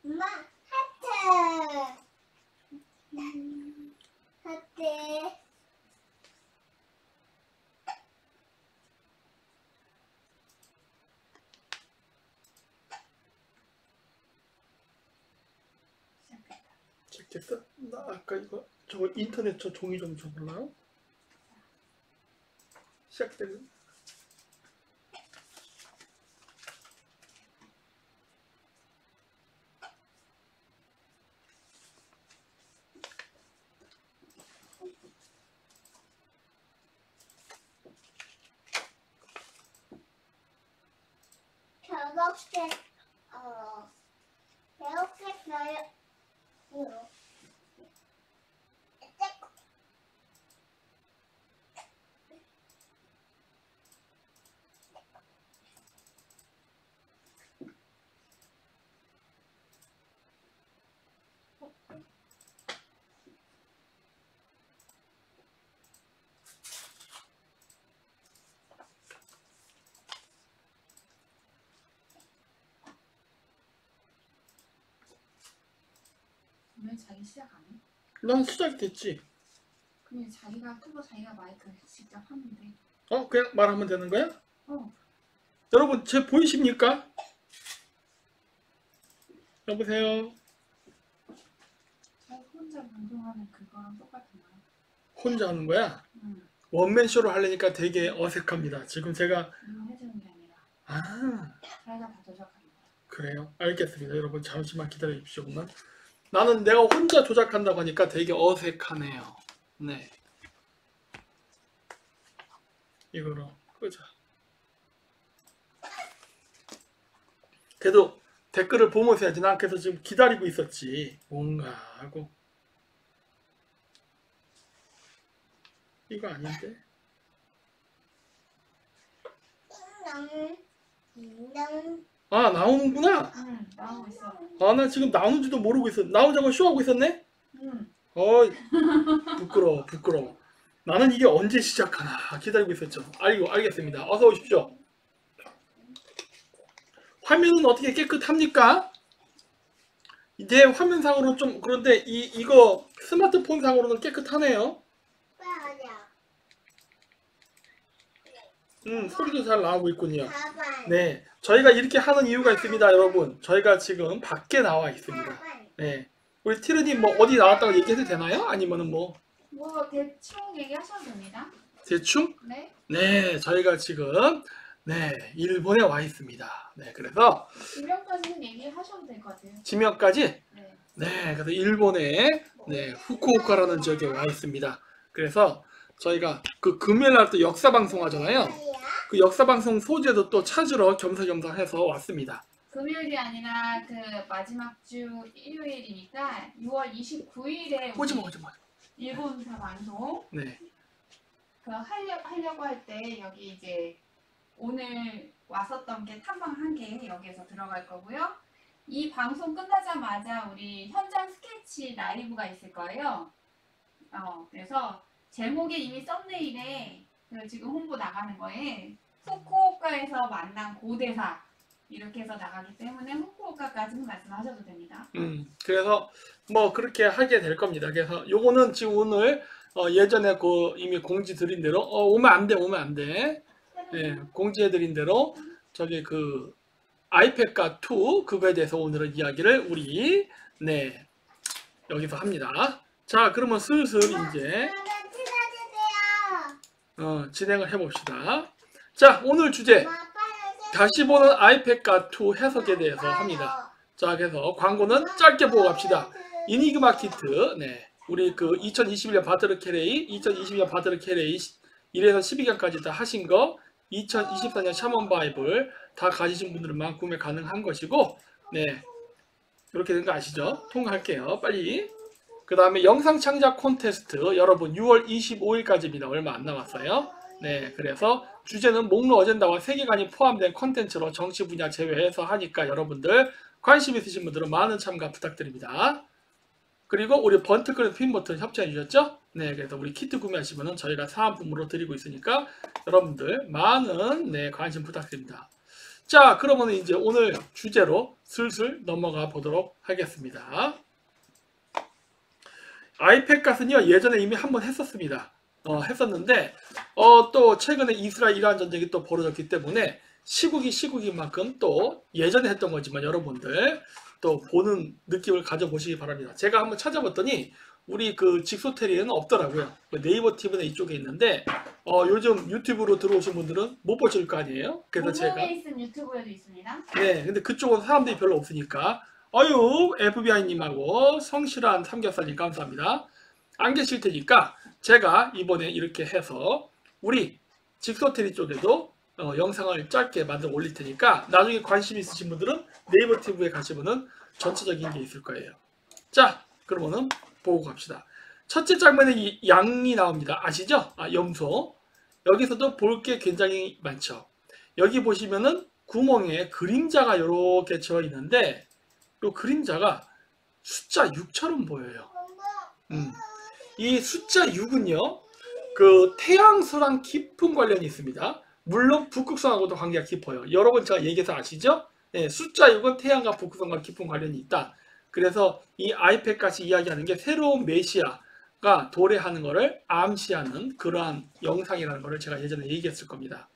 엄마 하트. 하트. 시작했어? 나 아까 이거 저거 인터넷 저 종이 좀 줘볼라요? 시작되는. 저렇게 배웠겠어요. 왜 자기 시작 안 해? 난 시작됐지. 그냥 자기가 켜고 자기가 마이크 직접 하면 돼. 그냥 말하면 되는 거야? 어. 여러분 제 보이십니까? 여보세요? 자기 혼자 방송하는 그거랑 똑같은 거야. 혼자 하는 거야? 응. 원맨쇼로 하려니까 되게 어색합니다. 지금 제가 이거 해주는 게 아니라 자기가 다 조작하는 거야. 그래요? 알겠습니다. 여러분 잠시만 기다려 주십시오. 나는 내가 혼자 조작한다고 하니까 되게 어색하네요. 네. 이거로 끄자. 그래도 댓글을 보면서 해야지. 난 그래서 지금 기다리고 있었지. 뭔가 하고. 이거 아닌데? 아, 나오는구나? 응, 나오고 있어. 나 지금 나오는지도 모르고 있어. 나오자고 쇼하고 있었네? 응. 부끄러워. 나는 이게 언제 시작하나 기다리고 있었죠. 알겠습니다. 어서 오십시오. 화면은 어떻게 깨끗합니까? 이제 화면상으로 좀 그런데 이거 스마트폰 상으로는 깨끗하네요. 소리도 잘 나오고 있군요. 네, 저희가 이렇게 하는 이유가 있습니다, 여러분. 저희가 지금 밖에 나와 있습니다. 네, 우리 티르님 뭐 어디 나왔다고 얘기해도 되나요? 아니면은 뭐 대충 얘기하셔도 됩니다. 대충? 네. 네, 저희가 지금 일본에 와 있습니다. 네, 그래서 지명까지는 얘기하셔도 될 것 같아요. 지명까지? 네. 네, 그래서 일본의 후쿠오카라는 지역에 와 있습니다. 그래서 저희가 그 금요일 날 또 역사 방송 하잖아요. 그 역사 방송 소재도 또 찾으러 겸사겸사 해서 왔습니다. 금요일이 아니라 그 마지막 주 일요일이니까 6월 29일에 오지 마. 일본사 방송 네. 그 하려고 할 때 여기 이제 오늘 왔었던 게 탐방 한 개 여기에서 들어갈 거고요. 이 방송 끝나자마자 우리 현장 스케치 라이브가 있을 거예요. 그래서 제목에 이미 썸네일에 지금 홍보 나가는 거에 후쿠오카에서 만난 고대사 이렇게 해서 나가기 때문에 후쿠오카까지는 말씀하셔도 됩니다. 그래서 뭐 그렇게 하게 될 겁니다. 그래서 요거는 지금 오늘 예전에 이미 공지 드린 대로 오면 안 돼. 네, 공지해 드린 대로 저기 그 아이패드가 2 그거에 대해서 오늘은 이야기를 우리 여기서 합니다. 자, 그러면 슬슬 이제 진행을 해봅시다. 자, 오늘 주제 다시 보는 아이패드가 2 해석에 대해서 합니다. 자, 그래서 광고는 짧게 보고 갑시다. 이니그마 키트, 우리 그 2021년 바트르 캐레이 1에서 12강까지 다 하신 거, 2024년 샤먼 바이블 다 가지신 분들만 구매 가능한 것이고, 이렇게 된 거 아시죠? 통과할게요. 빨리. 그 다음에 영상 창작 콘테스트 여러분 6월 25일까지입니다. 얼마 안 남았어요. 그래서 주제는 목록 어젠다와 세계관이 포함된 콘텐츠로 정치 분야 제외해서 하니까 여러분들 관심 있으신 분들은 많은 참가 부탁드립니다. 그리고 우리 번트클래스 핀 버튼 협찬해 주셨죠? 그래서 우리 키트 구매하시면 저희가 사은품으로 드리고 있으니까 여러분들 많은 관심 부탁드립니다. 자, 그러면 이제 오늘 주제로 슬슬 넘어가 보도록 하겠습니다. 아이펙갓은요, 예전에 이미 한번 했었습니다. 했었는데, 또 최근에 이스라엘 이란 전쟁이 또 벌어졌기 때문에 시국이 만큼 또 예전에 했던 거지만 여러분들 또 보는 느낌을 가져보시기 바랍니다. 제가 한번 찾아봤더니 우리 그 직소테리에는 없더라고요. 네이버 TV는 이쪽에 있는데 요즘 유튜브로 들어오신 분들은 못 보실 거 아니에요. 그래서 제가 공공베이슨 유튜브에도 있습니다. 네, 근데 그쪽은 사람들이 별로 없으니까 아유 FBI님하고 성실한 삼겹살님 감사합니다. 안 계실 테니까 제가 이번에 이렇게 해서 우리 직소테리 쪽에도 영상을 짧게 만들어 올릴 테니까 나중에 관심 있으신 분들은 네이버 TV에 가시면은 전체적인 게 있을 거예요. 자, 그러면은 보고 갑시다. 첫째 장면에 이 양이 나옵니다. 아시죠? 염소. 여기서도 볼 게 굉장히 많죠. 여기 보시면은 구멍에 그림자가 이렇게 지어 있는데 이 그림자가 숫자 6처럼 보여요. 이 숫자 6은요, 그 태양수랑 깊은 관련이 있습니다. 물론 북극성하고도 관계가 깊어요. 여러 번 제가 얘기해서 아시죠? 네, 숫자 6은 태양과 북극성과 깊은 관련이 있다. 그래서 이 아이펙갓이 이야기하는 게 새로운 메시아가 도래하는 것을 암시하는 그러한 영상이라는 것을 제가 예전에 얘기했을 겁니다.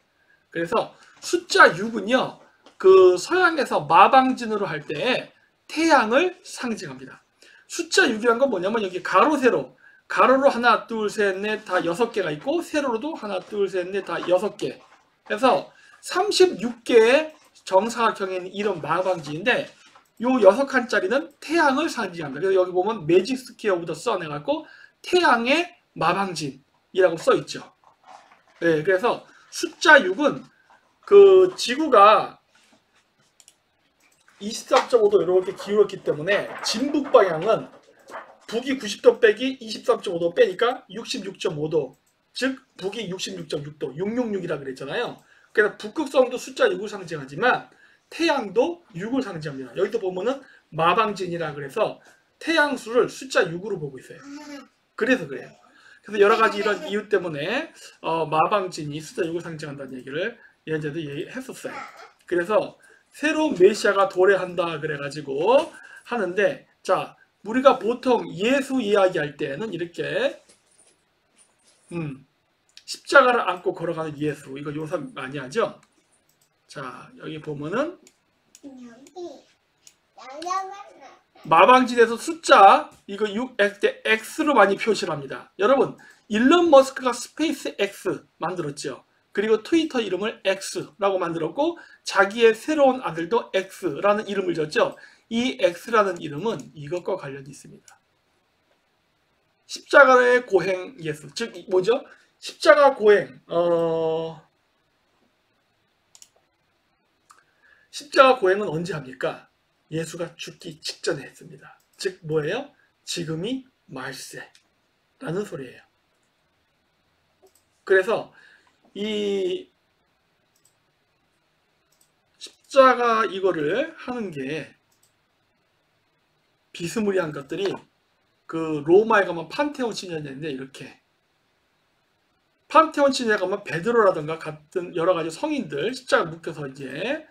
그래서 숫자 6은요, 그 서양에서 마방진으로 할 때 태양을 상징합니다. 숫자 6이란 건 뭐냐면 여기 가로 세로, 가로로 하나 둘 셋 넷 다 6개가 있고 세로로도 하나 둘 셋 넷 다 6개. 그래서 36개의 정사각형에 있는 이런 마방진인데 요 6칸짜리는 태양을 상징합니다. 그래서 여기 보면 매직 스퀘어 오브 더 선 해갖고 태양의 마방진이라고 써있죠. 네, 그래서 숫자 6은 그 지구가 23.5도 이렇게 기울었기 때문에 진북 방향은 북이 90도 빼기 23.5도 빼니까 66.5도, 즉 북이 66.6도, 666이라 그랬잖아요. 그래서 북극성도 숫자 6을 상징하지만 태양도 6을 상징합니다. 여기도 보면은 마방진이라 그래서 태양수를 숫자 6으로 보고 있어요. 그래서 그래요. 그래서 여러 가지 이런 이유 때문에 마방진이 숫자 6을 상징한다는 얘기를 예전에도 했었어요. 그래서 새로운 메시아가 도래한다 그래가지고 하는데, 자, 우리가 보통 예수 이야기할 때는 이렇게 십자가를 안고 걸어가는 예수, 이거 요새 많이 하죠. 자, 여기 보면은 마방진에서 숫자 이거 6x 때 x로 많이 표시를 합니다. 여러분, 일론 머스크가 스페이스 X 만들었죠. 그리고 트위터 이름을 X라고 만들었고 자기의 새로운 아들도 X라는 이름을 줬죠. 이 X라는 이름은 이것과 관련이 있습니다. 십자가의 고행 예수, 즉 뭐죠? 십자가 고행, 십자가 고행은 언제 합니까? 예수가 죽기 직전에 했습니다. 즉 뭐예요? 지금이 말세라는 소리예요. 그래서 이 십자가 이거를 하는 게 비스무리한 것들이 그 로마에 가면 판테온 신전이 있는데 이렇게 판테온 신전에 가면 베드로라든가 같은 여러 가지 성인들 십자가 묶여서 이제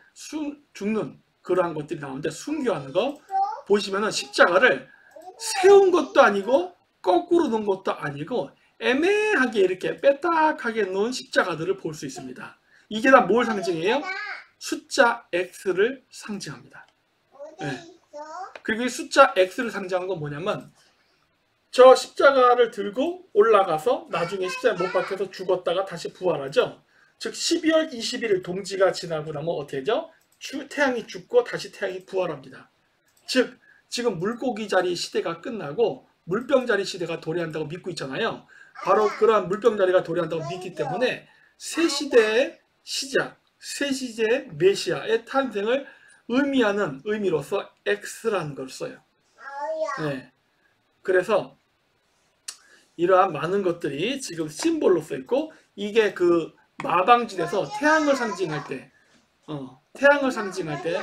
죽는 그러한 것들이 나오는데 순교하는 거 보시면은 십자가를 세운 것도 아니고 거꾸로 놓은 것도 아니고 애매하게 이렇게 빼딱하게 놓은 십자가들을 볼 수 있습니다. 이게 다 뭘 상징해요? 숫자 X를 상징합니다. 네. 그리고 이 숫자 X를 상징하는 건 뭐냐면 저 십자가를 들고 올라가서 나중에 십자가에 못 박혀서 죽었다가 다시 부활하죠. 즉 12월 21일 동지가 지나고 나면 어떻게 되죠? 태양이 죽고 다시 태양이 부활합니다. 즉 지금 물고기 자리 시대가 끝나고 물병자리 시대가 도래한다고 믿고 있잖아요. 바로 그러한 물병자리가 도래한다고 믿기 때문에 새 시대의 시작, 새 시대의 메시아의 탄생을 의미하는 의미로서 X라는 걸 써요. 네. 그래서 이러한 많은 것들이 지금 심볼로 써 있고 이게 그 마방진에서 태양을 상징할 때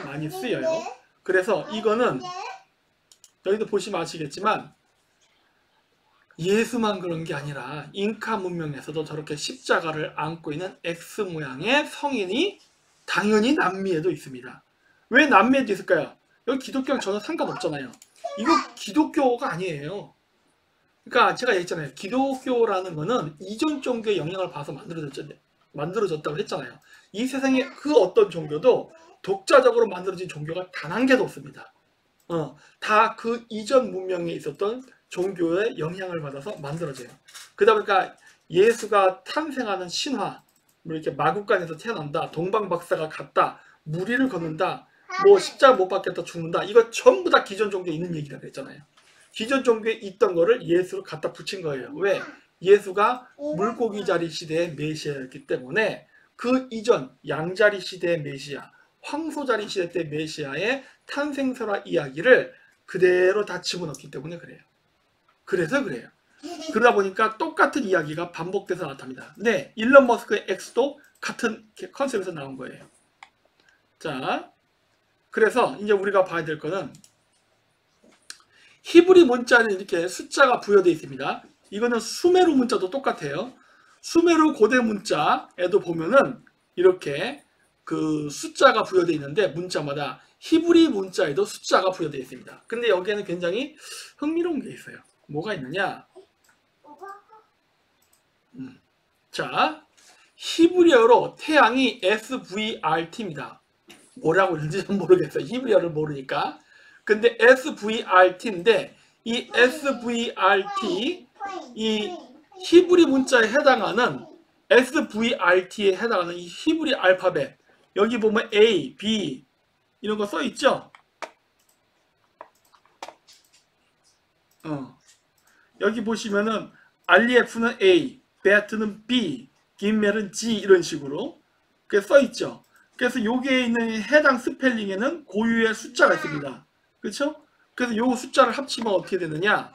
많이 쓰여요. 그래서 이거는 여기도 보시면 아시겠지만 예수만 그런 게 아니라 잉카 문명에서도 저렇게 십자가를 안고 있는 X 모양의 성인이 당연히 남미에도 있습니다. 왜 남미에도 있을까요? 여기 기독교랑 전혀 상관없잖아요. 이거 기독교가 아니에요. 그러니까 제가 얘기했잖아요. 기독교라는 거는 이전 종교의 영향을 받아서 만들어졌다고 했잖아요. 이 세상에 그 어떤 종교도 독자적으로 만들어진 종교가 단 한 개도 없습니다. 다 그 이전 문명에 있었던 종교의 영향을 받아서 만들어져요. 그러다 보니까 예수가 탄생하는 신화, 뭐 이렇게 마국간에서 태어난다, 동방박사가 갔다, 무리를 걷는다, 뭐 십자가 못 박겠다 죽는다, 이거 전부 다 기존 종교에 있는 얘기라고 했잖아요. 기존 종교에 있던 거를 예수로 갖다 붙인 거예요. 왜? 예수가 물고기 자리 시대의 메시아였기 때문에 그 이전 양자리 시대의 메시아, 황소 자리 시대 때 메시아의 탄생설화 이야기를 그대로 다 집어넣기 때문에 그래요. 그래서 그래요. 그러다 보니까 똑같은 이야기가 반복돼서 나타납니다. 네, 일론 머스크의 X도 같은 컨셉에서 나온 거예요. 자, 그래서 이제 우리가 봐야 될 거는 히브리 문자는 이렇게 숫자가 부여되어 있습니다. 이거는 수메르 문자도 똑같아요. 수메르 고대 문자에도 보면은 이렇게 그 숫자가 부여되어 있는데 문자마다 히브리 문자에도 숫자가 부여되어 있습니다. 근데 여기에는 굉장히 흥미로운 게 있어요. 뭐가 있느냐? 자, 히브리어로 태양이 SVRT입니다. 뭐라고 읽는지 모르겠어요. 히브리어를 모르니까. 근데 SVRT인데 이 SVRT, 이 히브리 문자에 해당하는 SVRT에 해당하는 이 히브리 알파벳, 여기 보면 A, B 이런 거 써 있죠? 여기 보시면은 알리에프는 A, 베트는 B, 김멜은 G 이런 식으로 써 있죠. 그래서 여기에 있는 해당 스펠링에는 고유의 숫자가 있습니다. 그렇죠? 그래서 요 숫자를 합치면 어떻게 되느냐?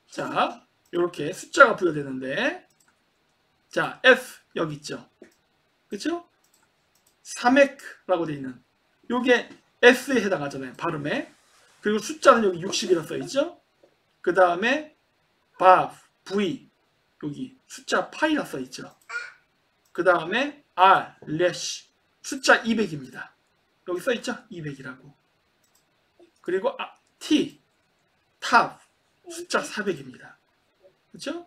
자, 이렇게 숫자가 부여되는데, 자, F 여기 있죠. 그렇죠? 사메크라고 되어 있는 요게 S에 해당하잖아요. 발음에. 그리고 숫자는 여기 60이라고 써 있죠. 그 다음에 바, V 여기 숫자 파이라 써 있죠. 그 다음에 R, 레시 숫자 200입니다. 여기 써 있죠? 200이라고. 그리고 T, 탑 숫자 400입니다. 그렇죠?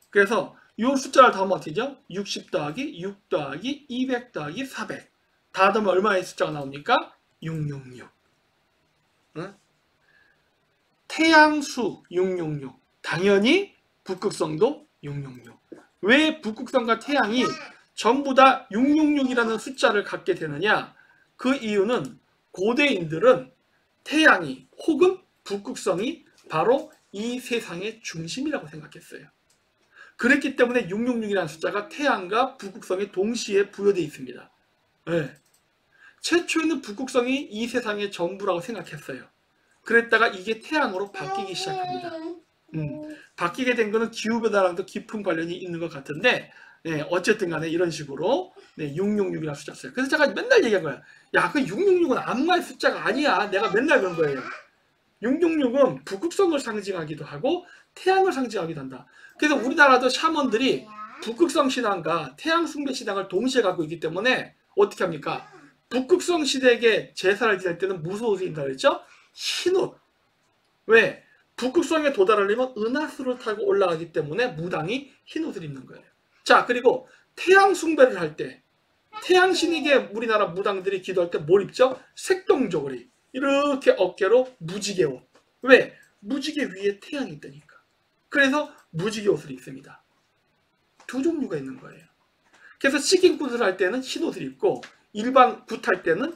그래서 이 숫자를 더하면 어떻게 되죠? 60 더하기 6 더하기 200 더하기 400 다 더하면 얼마의 숫자가 나옵니까? 666. 응? 태양수 666. 당연히 북극성도 666. 왜 북극성과 태양이 전부 다 666이라는 숫자를 갖게 되느냐? 그 이유는 고대인들은 태양이 혹은 북극성이 바로 이 세상의 중심이라고 생각했어요. 그랬기 때문에 666이라는 숫자가 태양과 북극성에 동시에 부여되어 있습니다. 네. 최초에는 북극성이 이 세상의 전부라고 생각했어요. 그랬다가 이게 태양으로 바뀌기 시작합니다. 바뀌게 된 거는 기후변화랑도 깊은 관련이 있는 것 같은데, 네, 어쨌든 간에 이런 식으로 666이라는 숫자 써요. 그래서 제가 맨날 얘기한 거예요. 야, 그 666은 악마의 숫자가 아니야. 내가 맨날 그런 거예요. 666은 북극성을 상징하기도 하고 태양을 상징하기도 한다. 그래서 우리나라도 샤먼들이 북극성 신앙과 태양 숭배 신앙을 동시에 갖고 있기 때문에 어떻게 합니까? 북극성 시대에 제사를 지낼 때는 무슨 옷을 입는다고 했죠? 흰옷. 왜? 북극성에 도달하려면 은하수를 타고 올라가기 때문에 무당이 흰옷을 입는 거예요. 자, 그리고 태양 숭배를 할 때 태양 신에게 우리나라 무당들이 기도할 때 뭘 입죠? 색동저고리. 이렇게 어깨로 무지개 옷. 왜? 무지개 위에 태양이 있다니까. 그래서 무지개 옷을 입습니다. 두 종류가 있는 거예요. 그래서 치킨굿을 할 때는 흰 옷을 입고 일반 굿 할 때는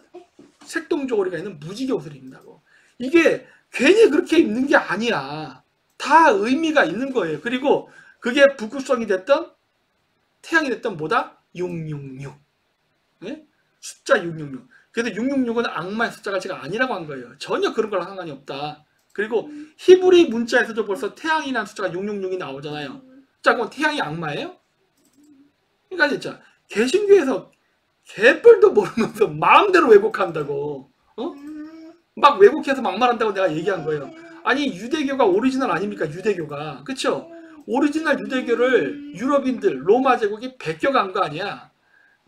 색동저고리가 있는 무지개 옷을 입는다고. 이게 괜히 그렇게 입는 게 아니야. 다 의미가 있는 거예요. 그리고 그게 북극성이 됐던 태양이 됐던 뭐다? 666. 네? 숫자 666. 그래서 666은 악마의 숫자가 제가 아니라고 한 거예요. 전혀 그런 거랑 상관이 없다. 그리고 히브리 문자에서도 벌써 태양이라는 숫자가 666이 나오잖아요. 자, 그럼 태양이 악마예요? 그러니까 진짜 개신교에서 개뿔도 모르면서 마음대로 왜곡한다고. 막 왜곡해서 막말한다고 내가 얘기한 거예요. 아니 유대교가 오리지널 아닙니까? 유대교가. 그쵸? 오리지널 유대교를 유럽인들 로마 제국이 베껴간 거 아니야.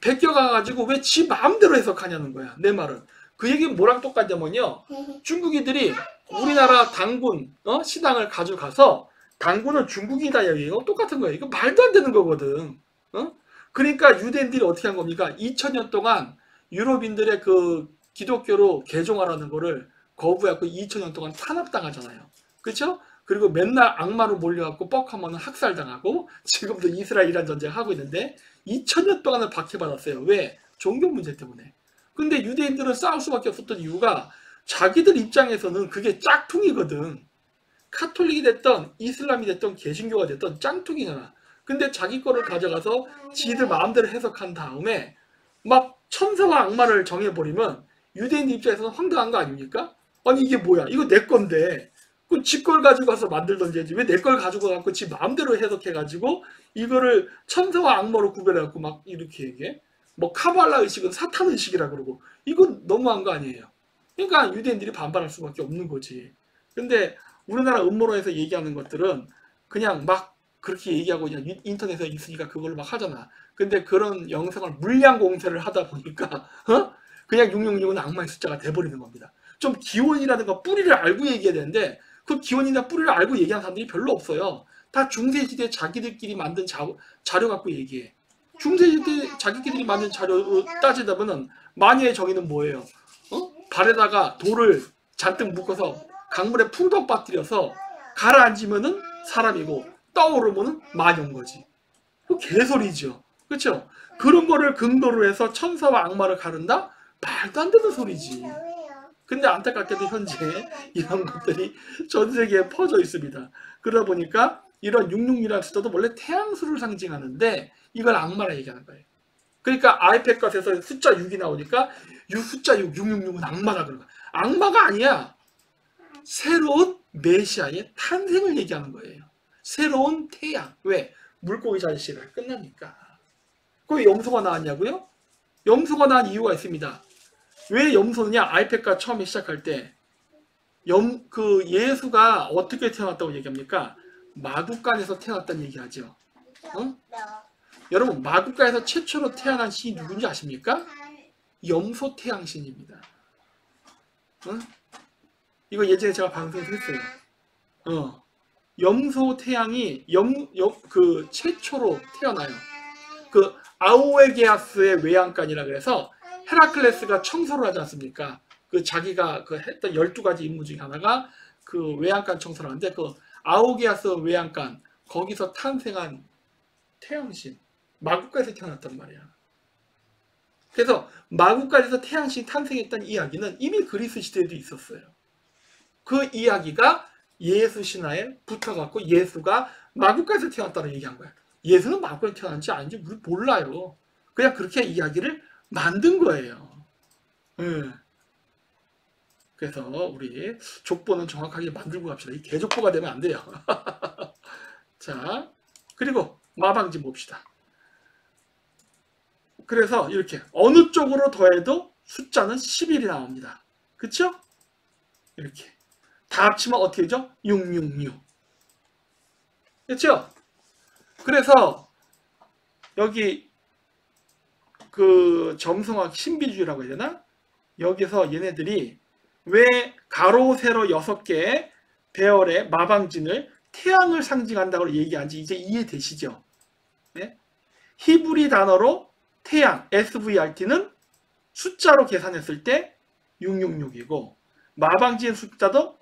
베껴가가지고 왜 지 마음대로 해석하냐는 거야. 내 말은. 그 얘기는 뭐랑 똑같냐면요. 중국인들이 우리나라 당군 시당을 가져가서 당군은 중국이다 여기요. 똑같은 거예요. 이거 말도 안 되는 거거든. 그러니까 유대인들이 어떻게 한 겁니까? 2000년 동안 유럽인들의 그 기독교로 개종하라는 거를 거부하고 2000년 동안 탄압당하잖아요. 그렇죠? 그리고 맨날 악마로 몰려갖고 뻑하면 학살당하고 지금도 이스라엘-이란 전쟁하고 있는데 2000년 동안을 박해받았어요. 왜? 종교 문제 때문에. 근데 유대인들은 싸울 수밖에 없었던 이유가 자기들 입장에서는 그게 짝퉁이거든. 카톨릭이 됐던 이슬람이 됐던 개신교가 됐던 짱퉁이잖아. 근데 자기 거를 가져가서 지들 마음대로 해석한 다음에 막 천사와 악마를 정해버리면 유대인 입장에서는 황당한 거 아닙니까? 아니 이게 뭐야? 이거 내 건데 그 지 걸 가지고 가서 만들던지 해야지 왜 내 걸 가지고 갖고 지 마음대로 해석해가지고 이거를 천사와 악마로 구별해갖고 막 이렇게 얘기해? 뭐 카발라 의식은 사탄 의식이라 그러고 이건 너무한 거 아니에요. 그러니까 유대인들이 반발할 수밖에 없는 거지. 근데 우리나라 음모론에서 얘기하는 것들은 그냥 막 그렇게 얘기하고 그냥 인터넷에 있으니까 그걸로 막 하잖아. 근데 그런 영상을 물량 공세를 하다 보니까 그냥 666은 악마의 숫자가 돼버리는 겁니다. 좀 기원이라든가 뿌리를 알고 얘기해야 되는데 그 기원이나 뿌리를 알고 얘기하는 사람들이 별로 없어요. 다 중세시대 자기들끼리 만든 자료 갖고 얘기해. 중세시대 자기들끼리 만든 자료로 따지다 보면 마녀의 정의는 뭐예요? 발에다가 돌을 잔뜩 묶어서 강물에 풍덩 빠뜨려서 가라앉으면은 사람이고 떠오르면은 마녀인 거지. 그 개소리죠. 그렇죠? 그런 거를 근거로 해서 천사와 악마를 가른다? 말도 안 되는 소리지. 근데 안타깝게도 현재 이런 것들이 전 세계에 퍼져 있습니다. 그러다 보니까 이런 666이라는 숫자도 원래 태양수를 상징하는데 이걸 악마라 얘기하는 거예요. 그러니까 아이패드에서 숫자 6이 나오니까 숫자 6, 666은 악마라 그런 거야. 악마가 아니야. 새로운 메시아의 탄생을 얘기하는 거예요. 새로운 태양. 왜? 물고기 자식을 끝나니까. 왜 염소가 나왔냐고요? 염소가 나온 이유가 있습니다. 왜 염소냐? 아이패드가 처음에 시작할 때 예수가 어떻게 태어났다고 얘기합니까? 마구간에서 태어났다는 얘기하죠. 여러분 마구간에서 최초로 태어난 신이 누군지 아십니까? 염소 태양신입니다. 이거 예전에 제가 방송에서 했어요. 염소 태양이 최초로 태어나요. 그 아오에게아스의 외양간이라 그래서 헤라클레스가 청소를 하지 않습니까? 그 자기가 했던 12가지 임무 중에 하나가 그 외양간 청소를 하는데 그 아오게아스 외양간 거기서 탄생한 태양신 마구간에서 태어났단 말이야. 그래서 마구간에서 태양신이 탄생했다는 이야기는 이미 그리스 시대에도 있었어요. 그 이야기가 예수 신화에 붙어갖고 예수가 마구간에서 태어났다고 얘기한 거야. 예수는 마구간에서 태어난지 아닌지 우리 몰라요. 그냥 그렇게 이야기를 만든 거예요. 그래서 우리 족보는 정확하게 만들고 갑시다. 이 개족보가 되면 안 돼요. 자, 그리고 마방지 봅시다. 그래서 이렇게 어느 쪽으로 더해도 숫자는 11이 나옵니다. 그쵸? 이렇게 다 합치면 어떻게 되죠? 666. 그렇죠? 그래서 여기 그 점성학 신비주의라고 해야 되나? 여기서 얘네들이 왜 가로 세로 6개의 배열의 마방진을 태양을 상징한다고 얘기하는지 이제 이해되시죠? 네? 히브리 단어로 태양, SVRT는 숫자로 계산했을 때 666이고 마방진 숫자도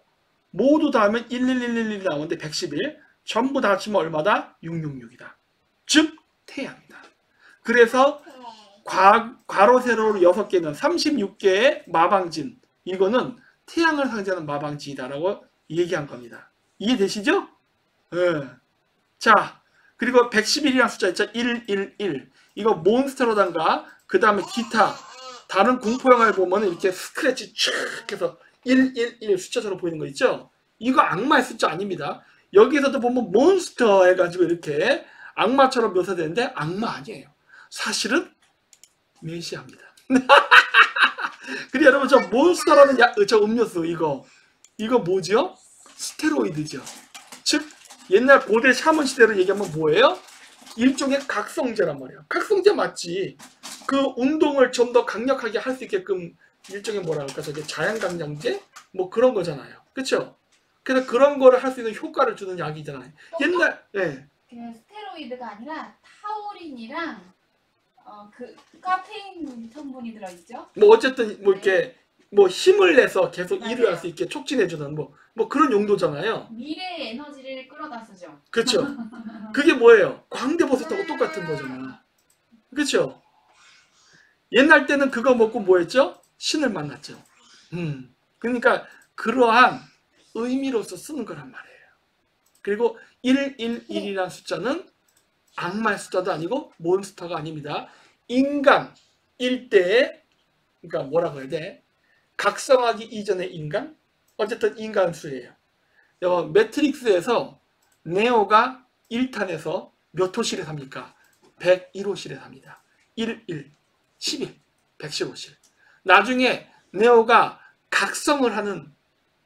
모두 다 하면 11111 나오는데 111 전부 다 합치면 얼마다? 666이다. 즉 태양이다. 그래서 괄호 세로로 6개는 36개의 마방진 이거는 태양을 상징하는 마방진이다라고 얘기한 겁니다. 이해되시죠? 네. 자 그리고 111이라는 숫자 있죠? 111 이거 몬스터로단가 그 다음에 기타 다른 공포영화에 보면 이렇게 스크래치 촥 해서 111 숫자처럼 보이는 거 있죠? 이거 악마의 숫자 아닙니다. 여기서도 보면 몬스터 해가지고 이렇게 악마처럼 묘사되는데 악마 아니에요. 사실은 메시아입니다. 그리고 여러분 저 몬스터라는 저 음료수 이거 뭐죠? 스테로이드죠. 즉 옛날 고대 샤먼 시대로 얘기하면 뭐예요? 일종의 각성제란 말이야. 각성제 맞지. 그 운동을 좀 더 강력하게 할 수 있게끔 일종의 뭐라 할까, 저게 자양강장제? 뭐 그런 거잖아요. 그쵸? 그래서 그런 거를 할 수 있는 효과를 주는 약이잖아요. 옛날, 예. 그냥 스테로이드가 아니라 타우린이랑 그 카페인 성분이 들어있죠. 뭐 어쨌든 뭐 이렇게 뭐 힘을 내서 계속 맞아요. 일을 할 수 있게 촉진해주는 뭐 그런 용도잖아요. 미래의 에너지를 끌어다 쓰죠. 그쵸? 그게 뭐예요? 광대버섯하고 똑같은 거잖아. 그쵸? 옛날 때는 그거 먹고 뭐 했죠? 신을 만났죠. 그러니까 그러한 의미로서 쓰는 거란 말이에요. 그리고 111이라는 숫자는 악마의 숫자도 아니고 몬스터가 아닙니다. 인간 일대의, 그러니까 뭐라고 해야 돼? 각성하기 이전의 인간? 어쨌든 인간 수예요. 매트릭스에서 네오가 1탄에서 몇 호실에 삽니까? 101호실에 삽니다. 11, 11, 115실. 나중에 네오가 각성을 하는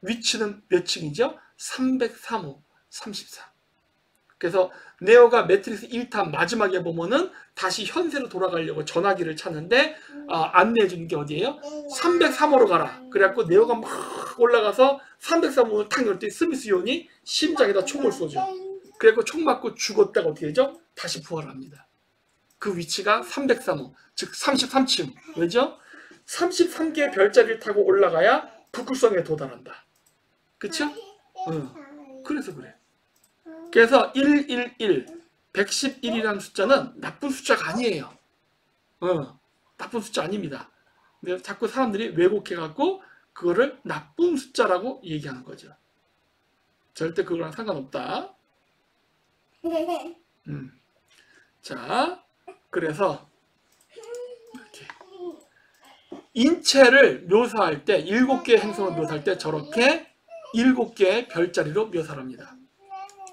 위치는 몇 층이죠? 303호, 34. 그래서 네오가 매트릭스 1탄 마지막에 보면은 다시 현세로 돌아가려고 전화기를 찾는데 안내해 주는 게 어디예요? 303호로 가라. 그래갖고 네오가 막 올라가서 303호를 탁 열 때 스미스 요원이 심장에다 총을 쏘죠. 그래갖고 총 맞고 죽었다가 어떻게 되죠? 다시 부활합니다. 그 위치가 303호, 즉 33층. 왜죠? 33개의 별자리를 타고 올라가야 북극성에 도달한다. 그쵸? 그래서 그래. 그래서 111, 111이라는 숫자는 나쁜 숫자가 아니에요. 나쁜 숫자 아닙니다. 근데 자꾸 사람들이 왜곡해갖고 그거를 나쁜 숫자라고 얘기하는 거죠. 절대 그거랑 상관없다. 자, 그래서 이렇게 인체를 묘사할 때 7개의 행성을 묘사할 때 저렇게 7개의 별자리로 묘사를 합니다.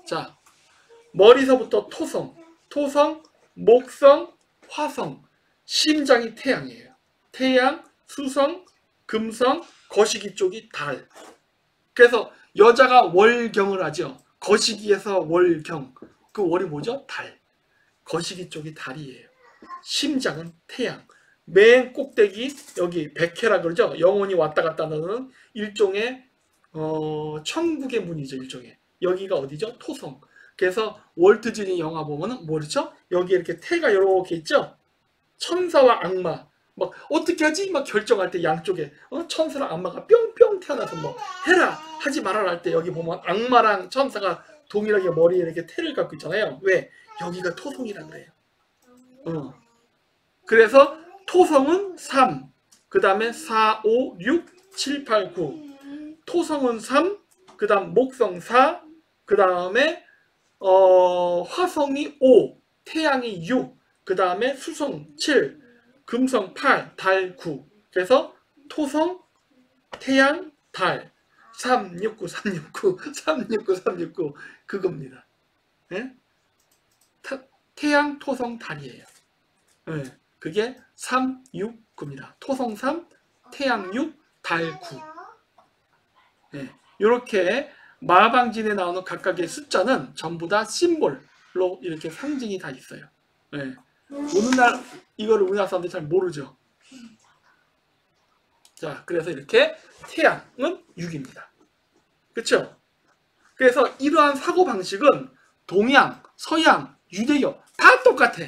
자, 머리서부터 토성, 목성, 화성, 심장이 태양이에요. 태양, 수성, 금성, 거시기 쪽이 달. 그래서 여자가 월경을 하죠. 거시기에서 월경. 그 월이 뭐죠? 달. 거시기 쪽이 달이에요. 심장은 태양. 맨 꼭대기 여기 백해라 그러죠. 영혼이 왔다 갔다 하는 일종의 천국의 문이죠. 일종의. 여기가 어디죠? 토성. 그래서 월트 디즈니 영화 보면은 뭐죠? 여기 이렇게 태가 이렇게 있죠? 천사와 악마. 막 어떻게 하지? 막 결정할 때 양쪽에 천사랑 악마가 뿅뿅 태어나서 뭐 해라 하지 말아라 할 때 여기 보면 악마랑 천사가 동일하게 머리에 이렇게 태를 갖고 있잖아요. 왜? 여기가 토성이라 그래요. 그래서 토성은 3, 그 다음에 4, 5, 6, 7, 8, 9. 토성은 3, 그 다음 목성 4, 그 다음에 화성이 5, 태양이 6, 그 다음에 수성 7, 금성 8, 달 9. 그래서 토성, 태양, 달 369, 369, 369, 369 그겁니다. 네? 태양, 토성, 달이에요. 네. 그게 3, 6, 9입니다. 토성 3, 태양 6, 달 9. 네. 이렇게 마방진에 나오는 각각의 숫자는 전부 다 심볼로 이렇게 상징이 다 있어요. 네. 오늘날 이거를 우리나라 사람들이 잘 모르죠. 자, 그래서 이렇게 태양은 6입니다. 그렇죠? 그래서 이러한 사고방식은 동양, 서양, 유대교 다 똑같아.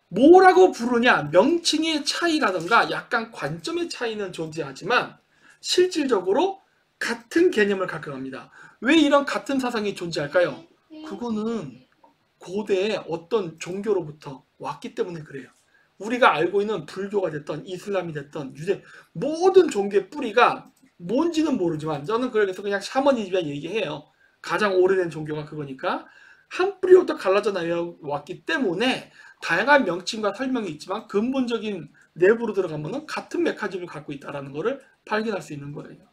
뭐라고 부르냐, 명칭의 차이라든가 약간 관점의 차이는 존재하지만 실질적으로 같은 개념을 갖고 갑니다. 왜 이런 같은 사상이 존재할까요? 그거는 고대의 어떤 종교로부터 왔기 때문에 그래요. 우리가 알고 있는 불교가 됐던 이슬람이 됐던 유대 모든 종교의 뿌리가 뭔지는 모르지만 저는 그래서 그냥 샤머니즘이라 얘기해요. 가장 오래된 종교가 그거니까 한 뿌리부터 갈라져 나왔기 때문에 다양한 명칭과 설명이 있지만 근본적인 내부로 들어가면 같은 메커니즘을 갖고 있다는 것을 발견할 수 있는 거예요.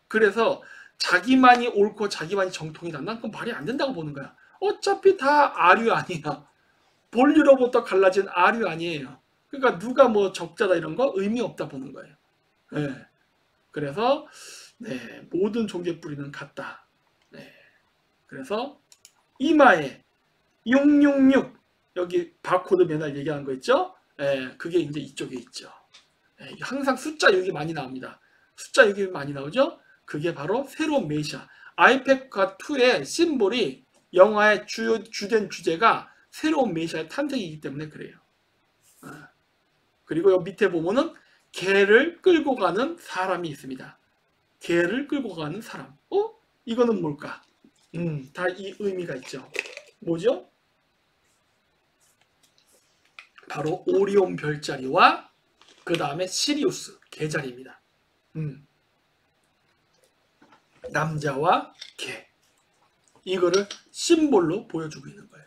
그래서 자기만이 옳고 자기만이 정통이다. 난 그건 말이 안 된다고 보는 거야. 어차피 다 아류 아니야. 본류로부터 갈라진 아류 아니에요. 그러니까 누가 뭐 적자다 이런 거 의미 없다 보는 거예요. 네. 그래서 네, 모든 종교의 뿌리는 같다. 네. 그래서 이마에 666 여기 바코드 맨날 얘기하는 거 있죠? 예, 그게 이제 이쪽에 있죠. 예, 항상 숫자 6이 많이 나옵니다. 숫자 6이 많이 나오죠? 그게 바로 새로운 메시아. 아이팩과 2의 심볼이 영화의 주된 주제가 새로운 메시아의 탄생이기 때문에 그래요. 그리고 여기 밑에 보면은 개를 끌고 가는 사람이 있습니다. 개를 끌고 가는 사람. 이거는 뭘까? 다 이 의미가 있죠. 뭐죠? 바로 오리온 별자리와 그 다음에 시리우스 개자리입니다. 남자와 개. 이거를 심볼로 보여주고 있는 거예요.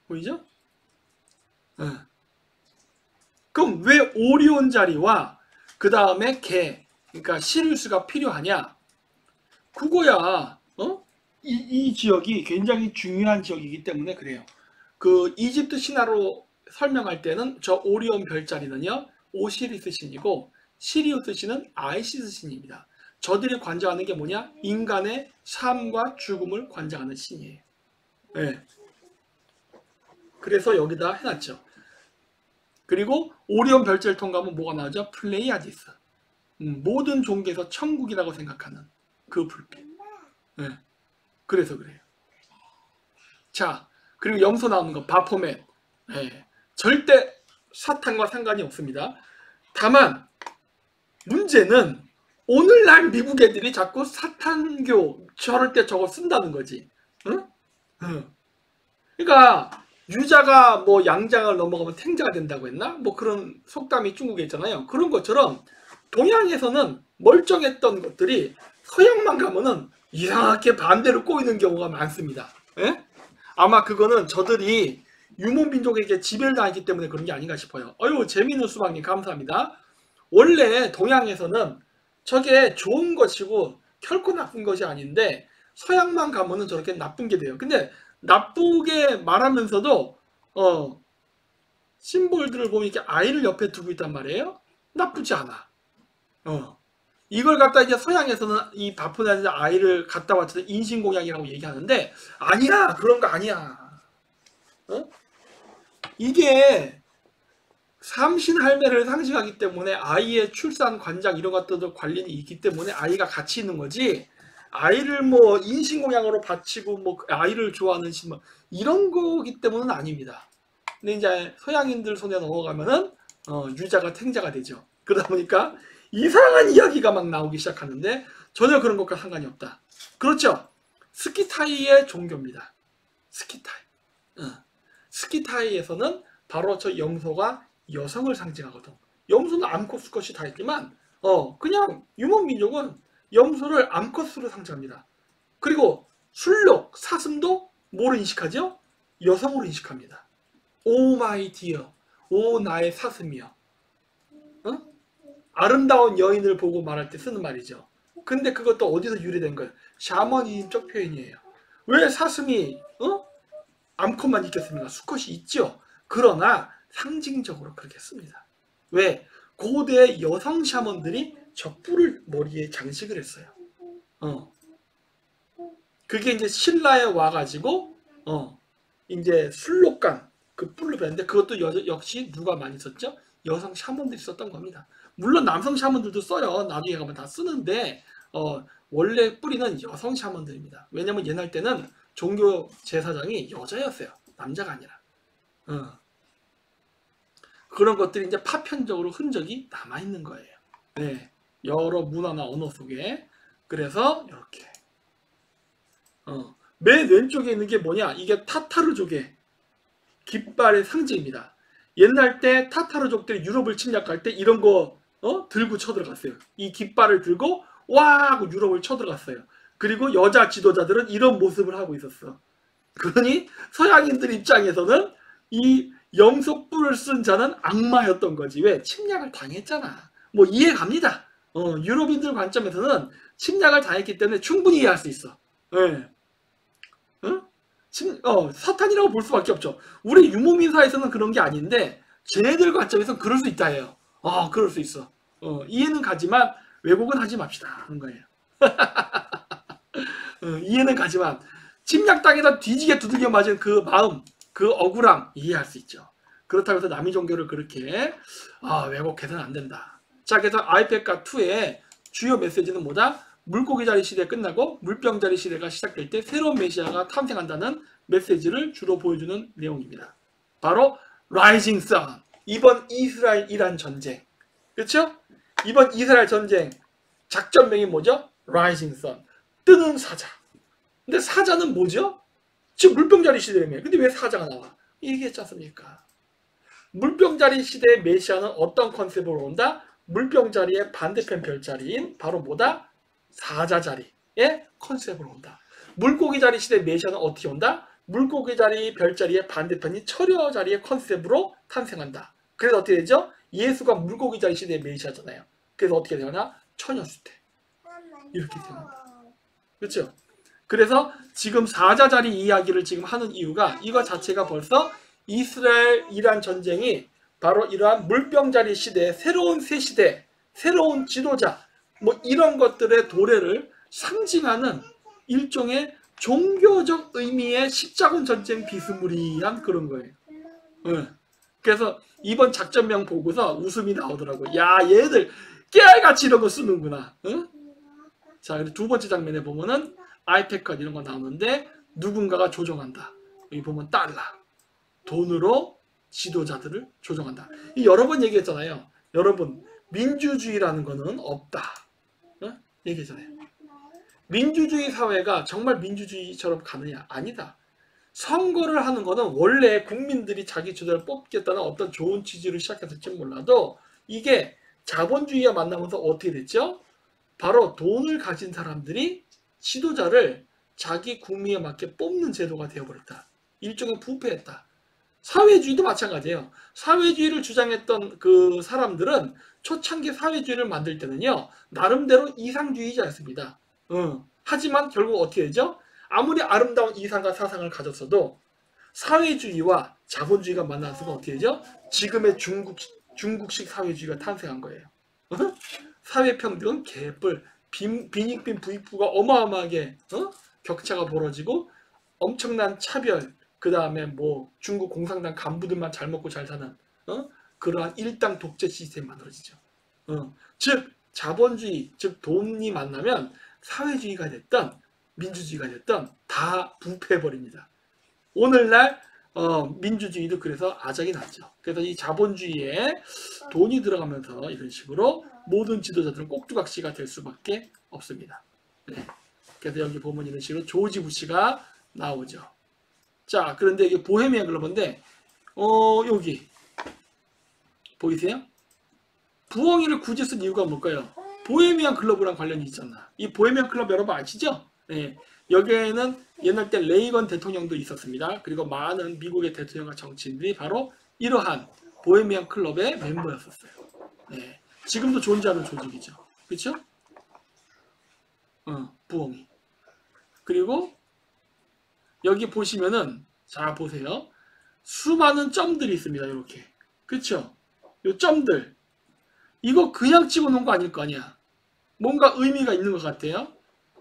보이죠? 그럼 왜 오리온 자리와 그 다음에 개, 그러니까 시리우스가 필요하냐? 그거야. 이 지역이 굉장히 중요한 지역이기 때문에 그래요. 그 이집트 신화로 설명할 때는 저 오리온 별자리는요 오시리스 신이고 시리우스 신은 아이시스 신입니다. 저들이 관장하는 게 뭐냐? 인간의 삶과 죽음을 관장하는 신이에요. 네. 그래서 여기다 해놨죠. 그리고 오리온 별자리를 통과하면 뭐가 나오죠? 플레이아디스. 모든 종교에서 천국이라고 생각하는 그 불빛. 네. 그래서 그래요. 자, 그리고 염소 나오는 거 바포멧. 네. 절대 사탄과 상관이 없습니다. 다만 문제는 오늘날 미국 애들이 자꾸 사탄교 저럴 때 저거 쓴다는 거지. 응? 그러니까 유자가 뭐 양장을 넘어가면 탱자가 된다고 했나? 뭐 그런 속담이 중국에 있잖아요. 그런 것처럼 동양에서는 멀쩡했던 것들이 서양만 가면은 이상하게 반대로 꼬이는 경우가 많습니다. 예? 아마 그거는 저들이 유목민족에게 지배를 당했기 때문에 그런 게 아닌가 싶어요. 어휴, 재미있는 수박님 감사합니다. 원래 동양에서는 저게 좋은 것이고 결코 나쁜 것이 아닌데 서양만 가면은 저렇게 나쁜 게 돼요. 근데 나쁘게 말하면서도 심볼들을 보면 이렇게 아이를 옆에 두고 있단 말이에요. 나쁘지 않아. 이걸 갖다 이제 서양에서는 이 바포나지 아이를 갖다 바쳐서 인신공양이라고 얘기하는데 아니야, 그런 거 아니야. 이게 삼신할매를 상징하기 때문에 아이의 출산 관장 이런 것들도 관련이 있기 때문에 아이가 같이 있는 거지. 아이를 뭐 인신공양으로 바치고 뭐 아이를 좋아하는 신 이런 거기 때문은 아닙니다. 근데 이제 서양인들 손에 넘어가면은 유자가 탱자가 되죠. 그러다 보니까 이상한 이야기가 막 나오기 시작하는데 전혀 그런 것과 상관이 없다. 그렇죠? 스키타이의 종교입니다. 스키타이. 스키타이에서는 바로 저 염소가 여성을 상징하거든. 염소는 암컷 수컷이 다 있지만 그냥 유목민족은 염소를 암컷으로 상징합니다. 그리고 술록, 사슴도 뭐로 인식하죠? 여성으로 인식합니다. 오 마이 디어, 오 나의 사슴이여. 아름다운 여인을 보고 말할 때 쓰는 말이죠. 근데 그것도 어디서 유래된 거예요? 샤머니즘적 표현이에요. 왜 사슴이 암컷만 있겠습니까? 수컷이 있죠. 그러나 상징적으로 그렇게 씁니다. 왜? 고대 여성 샤먼들이 저 뿔을 머리에 장식을 했어요. 그게 이제 신라에 와가지고 이제 술록간 그 뿔로 배웠는데 그것도 역시 누가 많이 썼죠? 여성 샤먼들이 썼던 겁니다. 물론 남성 샤먼들도 써요. 나중에 가면 다 쓰는데 원래 뿌리는 여성 샤먼들입니다. 왜냐면 옛날 때는 종교 제사장이 여자였어요. 남자가 아니라. 그런 것들이 이제 파편적으로 흔적이 남아있는 거예요. 네. 여러 문화나 언어 속에. 그래서 이렇게 맨 왼쪽에 있는 게 뭐냐? 이게 타타르족의 깃발의 상징입니다. 옛날 때 타타르족들이 유럽을 침략할 때 이런 거 들고 쳐들어갔어요. 이 깃발을 들고 와 하고 유럽을 쳐들어갔어요. 그리고 여자 지도자들은 이런 모습을 하고 있었어. 그러니 서양인들 입장에서는 이 염소 뿔을 쓴 자는 악마였던 거지. 왜? 침략을 당했잖아. 뭐 이해 갑니다. 유럽인들 관점에서는 침략을 당했기 때문에 충분히 이해할 수 있어. 네. 사탄이라고 볼 수밖에 없죠. 우리 유목민사에서는 그런 게 아닌데 쟤네들 관점에서는 그럴 수 있다 해요. 그럴 수 있어. 이해는 가지만 왜곡은 하지 맙시다 하는 거예요. 이해는 가지만 침략 땅에다 뒤지게 두들겨 맞은 그 마음, 그 억울함 이해할 수 있죠. 그렇다고 해서 남의 종교를 그렇게 왜곡해서는 안 된다. 자, 그래서 아이펙카 2의 주요 메시지는 뭐다? 물고기 자리 시대 끝나고 물병 자리 시대가 시작될 때 새로운 메시아가 탄생한다는 메시지를 주로 보여주는 내용입니다. 바로 라이징 선, 이번 이스라엘-이란 전쟁. 그렇죠? 이번 이스라엘 전쟁 작전명이 뭐죠? 라이징 선, 뜨는 사자. 근데 사자는 뭐죠? 지금 물병자리 시대라며. 근데 왜 사자가 나와? 얘기했지 않습니까? 물병자리 시대의 메시아는 어떤 컨셉으로 온다? 물병자리의 반대편 별자리인 바로 뭐다? 사자자리의 컨셉으로 온다. 물고기자리 시대의 메시아는 어떻게 온다? 물고기자리 별자리의 반대편이 처녀자리의 컨셉으로 탄생한다. 그래서 어떻게 되죠? 예수가 물고기자리 시대의 메시아잖아요. 그래서 어떻게 되나? 처녀수태. 이렇게 됩니다. 그렇죠? 그래서 지금 사자자리 이야기를 지금 하는 이유가 이거 자체가 벌써 이스라엘-이란 전쟁이 바로 이러한 물병자리 시대의 새로운 새 시대, 새로운 지도자 뭐 이런 것들의 도래를 상징하는 일종의 종교적 의미의 십자군 전쟁 비스무리한 그런 거예요. 그래서 이번 작전명 보고서 웃음이 나오더라고요. 야, 얘들 깨알같이 이런 거 쓰는구나. 자, 그리고 두 번째 장면에 보면은 아이패컷 이런 거 나오는데 누군가가 조종한다. 여기 보면 달러. 돈으로 지도자들을 조종한다. 여러 번 얘기했잖아요. 여러분, 민주주의라는 거는 없다. 얘기했잖아요. 민주주의 사회가 정말 민주주의처럼 가느냐? 아니다. 선거를 하는 거는 원래 국민들이 자기 주도를 뽑겠다는 어떤 좋은 취지로 시작했을지 몰라도 이게 자본주의와 만나면서 어떻게 됐죠? 바로 돈을 가진 사람들이 지도자를 자기 국민에 맞게 뽑는 제도가 되어버렸다. 일종의 부패했다. 사회주의도 마찬가지예요. 사회주의를 주장했던 그 사람들은 초창기 사회주의를 만들 때는요. 나름대로 이상주의자였습니다. 하지만 결국 어떻게 되죠? 아무리 아름다운 이상과 사상을 가졌어도 사회주의와 자본주의가 만나서 어떻게 되죠? 지금의 중국식 사회주의가 탄생한 거예요. 사회평등은 개뿔, 빈익빈 부익부가 어마어마하게 격차가 벌어지고 엄청난 차별, 그 다음에 뭐 중국 공산당 간부들만 잘 먹고 잘 사는 그러한 일당 독재 시스템이 만들어지죠. 즉 자본주의, 즉 돈이 만나면 사회주의가 됐던 민주주의가 됐던 다 부패해버립니다. 오늘날 민주주의도 그래서 아작이 났죠. 그래서 이 자본주의에 돈이 들어가면서 이런 식으로 모든 지도자들은 꼭두각시가 될 수밖에 없습니다. 네. 그래서 여기 보면 이런 식으로 조지 부시가 나오죠. 자, 그런데 이게 보헤미안 클럽인데 여기 보이세요? 부엉이를 굳이 쓴 이유가 뭘까요? 보헤미안 클럽이랑 관련이 있잖아. 이 보헤미안 클럽 여러분 아시죠? 네. 여기에는 옛날 때 레이건 대통령도 있었습니다. 그리고 많은 미국의 대통령과 정치인들이 바로 이러한 보헤미안 클럽의 멤버였었어요. 네. 지금도 존재하는 조직이죠. 그렇죠? 부엉이. 그리고 여기 보시면은 자 보세요. 수많은 점들이 있습니다. 이렇게. 그렇죠? 이 점들. 이거 그냥 찍어놓은 거 아닐 거 아니야. 뭔가 의미가 있는 것 같아요.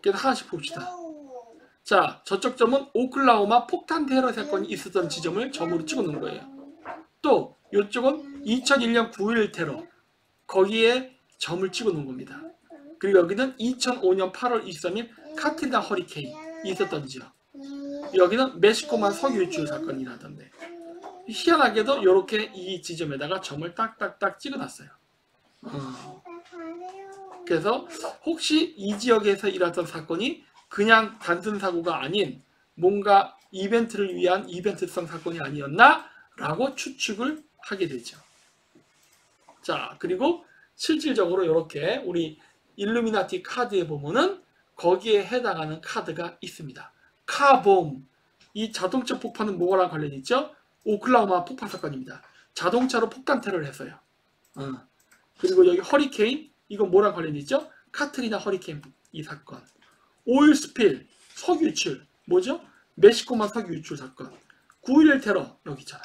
그래서 하나씩 봅시다. 자, 저쪽 점은 오클라호마 폭탄 테러 사건이 있었던 지점을 점으로 찍어놓은 거예요. 또 이쪽은 2001년 9.11 테러. 거기에 점을 찍어놓은 겁니다. 그리고 여기는 2005년 8월 23일 카트리나 허리케인이 있었던 지역. 여기는 멕시코만 석유 유출 사건이 나던데. 희한하게도 이렇게 이 지점에다가 점을 딱딱딱 찍어놨어요. 그래서 혹시 이 지역에서 일어났던 사건이 그냥 단순 사고가 아닌 뭔가 이벤트를 위한 이벤트성 사건이 아니었나? 라고 추측을 하게 되죠. 자, 그리고 실질적으로 이렇게 우리 일루미나티 카드에 보면은 거기에 해당하는 카드가 있습니다. 카봄. 이 자동차 폭파는 뭐랑 관련이 있죠? 오클라호마 폭파 사건입니다. 자동차로 폭탄 테러를 했어요. 그리고 여기 허리케인. 이건 뭐랑 관련이 있죠? 카트리나 허리케인 이 사건. 오일 스필, 석유 유출. 뭐죠? 멕시코만 석유 유출 사건. 9.11 테러 여기 있잖아.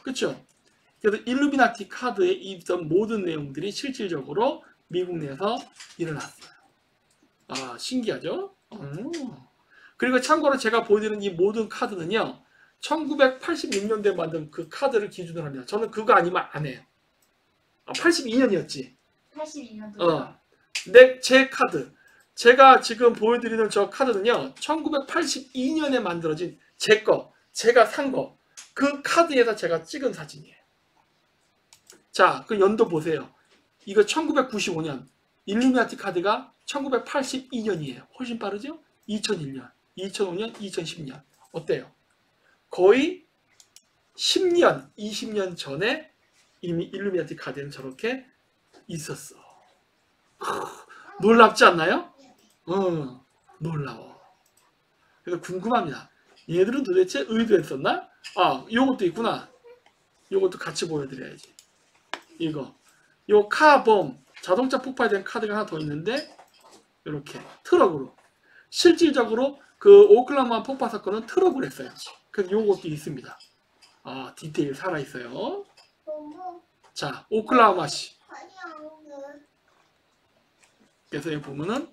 그렇죠? 그래서 일루미나티 카드에 있던 모든 내용들이 실질적으로 미국 내에서 일어났어요. 아, 신기하죠? 그리고 참고로 제가 보여드리는 이 모든 카드는요. 1986년도에 만든 그 카드를 기준으로 합니다. 저는 그거 아니면 안 해요. 82년이었지. 82년도. 제 카드. 제가 지금 보여드리는 저 카드는요. 1982년에 만들어진 제 거. 제가 산 거. 그 카드에서 제가 찍은 사진이에요. 자, 그 연도 보세요. 이거 1995년. 일루미나티 카드가 1982년이에요. 훨씬 빠르죠? 2001년, 2005년, 2010년. 어때요? 거의 10년, 20년 전에 이미 일루미나티 카드는 저렇게 있었어. 놀랍지 않나요? 놀라워. 그래서 궁금합니다. 얘들은 도대체 의도했었나? 요것도 있구나. 요것도 같이 보여드려야지. 요 카범, 자동차 폭발된 카드가 하나 더 있는데, 이렇게 트럭으로. 실질적으로 그 오클라호마 폭발 사건은 트럭으로 했어요. 그래서 요것도 있습니다. 디테일 살아있어요. 자, 오클라호마시. 그래서 여기 보면은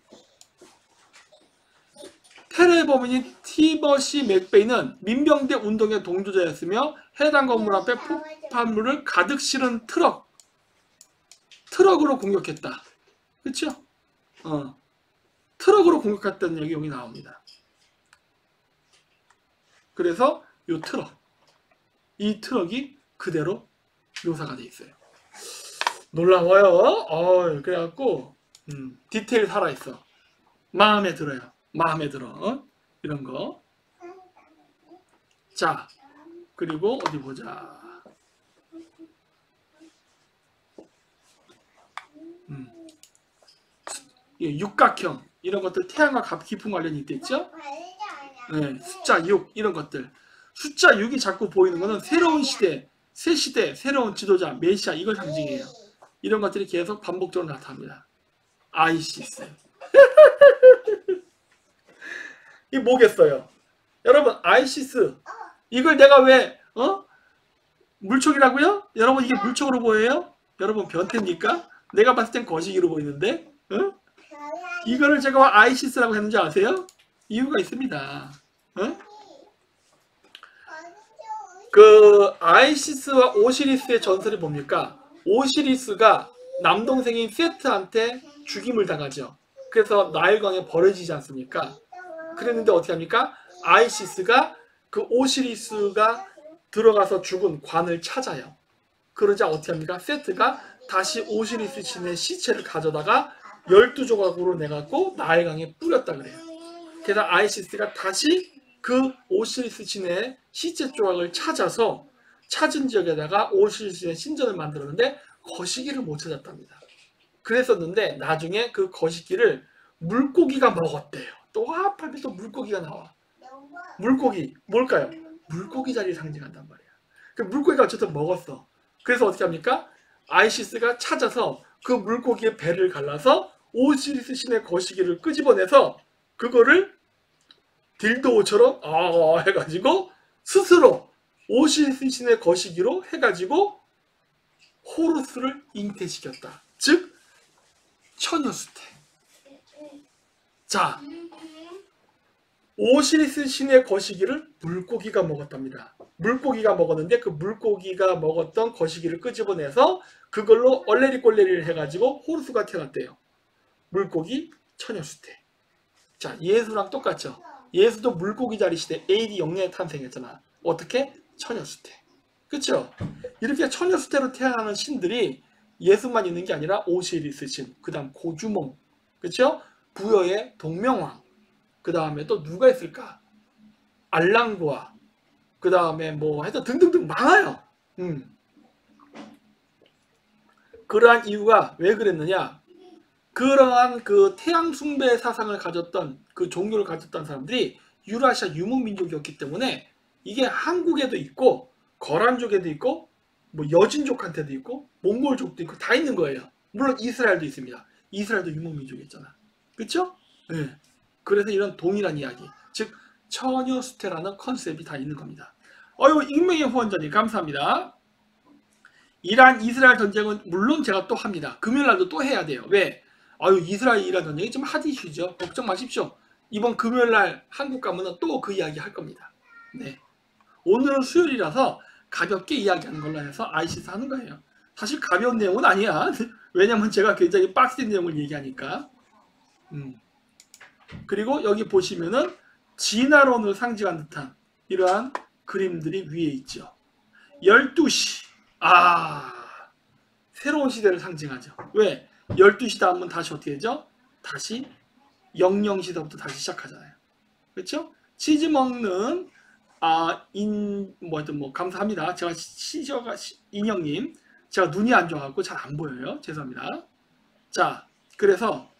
테러의 범인인 티버시 맥베이는 민병대 운동의 동조자였으며 해당 건물 앞에 폭발물을 가득 실은 트럭으로 공격했다. 그쵸? 트럭으로 공격했다는 얘기 여기 나옵니다. 그래서 이 트럭이 그대로 묘사가 돼 있어요. 놀라워요. 그래갖고 디테일 살아있어. 마음에 들어요. 마음에 들어. 이런 거. 자, 그리고 어디 보자. 육각형 이런 것들 태양과 깊은 관련이 있겠죠? 네, 숫자 6 이런 것들. 숫자 6이 자꾸 보이는 거는 새로운 시대, 새 시대, 새로운 지도자, 메시아 이걸 상징해요. 이런 것들이 계속 반복적으로 나타납니다. 아이시스. 이게 뭐겠어요? 여러분, 아이시스. 이걸 내가 왜 물촉이라고요? 여러분, 이게 물촉으로 보여요? 여러분, 변태입니까? 내가 봤을 땐 거시기로 보이는데, 이거를 제가 아이시스라고 했는지 아세요? 이유가 있습니다. 그 아이시스와 오시리스의 전설이 뭡니까? 오시리스가 남동생인 세트한테 죽임을 당하죠. 그래서 나일강에 버려지지 않습니까? 그랬는데 어떻게 합니까? 아이시스가 그 오시리스가 들어가서 죽은 관을 찾아요. 그러자 어떻게 합니까? 세트가 다시 오시리스 신의 시체를 가져다가 12조각으로 내갖고 나일강에 뿌렸다 그래요. 그래서 아이시스가 다시 그 오시리스 신의 시체 조각을 찾아서 찾은 지역에다가 오시리스 신의 신전을 만들었는데 거시기를 못 찾았답니다. 그랬었는데 나중에 그 거시기를 물고기가 먹었대요. 또 하필이면 또 물고기가 나와. 물고기 뭘까요? 물고기 자리를 상징한단 말이야. 그 물고기가 어쨌든 먹었어. 그래서 어떻게 합니까? 아이시스가 찾아서 그 물고기의 배를 갈라서 오시리스 신의 거시기를 끄집어내서 그거를 딜도처럼 해가지고 스스로 오시리스 신의 거시기로 해가지고 호루스를 잉태시켰다. 즉 처녀수태. 자, 오시리스 신의 거시기를 물고기가 먹었답니다. 물고기가 먹었는데 그 물고기가 먹었던 거시기를 끄집어내서 그걸로 얼레리꼴레리를 해가지고 호루스가 태어났대요. 물고기 처녀수태. 자, 예수랑 똑같죠? 예수도 물고기 자리 시대 AD 0년에 탄생했잖아. 어떻게? 처녀수태. 그쵸? 이렇게 처녀수태로 태어나는 신들이 예수만 있는 게 아니라 오시리스 신, 그 다음 고주몽, 그쵸? 부여의 동명왕, 그 다음에 또 누가 있을까? 알랑구아, 그 다음에 뭐 해서 등등등 많아요. 그러한 이유가 왜 그랬느냐? 그러한 그 태양 숭배 사상을 가졌던 그 종교를 가졌던 사람들이 유라시아 유목민족이었기 때문에 이게 한국에도 있고 거란족에도 있고 뭐 여진족한테도 있고 몽골족도 있고 다 있는 거예요. 물론 이스라엘도 있습니다. 이스라엘도 유목민족이었잖아. 그쵸? 네. 그래서 이런 동일한 이야기, 즉 처녀수태라는 컨셉이 다 있는 겁니다. 익명의 후원자님 감사합니다. 이란 이스라엘 전쟁은 물론 제가 또 합니다. 금요일날도 또 해야 돼요. 왜? 이스라엘 이란 전쟁이 좀 핫 이슈죠. 걱정 마십시오. 이번 금요일 날 한국 가면은 또 그 이야기 할 겁니다. 네. 오늘은 수요일이라서 가볍게 이야기하는 걸로 해서 IC에서 하는 거예요. 사실 가벼운 내용은 아니야. 왜냐면 제가 굉장히 빡센 내용을 얘기하니까. 그리고 여기 보시면은 진화론을 상징한 듯한 이러한 그림들이 위에 있죠. 12시. 새로운 시대를 상징하죠. 왜? 12시 다음은 다시 어떻게 되죠? 다시 영영시대부터 다시 시작하잖아요. 그렇죠? 치즈 먹는 감사합니다. 제가 인형님, 제가 눈이 안 좋아갖고 잘 안 보여요. 죄송합니다. 자, 그래서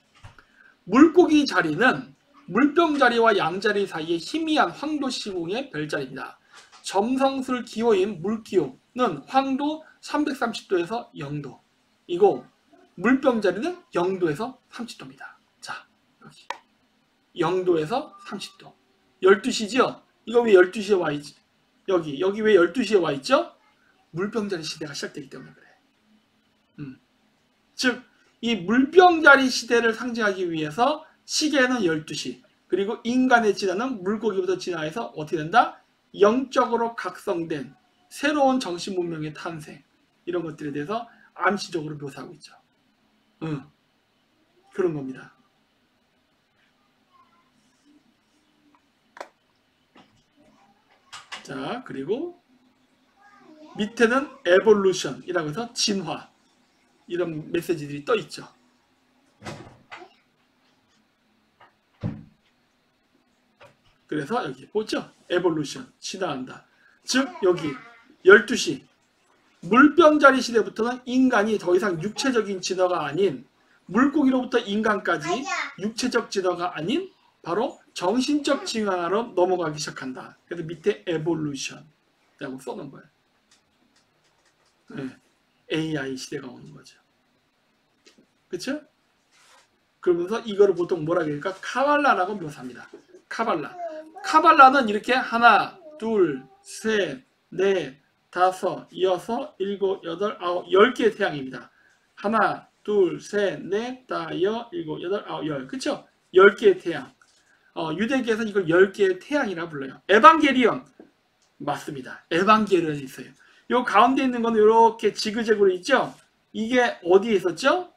물고기 자리는 물병 자리와 양자리 사이에 희미한 황도 시공의 별자리입니다. 점성술 기호인 물기호는 황도 330도에서 0도. 이고 물병 자리는 0도에서 30도입니다. 자, 여기 0도에서 30도. 12시죠? 이거 왜 12시에 와 있지? 여기 왜 12시에 와 있죠? 물병자리 시대가 시작되기 때문에 그래. 즉, 이 물병자리 시대를 상징하기 위해서 시계는 12시, 그리고 인간의 진화는 물고기부터 진화해서 어떻게 된다? 영적으로 각성된 새로운 정신 문명의 탄생, 이런 것들에 대해서 암시적으로 묘사하고 있죠. 그런 겁니다. 자, 그리고 밑에는 에볼루션이라고 해서 진화, 이런 메시지들이 떠 있죠. 그래서 여기 보죠? 에볼루션, 진화한다. 즉 여기 12시 물병자리 시대부터는 인간이 더 이상 육체적인 진화가 아닌, 물고기로부터 인간까지 육체적 진화가 아닌 바로 정신적 진화로 넘어가기 시작한다. 그래서 밑에 에볼루션이라고 써놓은 거예요. 네. AI 시대가 오는 거죠. 그렇죠? 그러면서 이거를 보통 뭐라 그럴까? 카발라라고 묘사합니다. 카발라는 이렇게 하나, 둘, 셋, 넷, 다섯, 여섯, 일곱, 여덟, 아홉, 10개의 태양입니다. 하나, 둘, 셋, 넷, 다, 일곱, 여덟, 아홉, 열. 그쵸? 10개의 태양. 유대계에서는 이걸 10개의 태양이라 불러요. 에반게리온. 맞습니다. 에반게리온이 있어요. 요 가운데 있는 거는 이렇게 지그재그로 있죠? 이게 어디에 있었죠?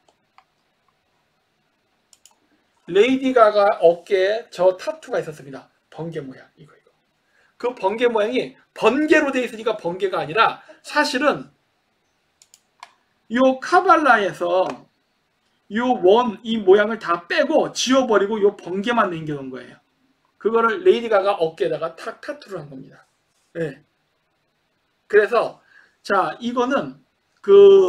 레이디 가가 어깨에 저 타투가 있었습니다. 번개 모양. 이거. 그 번개 모양이 번개로 되어 있으니까 번개가 아니라 사실은 요 카발라에서 요 이 모양을 다 빼고 지워버리고 요 번개만 남겨놓은 거예요. 그거를 레이디 가가 어깨에다가 타투를 한 겁니다. 네. 그래서 자, 이거는 그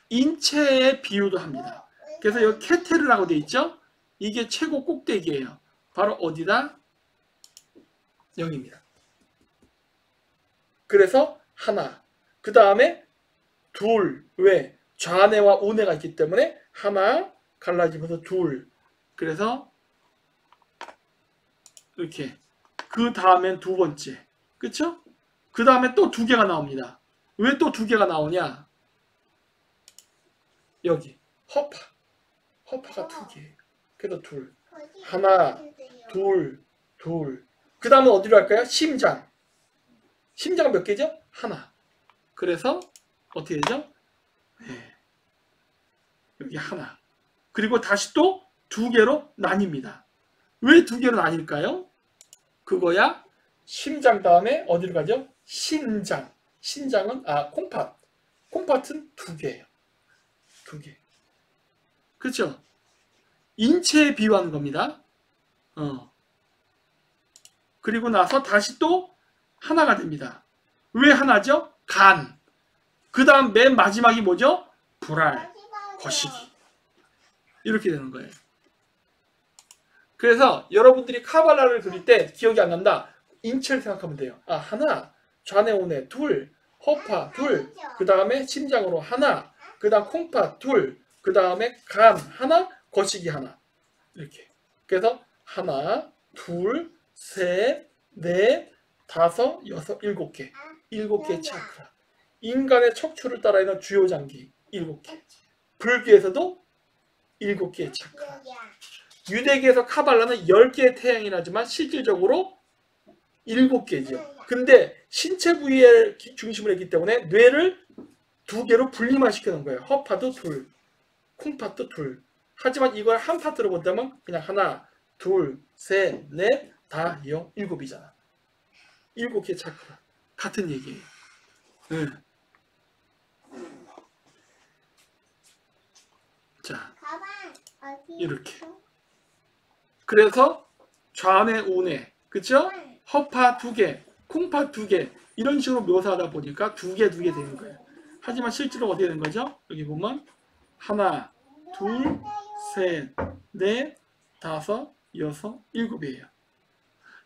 인체의 비유도 합니다. 그래서 여기 케테르라고 되어 있죠? 이게 최고 꼭대기예요. 바로 어디다? 0입니다. 그래서 하나, 그 다음에 둘, 왜? 좌뇌와 우뇌가 있기 때문에 하나 갈라지면서 둘, 그래서 이렇게, 그 다음엔 두 번째, 그쵸? 그 다음에 또 두 개가 나옵니다. 왜 또 두 개가 나오냐? 여기 허파가 두 개, 그래서 둘, 하나, 둘, 그 다음은 어디로 할까요? 심장은 몇 개죠? 하나. 그래서 어떻게 되죠? 네. 여기 하나. 그리고 다시 또 두 개로 나뉩니다. 왜 두 개로 나뉠까요? 그거야 심장 다음에 어디로 가죠? 신장은 콩팥은 두 개예요. 두 개. 그렇죠? 인체에 비유하는 겁니다. 그리고 나서 다시 또 하나가 됩니다. 왜 하나죠? 간. 그 다음 맨 마지막이 뭐죠? 불알, 거시기. 이렇게 되는 거예요. 그래서 여러분들이 카발라를 그릴 때 기억이 안 난다. 인체를 생각하면 돼요. 하나, 좌뇌 우뇌 둘, 허파 둘, 그 다음에 심장으로 하나, 그 다음 콩팥 둘, 그 다음에 간 하나, 거시기 하나. 이렇게. 그래서 하나, 둘, 셋, 넷, 다섯, 여섯, 7개. 7개의 차크라. 인간의 척추를 따라 있는 주요 장기 7개. 불교에서도 7개의 차크라. 유대계에서 카발라는 10개의 태양이 나지만 실질적으로 7개죠. 근데 신체 부위에 중심을 했기 때문에 뇌를 2개로 분리만 시켜놓은 거예요. 허파도 둘, 콩팥도 둘. 하지만 이걸 한 파트로 본다면 그냥 하나, 둘, 셋, 넷, 다, 영, 7이잖아. 7개 차크라. 같은 얘기예요. 네. 자, 가방 어디? 이렇게. 그래서 좌뇌, 우뇌, 그쵸? 허파 2개, 콩팥 2개 이런 식으로 묘사하다 보니까 2개 되는 거예요. 하지만 실제로 어떻게 되는 거죠? 여기 보면 하나, 둘, 셋, 넷, 다섯, 여섯, 7이에요.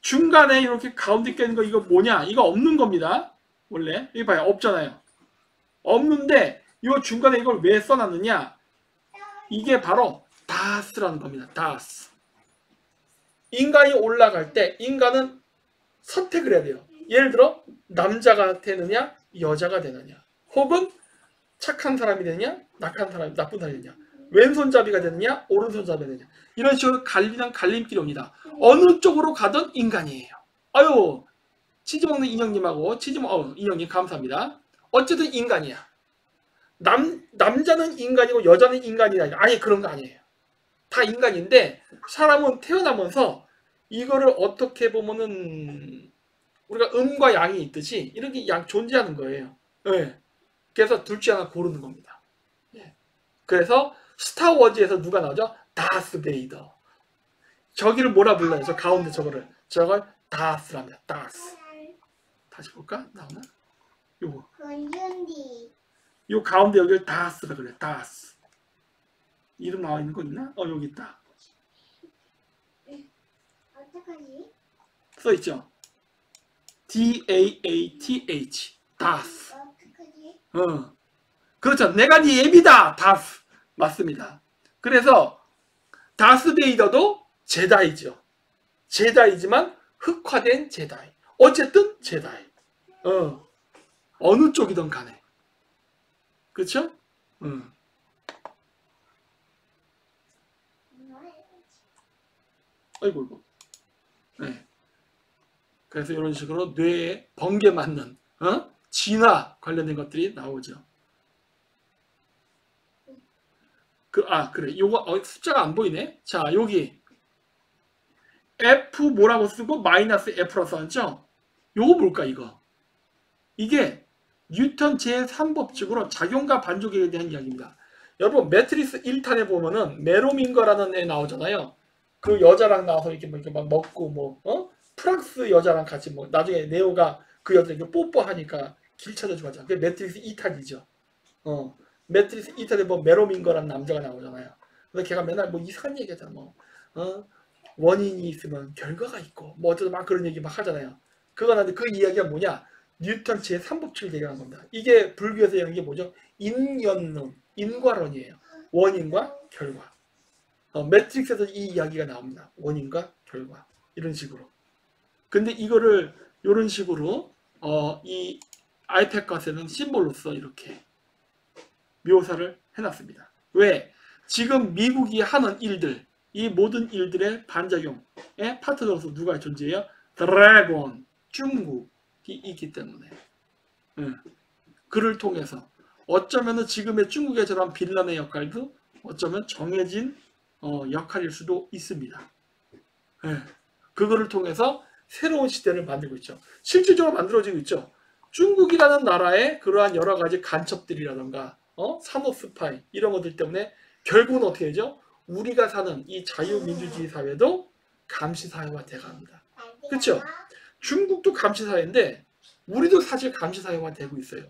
중간에 이렇게 가운데 껴있는 거 이거 뭐냐? 이거 없는 겁니다. 원래 여기 봐요. 없잖아요. 없는데 이 중간에 이걸 왜 써놨느냐? 이게 바로 다스라는 겁니다. 다스. 인간이 올라갈 때 인간은 선택을 해야 돼요. 예를 들어 남자가 되느냐 여자가 되느냐, 혹은 착한 사람이 되느냐 나쁜 사람이 되느냐, 왼손잡이가 되느냐 오른손잡이가 되느냐, 이런 식으로 갈리는 갈림길이 옵니다. 어느 쪽으로 가든 인간이에요. 아유, 치즈 먹는 인형님하고 인형님 감사합니다. 어쨌든 인간이야. 남자는 인간이고 여자는 인간이냐? 아니, 그런 거 아니에요. 다 인간인데 사람은 태어나면서 이거를 어떻게 보면은 우리가 음과 양이 있듯이 이렇게 존재하는 거예요. 네. 그래서 둘 중 하나 고르는 겁니다. 네. 그래서 스타워즈에서 누가 나오죠? 다스 베이더. 저기를 뭐라 불러요? 저 가운데 저걸 다스랍니다. 다스. 다시 볼까? 나오나? 요거. 권준디. 요 가운데 여기를 다스라 그래. 다스. 이름 나와 있는 거 있나? 여기 있다. 어떡하지? 써 있죠? DAATH. 다스. 어떡하지? 그렇죠. 내가 네 애비다. 다스. 맞습니다. 그래서 다스베이더도 제다이죠. 제다이지만 흑화된 제다이. 어쨌든 제다이. 어느 쪽이든 간에. 그렇죠? 아이고. 네. 그래서 이런 식으로 뇌에 번개 맞는 진화 관련된 것들이 나오죠. 그래. 요거 숫자가 안 보이네. 자, 여기 F 뭐라고 쓰고 마이너스 F라고 써놨죠? 요거 뭘까, 이거? 이게 뉴턴 제3법칙으로 작용과 반조기에 대한 이야기입니다. 여러분, 매트리스 1탄에 보면은 메로밍거라는 애 나오잖아요. 그 여자랑 나와서 이렇게 막 먹고 프랑스 여자랑 같이 나중에 네오가 그 여자에게 뽀뽀하니까 길 찾아주고 하잖아. 그게 매트리스 2탄이죠. 매트리스 2탄에 메로밍거라는 남자가 나오잖아요. 그래서 걔가 맨날 이상한 얘기 하잖아. 원인이 있으면 결과가 있고 어쩌다 막 그런 얘기 막 하잖아요. 그거는 그 이야기가 뭐냐? 뉴턴 제3법칙을 얘기하는 겁니다. 이게 불교에서 얘기하는 게 뭐죠? 인연론, 인과론이에요. 원인과 결과. 매트릭스에서 이 이야기가 나옵니다. 원인과 결과. 이런 식으로. 근데 이거를 이런 식으로 이 아이패컷에는 심볼로서 이렇게 묘사를 해놨습니다. 왜? 지금 미국이 하는 일들, 이 모든 일들의 반작용의 파트너로서 누가 존재해요? 드래곤, 중국이 있기 때문에. 그를 통해서 어쩌면 지금의 중국의 저런 빌런의 역할도 어쩌면 정해진 역할일 수도 있습니다. 그거를 통해서 새로운 시대를 만들고 있죠. 실질적으로 만들어지고 있죠. 중국이라는 나라의 그러한 여러 가지 간첩들이라던가 산업 스파이 이런 것들 때문에 결국은 어떻게 되죠? 우리가 사는 이 자유민주주의 사회도 감시사회화 돼갑니다. 그렇죠? 중국도 감시사회인데 우리도 사실 감시사회화 되고 있어요.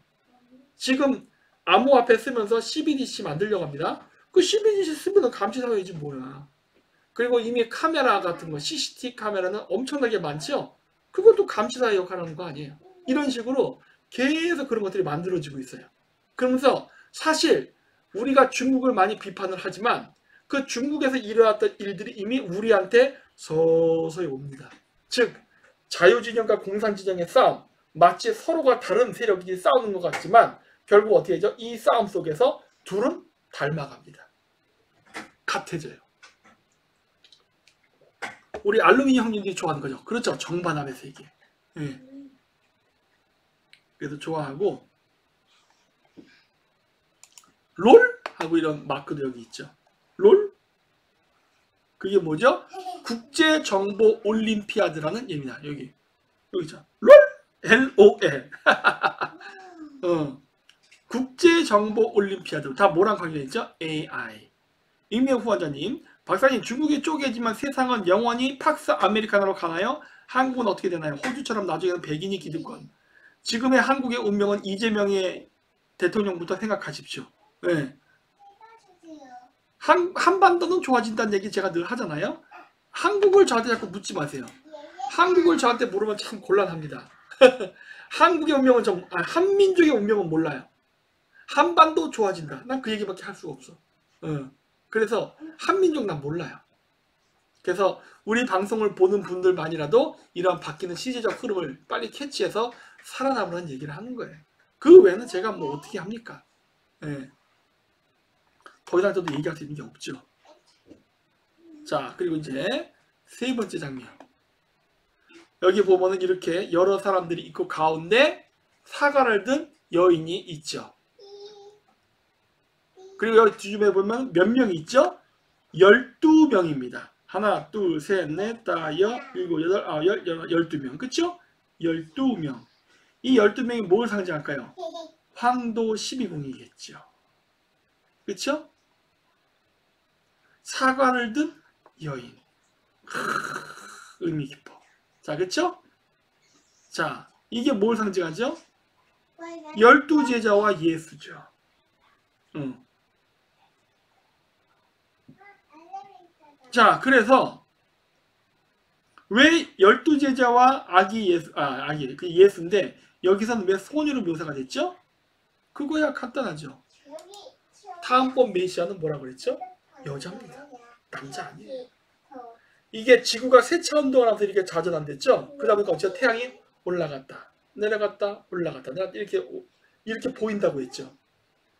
지금 암호화폐 쓰면서 CBDC 만들려고 합니다. 그 CBDC 쓰면 감시사회이지 뭐야. 그리고 이미 카메라 같은 거, CCTV 카메라는 엄청나게 많죠? 그것도 감시사회 역할을 하는 거 아니에요. 이런 식으로 계속 그런 것들이 만들어지고 있어요. 그러면서 사실 우리가 중국을 많이 비판을 하지만 그 중국에서 일어났던 일들이 이미 우리한테 서서히 옵니다. 즉 자유진영과 공산진영의 싸움, 마치 서로가 다른 세력이 싸우는 것 같지만 결국 어떻게 되죠? 이 싸움 속에서 둘은 닮아갑니다. 같아져요. 우리 알루미늄 형님들이 좋아하는 거죠. 그렇죠. 정반합의 세계. 예. 그래서 좋아하고 롤? 하고 이런 마크도 여기 있죠. 롤? 그게 뭐죠? 국제정보올림피아드라는 예입니다. 여기 있죠. 롤? LOL. 국제정보올림피아드. 다 뭐랑 관련이 있죠? AI. 익명 후원자님, 박사님, 중국이 쪼개지만 세상은 영원히 팍스 아메리카노로 가나요? 한국은 어떻게 되나요? 호주처럼 나중에는 백인이 기득권. 지금의 한국의 운명은 이재명의 대통령부터 생각하십시오. 네. 한반도는 좋아진다는 얘기 제가 늘 하잖아요. 한국을 저한테 자꾸 묻지 마세요. 한국을 저한테 물으면 참 곤란합니다. 한국의 운명은 한민족의 운명은 몰라요. 한반도 좋아진다. 난 그 얘기밖에 할 수가 없어. 그래서 한민족 난 몰라요. 그래서 우리 방송을 보는 분들만이라도 이런 바뀌는 시대적 흐름을 빨리 캐치해서 살아남으라는 얘기를 하는 거예요. 그 외에는 제가 뭐 어떻게 합니까? 예. 더 이상 저도 얘기할 수 있는 게 없죠. 자, 그리고 이제 세 번째 장면. 여기 보면은 이렇게 여러 사람들이 있고 가운데 사과를 든 여인이 있죠. 그리고 여기 뒤집어 보면 몇 명이 있죠? 12명입니다. 하나, 둘, 셋, 넷, 다, 여, 일곱, 여덟, 아홉, 열, 12명. 그쵸? 12명. 이 12명이 뭘 상징할까요? 황도 12궁이겠죠. 그쵸? 사과를 든 여인. 의미 깊어. 자, 그쵸? 자, 이게 뭘 상징하죠? 12제자와 예수죠. 자, 그래서 왜 12제자와 아기 예수, 그 예수인데 여기서는 왜 소녀로 묘사가 됐죠? 그거야 간단하죠. 다음번 메시아는 뭐라 그랬죠? 여자입니다. 남자 아니에요. 이게 지구가 세차 운동을 하면서 이렇게 자전한댔죠? 그러다 보니까 어째 태양이 올라갔다, 내려갔다, 올라갔다, 이렇게 보인다고 했죠.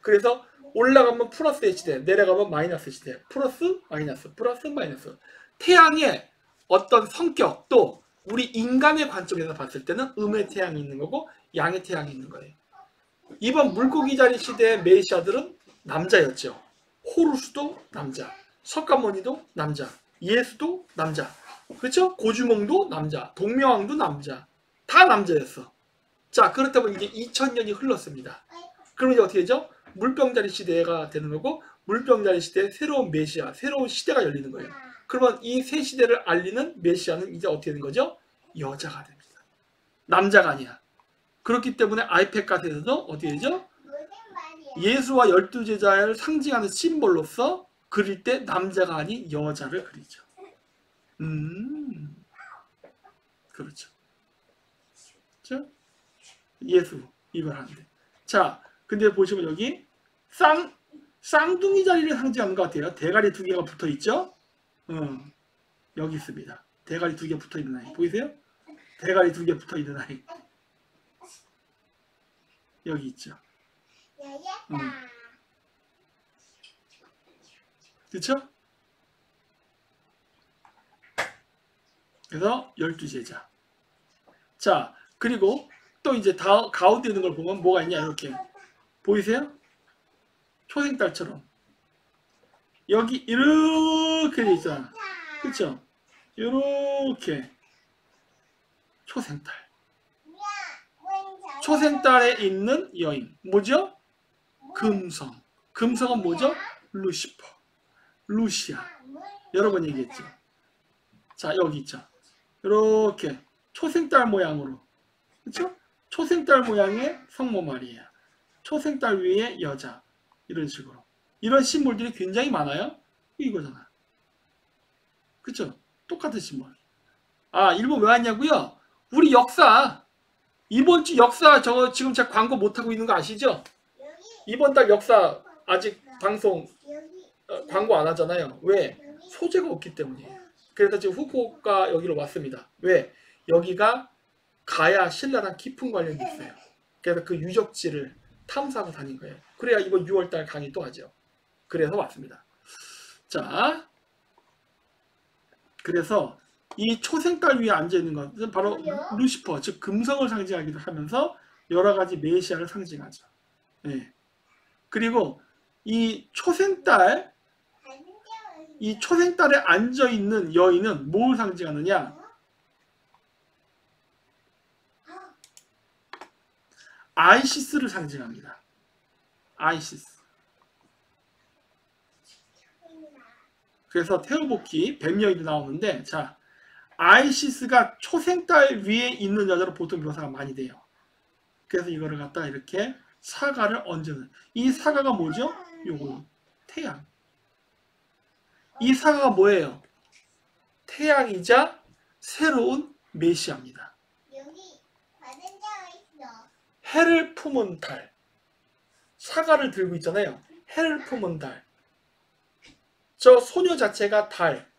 그래서 올라가면 플러스 H대, 내려가면 마이너스 H대, 플러스 마이너스, 플러스 마이너스. 태양의 어떤 성격도 우리 인간의 관점에서 봤을 때는 음의 태양이 있는 거고 양의 태양이 있는 거예요. 이번 물고기 자리 시대의 메시아들은 남자였죠. 호루스도 남자, 석가모니도 남자, 예수도 남자, 그렇죠? 고주몽도 남자, 동명왕도 남자, 다 남자였어. 자, 그렇다 보니 이제 2000년이 흘렀습니다. 그러면 이제 어떻게 되죠? 물병자리 시대가 되는 거고, 물병자리 시대에 새로운 메시아, 새로운 시대가 열리는 거예요. 그러면 이 새 시대를 알리는 메시아는 이제 어떻게 되는 거죠? 여자가 됩니다. 남자가 아니야. 그렇기 때문에 아이패카드에서도 어떻게 되죠? 예수와 12제자를 상징하는 심볼로서 그릴 때 남자가 아닌 여자를 그리죠. 그렇죠. 그렇죠? 예수 이걸 하는데. 자, 근데 보시면 여기 쌍둥이 자리를 상징하는 것 같아요. 대가리 두 개가 붙어 있죠? 여기 있습니다. 대가리 두 개 붙어 있는 아이. 보이세요? 대가리 두 개 붙어 있는 아이. 여기 있죠. 그렇죠? 그래서 12제자. 자, 그리고 또 이제 가운데 있는 걸 보면 뭐가 있냐, 이렇게. 보이세요? 초생딸처럼. 여기 이렇게 돼 있잖아. 그쵸? 이렇게. 초생딸. 초생딸에 있는 여인. 뭐죠? 금성. 금성은 뭐죠? 루시퍼. 루시아. 여러 번 얘기했죠. 자, 여기 있죠. 이렇게 초생딸 모양으로. 그쵸? 초생딸 모양의 성모 마리아. 초생딸 위에 여자. 이런 식으로. 이런 심볼들이 굉장히 많아요. 이거잖아. 그쵸? 똑같은 심볼. 일본 왜 왔냐고요? 우리 역사. 이번 주 역사 저거 지금 제가 광고 못하고 있는 거 아시죠? 이번 달 역사 아직 방송 광고 안 하잖아요. 왜? 소재가 없기 때문이에요. 그래서 지금 후쿠오카 여기로 왔습니다. 왜? 여기가 가야 신라랑 깊은 관련이 있어요. 그래서 그 유적지를 탐사하고 다닌 거예요. 그래야 이번 6월달 강의 또 하죠. 그래서 왔습니다. 자, 그래서 이 초생달 위에 앉아 있는 것은 바로 루시퍼, 즉 금성을 상징하기도 하면서 여러 가지 메시아를 상징하죠. 네. 그리고 이 초생달, 이 초생달에 앉아 있는 여인은 뭘 상징하느냐? 아이시스를 상징합니다. 아이시스. 그래서 테오보키 뱀여인도 나오는데, 자, 아이시스가 초생달 위에 있는 여자로 보통 묘사가 많이 돼요. 그래서 이거를 갖다가 이렇게 사과를 얹는. 이 사과가 뭐죠? 요거 태양. 이 사과가 뭐예요? 태양이자 새로운 메시아입니다. 여기 받은 자 있어. 해를 품은 달. 사과를 들고 있잖아요. 해를 품은 달. 저 소녀 자체가 달.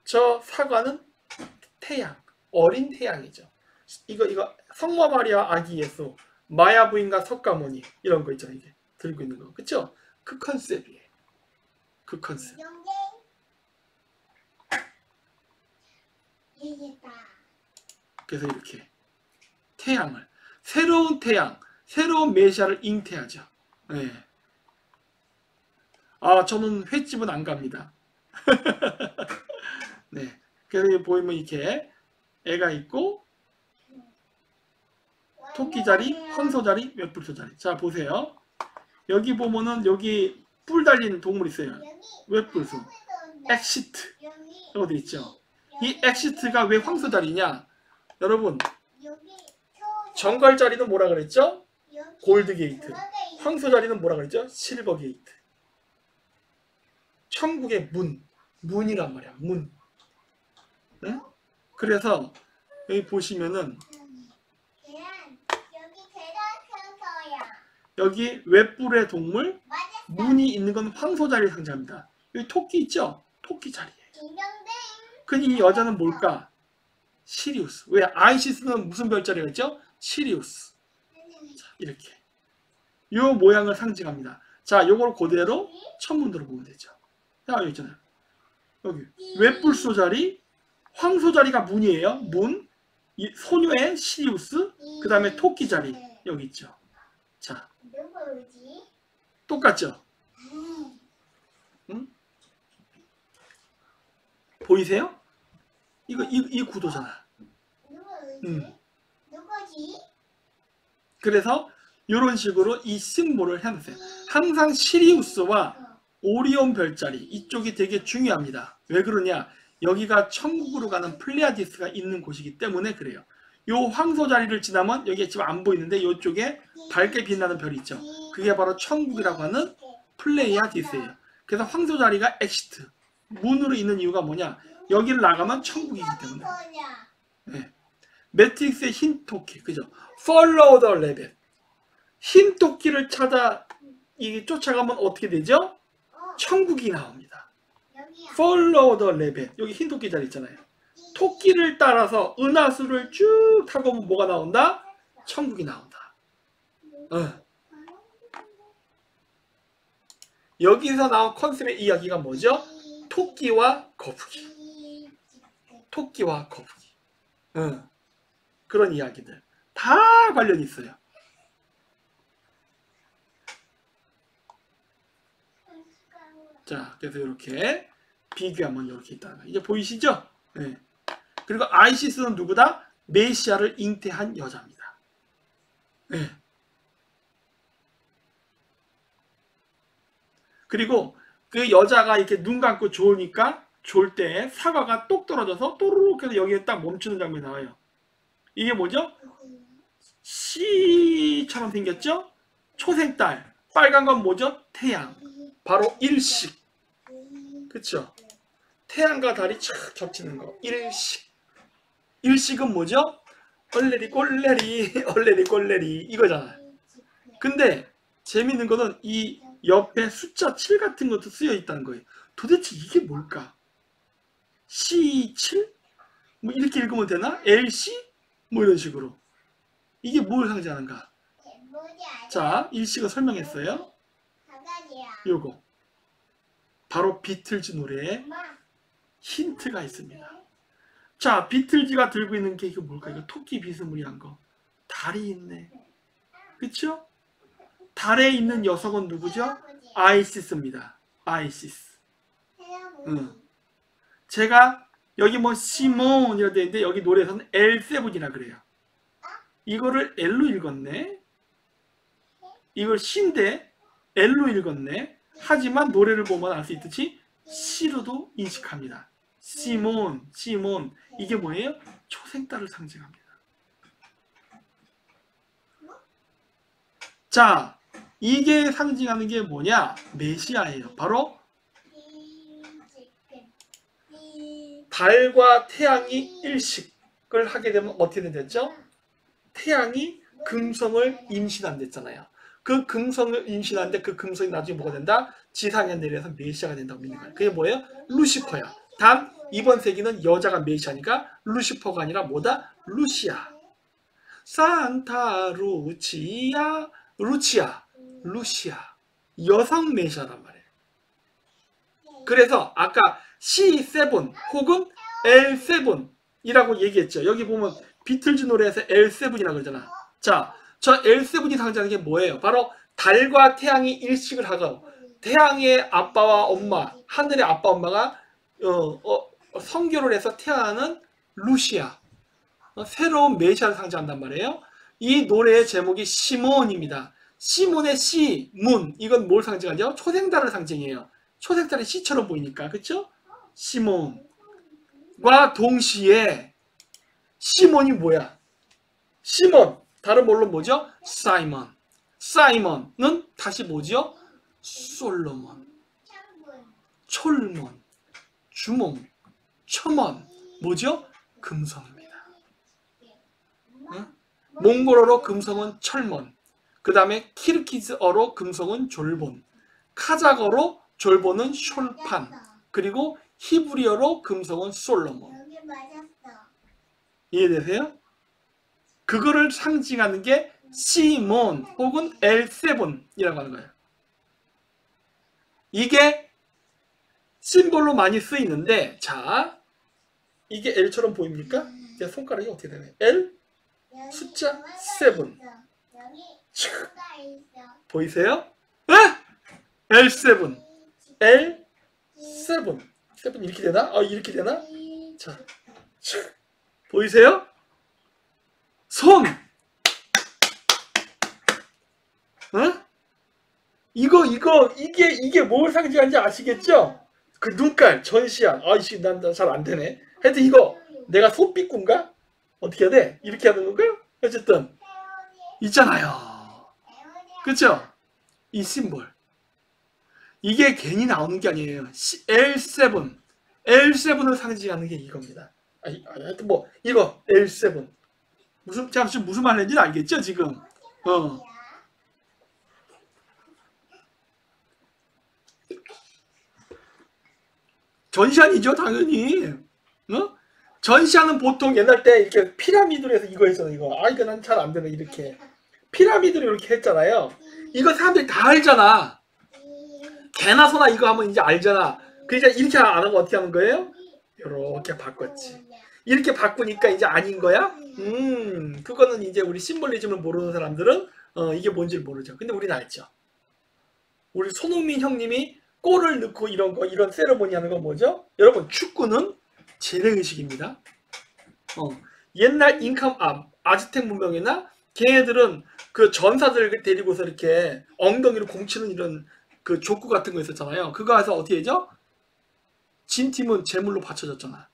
저 사과는 태양. 어린 태양이죠. 이거 성모 마리아 아기 예수, 마야 부인과 석가모니 이런 거 있잖아요. 이게 들고 있는 거. 그쵸? 그 컨셉이에요. 그 컨셉. 영재. 얘기했다. 그래서 이렇게 태양을, 새로운 태양, 새로운 메시아를 잉태하죠. 네. 아, 저는 횟집은 안 갑니다. 네. 그래서 보이면 이렇게 애가 있고 토끼자리, 황소자리, 웹불소자리. 자, 보세요. 여기 보면은 여기 뿔 달린 동물 있어요. 웹불소, 엑시트 이거 돼 있죠. 이 엑시트가 왜 황소자리냐? 여러분, 정갈자리는 뭐라 그랬죠? 골드 게이트. 황소자리는 뭐라 그랬죠? 실버 게이트. 천국의 문이란 말이야. 문. 응? 그래서 여기 보시면은 여기 웹불의 동물, 문이 있는 건 황소자리를 상징합니다. 여기 토끼 있죠? 토끼 자리에. 근데 이 여자는 뭘까? 시리우스. 왜? 아이시스는 무슨 별자리가 있죠? 시리우스. 자, 이렇게. 요 모양을 상징합니다. 자, 요걸 그대로 천문으로 보면 되죠. 자, 여기 있잖아요. 여기 웹불소 자리, 황소 자리가 문이에요. 문. 이 소녀의 시리우스. 그 다음에 토끼 자리. 여기 있죠. 자, 똑같죠? 응? 보이세요? 이 구도잖아. 누구지? 그래서 이런 식으로 이 심볼을 해놓으세요. 항상 시리우스와 오리온 별자리 이쪽이 되게 중요합니다. 왜 그러냐? 여기가 천국으로 가는 플레이아디스가 있는 곳이기 때문에 그래요. 요 황소 자리를 지나면 여기에 지금 안 보이는데 이쪽에 밝게 빛나는 별이 있죠. 그게 바로 천국이라고 하는 플레이아디스예요. 그래서 황소 자리가 엑시트. 문으로 있는 이유가 뭐냐? 여기를 나가면 천국이기 때문에. 네. 매트릭스의 흰 토끼, 그죠? Follow the rabbit. 흰 토끼를 쫓아가면 어떻게 되죠? 천국이 나옵니다. Follow the rabbit. 여기 흰 토끼 자리 있잖아요. 토끼를 따라서 은하수를 쭉 타고 오면 뭐가 나온다? 천국이 나온다. 여기서 나온 컨셉의 이야기가 뭐죠? 토끼와 거북이. 토끼와 거북이. 그런 이야기들. 다 관련이 있어요. 자, 그래서 이렇게 비교하면 이렇게 있다는 거. 이제 보이시죠? 네. 그리고 아이시스는 누구다? 메시아를 잉태한 여자입니다. 네. 그리고 그 여자가 이렇게 눈 감고 졸으니까 졸 때 사과가 똑 떨어져서 또르륵 해서 여기에 딱 멈추는 장면이 나와요. 이게 뭐죠? C처럼 생겼죠? 초생달. 빨간 건 뭐죠? 태양. 바로 일식. 그쵸? 태양과 달이 촥 겹치는 거. 일식. 일식은 뭐죠? 얼레리 꼴레리 얼레리 꼴레리 이거잖아. 근데 재밌는 거는 이 옆에 숫자 7 같은 것도 쓰여 있다는 거예요. 도대체 이게 뭘까? C7? 뭐 이렇게 읽으면 되나? LC? 뭐 이런 식으로. 이게 뭘 상징하는가? 자, 일식을 설명했어요. 요거. 바로 비틀즈 노래에 힌트가 있습니다. 자, 비틀즈가 들고 있는 게 이거 뭘까? 이거 토끼 비스무리한 거. 달이 있네. 그쵸? 달에 있는 여성은 누구죠? 아이시스입니다. 아이시스. 응. 제가 여기 뭐 시몬이라 되어 있는데 여기 노래에서는 L7이라 그래요. 이거를 L로 읽었네. 이걸 C인데 L로 읽었네. 하지만 노래를 보면 알 수 있듯이 C로도 인식합니다. 시몬. 이게 뭐예요? 초생딸을 상징합니다. 자, 이게 상징하는 게 뭐냐? 메시아예요. 바로 달과 태양이 일식을 하게 되면 어떻게 된댔죠? 태양이 금성을 임신한댔잖아요. 그 금성을 임신하는데 그 금성이 나중에 뭐가 된다? 지상에 내려서 메시아가 된다고 믿는 거예요. 그게 뭐예요? 루시퍼야. 단 이번 세기는 여자가 메시아니까 루시퍼가 아니라 뭐다? 루시아. 산타 루치아. 여성 메시아란 말이에요. 그래서 아까 C7 혹은 L7이라고 얘기했죠. 여기 보면 비틀즈 노래에서 L7이라고 그러잖아. 자, 저 L7이 상징하는 게 뭐예요? 바로 달과 태양이 일식을 하고 태양의 아빠와 엄마, 하늘의 아빠 엄마가 성교를 해서 태어나는 루시아, 새로운 메시아를 상징한단 말이에요. 이 노래의 제목이 시몬입니다. 시몬의 시, 문, 이건 뭘 상징하죠? 초생달을 상징해요. 초생달이 시처럼 보이니까, 그쵸? 시몬과 동시에 시몬이 뭐야? 시몬, 다른 말로 뭐죠? 사이먼. 사이먼은 다시 뭐죠? 솔로몬, 촐몬, 주몽, 첨원, 뭐죠? 금성입니다. 응? 몽골어로 금성은 철몬, 그 다음에 키르키즈어로 금성은 졸본, 카자거로 졸본은 숄판, 그리고 히브리어로 금성은 솔로몬. 이해되세요? 그거를 상징하는 게 시몬 혹은 L7이라고 하는 거예요. 이게 심볼로 많이 쓰이는데, 자, 이게 L처럼 보입니까? 제 손가락이 어떻게 되나요? L 숫자 7. 보이세요? L7. L7. 7 이렇게 되나? 이렇게 되나? 자, 보이세요? 손. 이게 뭘 상징하는지 아시겠죠? 그 눈깔, 전시양. 이씨, 난 잘 안 되네. 하여튼 이거, 내가 소삐꾼가? 어떻게 해야 돼? 이렇게 하는 건가? 어쨌든, 있잖아요. 그쵸? 이 심볼. 이게 괜히 나오는 게 아니에요. L7. L7을 상징하는 게 이겁니다. 하여튼 뭐, 이거, L7. 제가 지금 무슨 말 했는지 알겠죠, 지금? 전시안이죠, 당연히. 전시안은 보통 옛날 때 이렇게 피라미드로 해서 이거 했잖아요, 이거. 이거 난 잘 안 되네, 이렇게. 피라미드로 이렇게 했잖아요. 이거 사람들이 다 알잖아. 개나 소나 이거 하면 이제 알잖아. 그러니까 이렇게 안 하고 어떻게 하는 거예요? 이렇게 바꿨지. 이렇게 바꾸니까 이제 아닌 거야? 그거는 이제 우리 심볼리즘을 모르는 사람들은 이게 뭔지를 모르죠. 근데 우리는 알죠. 우리 손흥민 형님이 골을 넣고 이런 세레모니 하는 건 뭐죠? 여러분, 축구는 재래의식입니다. 옛날 아즈텍 문명이나 걔네들은 그 전사들 데리고서 이렇게 엉덩이로 공치는 이런 그 족구 같은 거 있었잖아요. 그거 해서 어떻게 되죠? 진 팀은 제물로 바쳐졌잖아.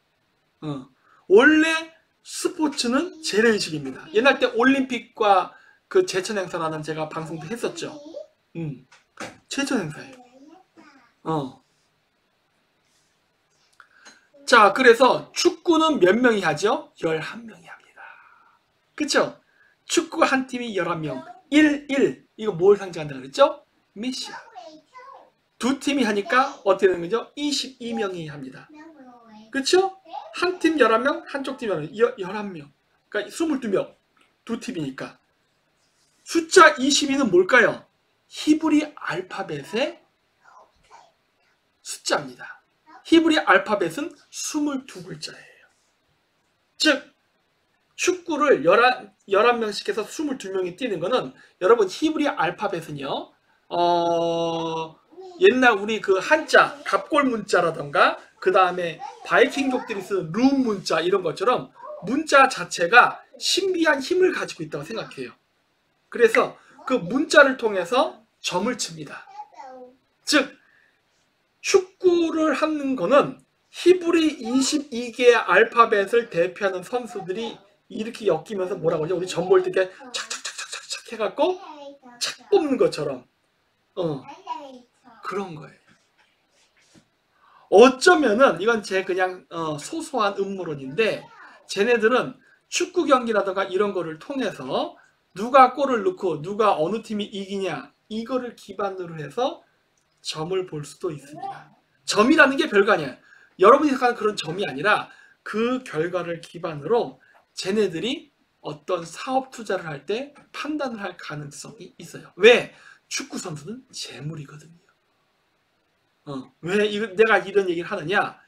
원래 스포츠는 재래의식입니다. 옛날 때 올림픽과 그 제천 행사라는 제가 방송도 했었죠. 제천 행사예요. 자, 그래서 축구는 몇 명이 하죠? 11명이 합니다. 그쵸? 축구 한 팀이 11명. 1. 이거 뭘 상징한다고 그랬죠? 메시아. 두 팀이 하니까 어떻게 되는 거죠? 22명이 합니다. 그쵸? 한 팀 11명, 한쪽 팀 11명. 그러니까 22명. 두 팀이니까. 숫자 22는 뭘까요? 히브리 알파벳의 숫자입니다. 히브리 알파벳은 22글자예요. 즉 축구를 11명씩 해서 22명이 뛰는 거는 여러분 히브리 알파벳은요. 옛날 우리 그 한자 갑골 문자라던가 그 다음에 바이킹족들이 쓰는 룸 문자 이런 것처럼 문자 자체가 신비한 힘을 가지고 있다고 생각해요. 그래서 그 문자를 통해서 점을 칩니다. 즉 축구를 하는 거는 히브리 22개의 알파벳을 대표하는 선수들이 이렇게 엮이면서 뭐라고 하죠? 우리 점 볼 때 이렇게 착착착착착 해갖고 착 뽑는 것처럼 그런 거예요. 어쩌면은 이건 제 그냥 소소한 음모론인데 쟤네들은 축구 경기라든가 이런 거를 통해서 누가 골을 넣고 누가 어느 팀이 이기냐 이거를 기반으로 해서 점을 볼 수도 있습니다. 점이라는 게 별거 아니야. 여러분이 생각하는 그런 점이 아니라 그 결과를 기반으로 쟤네들이 어떤 사업 투자를 할 때 판단을 할 가능성이 있어요. 왜? 축구 선수는 재물이거든요. 왜 내가 이런 얘기를 하느냐?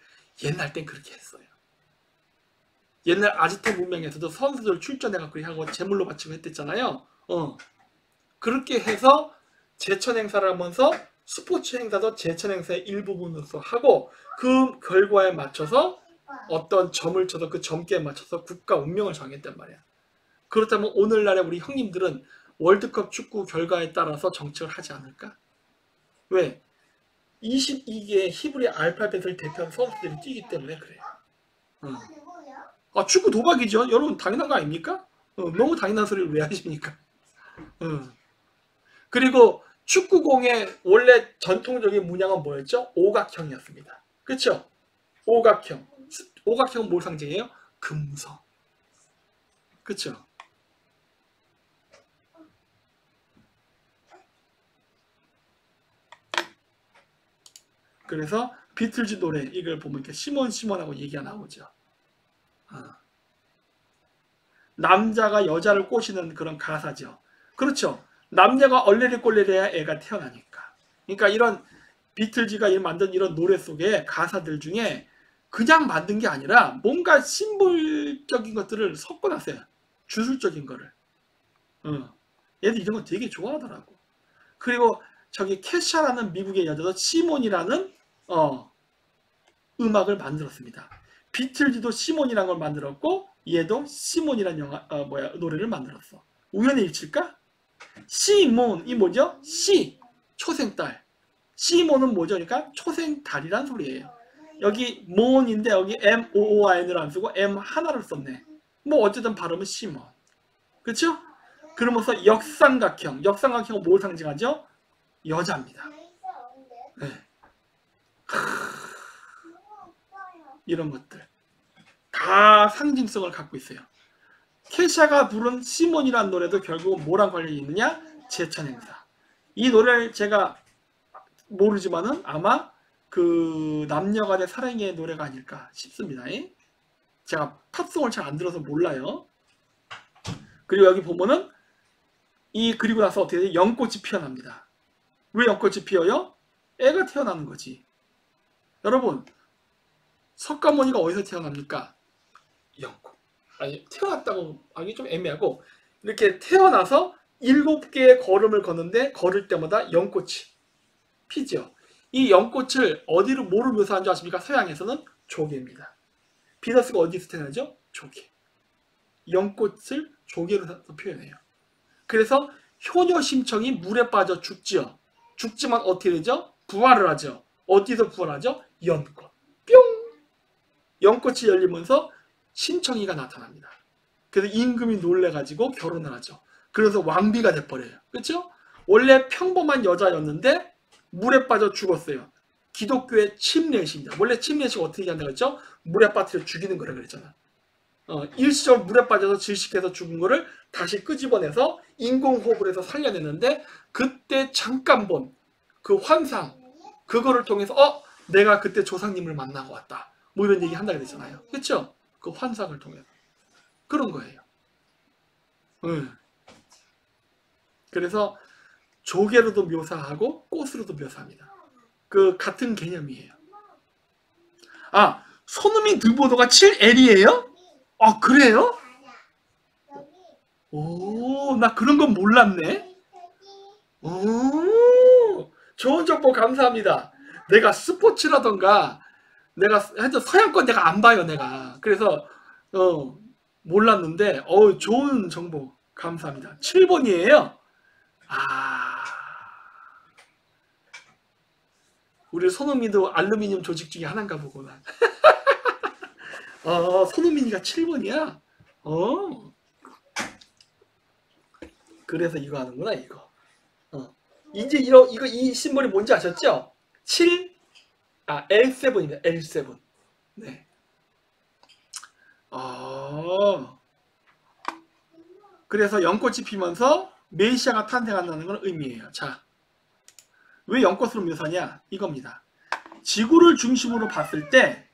옛날 땐 그렇게 했어요. 옛날 아지트 문명에서도 선수들 출전해갖고 하고 재물로 바치고 했댔잖아요. 그렇게 해서 제천 행사를 하면서 스포츠 행사도 제천 행사의 일부분으로서 하고 그 결과에 맞춰서 어떤 점을 쳐서 그 점괘에 맞춰서 국가 운명을 정했단 말이야. 그렇다면 오늘날의 우리 형님들은 월드컵 축구 결과에 따라서 정책을 하지 않을까? 왜? 22개의 히브리 알파벳을 대표하는 선수들이 뛰기 때문에 그래요. 축구 도박이죠. 여러분 당연한 거 아닙니까? 너무 당연한 소리를 왜 하십니까? 그리고 축구공의 원래 전통적인 문양은 뭐였죠? 오각형이었습니다. 그렇죠? 오각형. 오각형은 뭘 상징해요? 금성. 그렇죠? 그래서 비틀즈 노래 이걸 보면 이렇게 시몬하고 얘기가 나오죠. 남자가 여자를 꼬시는 그런 가사죠. 그렇죠. 남녀가 얼레리 꼴레리야 애가 태어나니까. 그러니까 이런 비틀즈가 만든 이런 노래 속에 가사들 중에 그냥 만든 게 아니라 뭔가 심볼적인 것들을 섞어놨어요. 주술적인 거를. 얘들 이런 거 되게 좋아하더라고. 그리고 저기 캐샤라는 미국의 여자도 시몬이라는 음악을 만들었습니다. 비틀즈도 시몬이라는 걸 만들었고 얘도 시몬이라는 노래를 만들었어. 우연의 일치일까? 시몬이 뭐죠? 시 초생딸. 시몬은 뭐죠? 그러니까 초생달이란 소리예요. 여기 몬인데 여기 M-O-O-N을 안 쓰고 M 하나를 썼네. 뭐 어쨌든 발음은 시몬. 그렇죠? 그러면서 역삼각형. 역삼각형은 뭘 상징하죠? 여자입니다. 네. 이런 것들 다 상징성을 갖고 있어요. 캐샤가 부른 시몬이라는 노래도 결국은 뭐랑 관련이 있느냐? 제천 행사. 이 노래를 제가 모르지만은 아마 그 남녀간의 사랑의 노래가 아닐까 싶습니다. 제가 팝송을 잘 안 들어서 몰라요. 그리고 여기 보면은 그리고 나서 어떻게 돼요? 연꽃이 피어납니다. 왜 연꽃이 피어요? 애가 태어나는 거지. 여러분 석가모니가 어디서 태어납니까? 연꽃. 아니 태어났다고 하기 좀 애매하고 이렇게 태어나서 7개의 걸음을 걷는데 걸을 때마다 연꽃이 피죠. 이 연꽃을 어디로 뭐로 묘사한 줄 아십니까? 서양에서는 조개입니다. 비너스가 어디서 태어나죠? 조개. 연꽃을 조개로 표현해요. 그래서 효녀 심청이 물에 빠져 죽지요. 죽지만 어떻게 되죠? 부활을 하죠. 어디서 부활하죠? 연꽃. 뿅! 연꽃이 열리면서 심청이가 나타납니다. 그래서 임금이 놀래가지고 결혼을 하죠. 그래서 왕비가 돼버려요. 그렇죠? 원래 평범한 여자였는데 물에 빠져 죽었어요. 기독교의 침례식입니다. 원래 침례식 어떻게 한다고 했죠? 물에 빠뜨려 죽이는 거라 그랬잖아. 일시적으로 물에 빠져서 질식해서 죽은 거를 다시 끄집어내서 인공호흡을 해서 살려냈는데 그때 잠깐 본 그 환상 그거를 통해서 내가 그때 조상님을 만나고 왔다. 뭐 이런 얘기 한다고 그랬잖아요. 그렇죠? 그 환상을 통해서 그런 거예요. 그래서 조개로도 묘사하고 꽃으로도 묘사합니다. 그 같은 개념이에요. 손흥민 드보도가 7L이에요? 아, 그래요? 여기 오, 나 그런 건 몰랐네. 여기 오, 좋은 정보 감사합니다. 내가 스포츠라던가 내가 하여튼 서양권 내가 안 봐요, 내가. 그래서 몰랐는데 좋은 정보 감사합니다. 7번이에요. 아, 우리 손흥민도 알루미늄 조직 중에 하나인가 보구나. 손흥민이가 7번이야? 그래서 이거 하는구나, 이거. 이제 이 심볼이 뭔지 아셨죠? 7, L7입니다. L7. 네. 그래서 연꽃이 피면서 메시아가 탄생한다는 건 의미예요. 자, 왜 연꽃으로 묘사냐? 이겁니다. 지구를 중심으로 봤을 때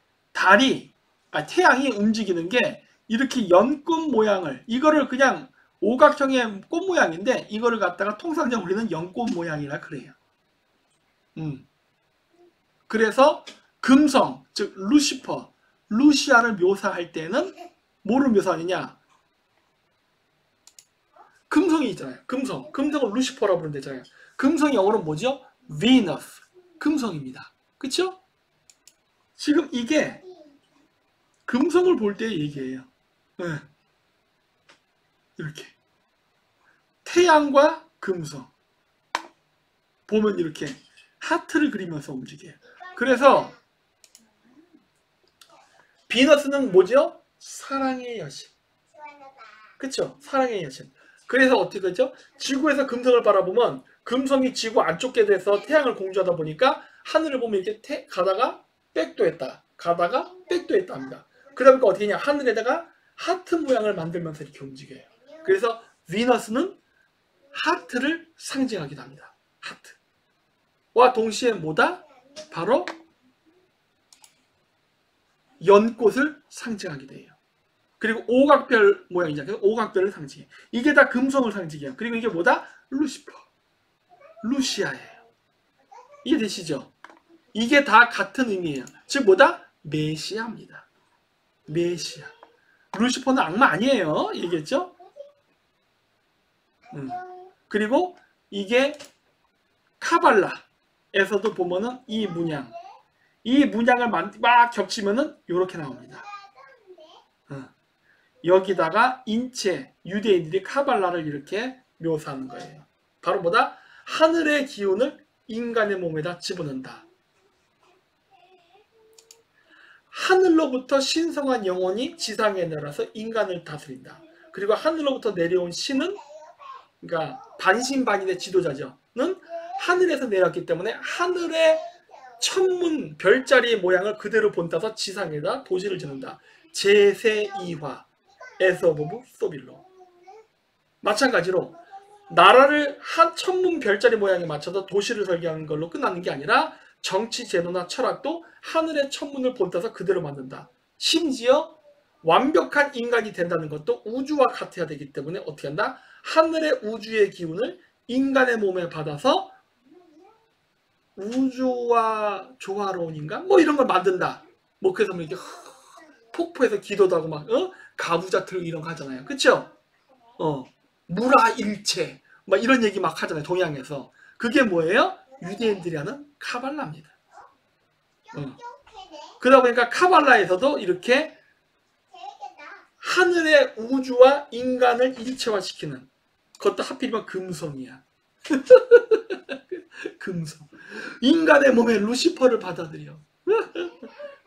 태양이 움직이는 게 이렇게 연꽃 모양을, 이거를 그냥 오각형의 꽃 모양인데 이거를 갖다가 통상적으로 우리는 연꽃 모양이라 그래요. 그래서 금성, 즉 루시퍼, 루시아를 묘사할 때는 뭐를 묘사하느냐? 금성이 있잖아요. 금성을 루시퍼라고 부르는 데잖아요. 금성이 영어로 뭐죠? Venus. 금성입니다. 그쵸? 지금 이게 금성을 볼 때의 얘기예요. 네. 이렇게 태양과 금성 보면 이렇게 하트를 그리면서 움직여요. 그래서 비너스는 뭐죠? 사랑의 여신. 그쵸? 사랑의 여신. 그래서 어떻게 되죠? 지구에서 금성을 바라보면 금성이 지구 안쪽 궤도에서 태양을 공주하다 보니까 하늘을 보면 이렇게 가다가 백도 했다. 가다가 백도 했다 합니다. 그러다 보니까 어떻게 하냐? 하늘에다가 하트 모양을 만들면서 이렇게 움직여요. 그래서 비너스는 하트를 상징하기도 합니다. 하트와 동시에 뭐다? 바로 연꽃을 상징하기도 해요. 그리고 오각별 모양이잖아요. 그래서 오각별을 상징해. 이게 다 금성을 상징해요. 그리고 이게 뭐다? 루시퍼, 루시아예요. 이해되시죠? 이게 다 같은 의미예요. 즉 뭐다? 메시아입니다. 메시아. 루시퍼는 악마 아니에요. 얘기했죠? 그리고 이게 카발라에서도 보면은 이 문양을 막 겹치면은 이렇게 나옵니다. 여기다가 인체, 유대인들이 카발라를 이렇게 묘사하는 거예요. 바로 뭐다? 하늘의 기운을 인간의 몸에다 집어넣는다. 하늘로부터 신성한 영혼이 지상에 내려서 인간을 다스린다. 그리고 하늘로부터 내려온 신은, 그러니까 반신반인의 지도자죠. 는 하늘에서 내렸기 때문에 하늘의 천문 별자리의 모양을 그대로 본따서 지상에다 도시를 짓는다. 제세2화 에서보브 소빌로. 마찬가지로 나라를 한 천문 별자리 모양에 맞춰서 도시를 설계하는 걸로 끝나는 게 아니라 정치, 제도나 철학도 하늘의 천문을 본따서 그대로 만든다. 심지어 완벽한 인간이 된다는 것도 우주와 같아야 되기 때문에 어떻게 한다? 하늘의 우주의 기운을 인간의 몸에 받아서 우주와 조화로운 인간? 뭐 이런 걸 만든다. 뭐 그래서 뭐 이렇게 폭포에서 기도도 하고 막 가부좌틀 이런 거 하잖아요. 그쵸? 무라일체 막 이런 얘기 막 하잖아요. 동양에서. 그게 뭐예요? 유대인들이 하는 카발라입니다. 그러다 보니까 카발라에서도 이렇게 하늘의 우주와 인간을 일체화시키는, 그것도 하필이면 금성이야. 금성. 인간의 몸에 루시퍼를 받아들여.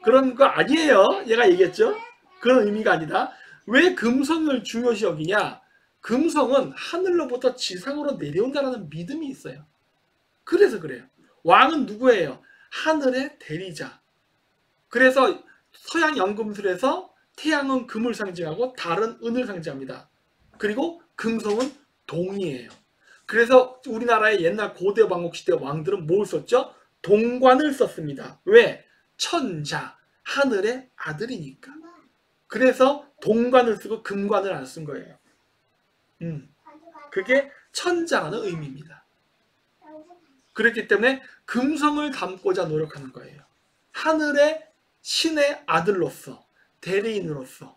그런 거 아니에요. 얘가 얘기했죠. 그런 의미가 아니다. 왜 금성을 중요시 여기냐? 금성은 하늘로부터 지상으로 내려온다는 믿음이 있어요. 그래서 그래요. 왕은 누구예요? 하늘의 대리자. 그래서 서양 연금술에서 태양은 금을 상징하고 달은 은을 상징합니다. 그리고 금성은 동이에요. 그래서 우리나라의 옛날 고대 왕국시대 왕들은 뭘 썼죠? 동관을 썼습니다. 왜? 천자, 하늘의 아들이니까. 그래서 동관을 쓰고 금관을 안 쓴 거예요. 그게 천자라는 의미입니다. 그렇기 때문에 금성을 담고자 노력하는 거예요. 하늘의 신의 아들로서, 대리인으로서.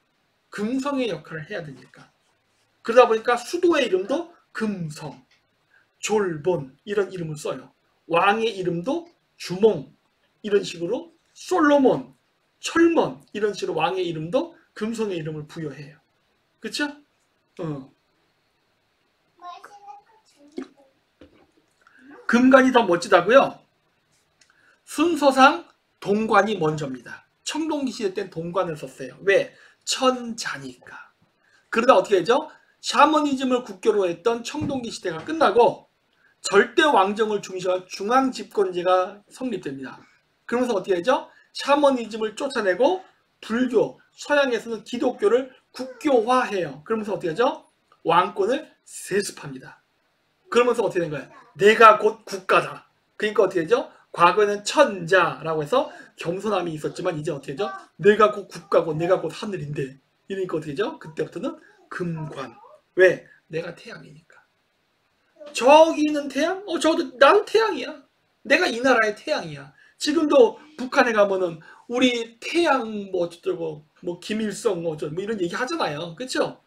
금성의 역할을 해야 되니까. 그러다 보니까 수도의 이름도 금성, 졸본 이런 이름을 써요. 왕의 이름도 주몽 이런 식으로, 솔로몬, 철몬 이런 식으로 왕의 이름도 금성의 이름을 부여해요. 그쵸? 금관이 더 멋지다고요? 순서상 동관이 먼저입니다. 청동기 시대 땐 동관을 썼어요. 왜? 천자니까. 그러다 어떻게 되죠? 샤머니즘을 국교로 했던 청동기 시대가 끝나고 절대 왕정을 중시한 중앙 집권제가 성립됩니다. 그러면서 어떻게 되죠? 샤머니즘을 쫓아내고 불교, 서양에서는 기독교를 국교화해요. 그러면서 어떻게 하죠? 왕권을 세습합니다. 그러면서 어떻게 된 거예요? 내가 곧 국가다. 그러니까 어떻게 되죠? 과거에는 천자라고 해서 겸손함이 있었지만 이제 어떻게 되죠? 내가 곧 국가고 내가 곧 하늘인데, 이러니까 어떻게 되죠? 그때부터는 금관. 왜? 내가 태양이니까. 저기 있는 태양? 저도 나도 태양이야. 내가 이 나라의 태양이야. 지금도 북한에 가면은 우리 태양 뭐 어쩌고 뭐 김일성 뭐 어쩌고 뭐 이런 얘기 하잖아요. 그렇죠?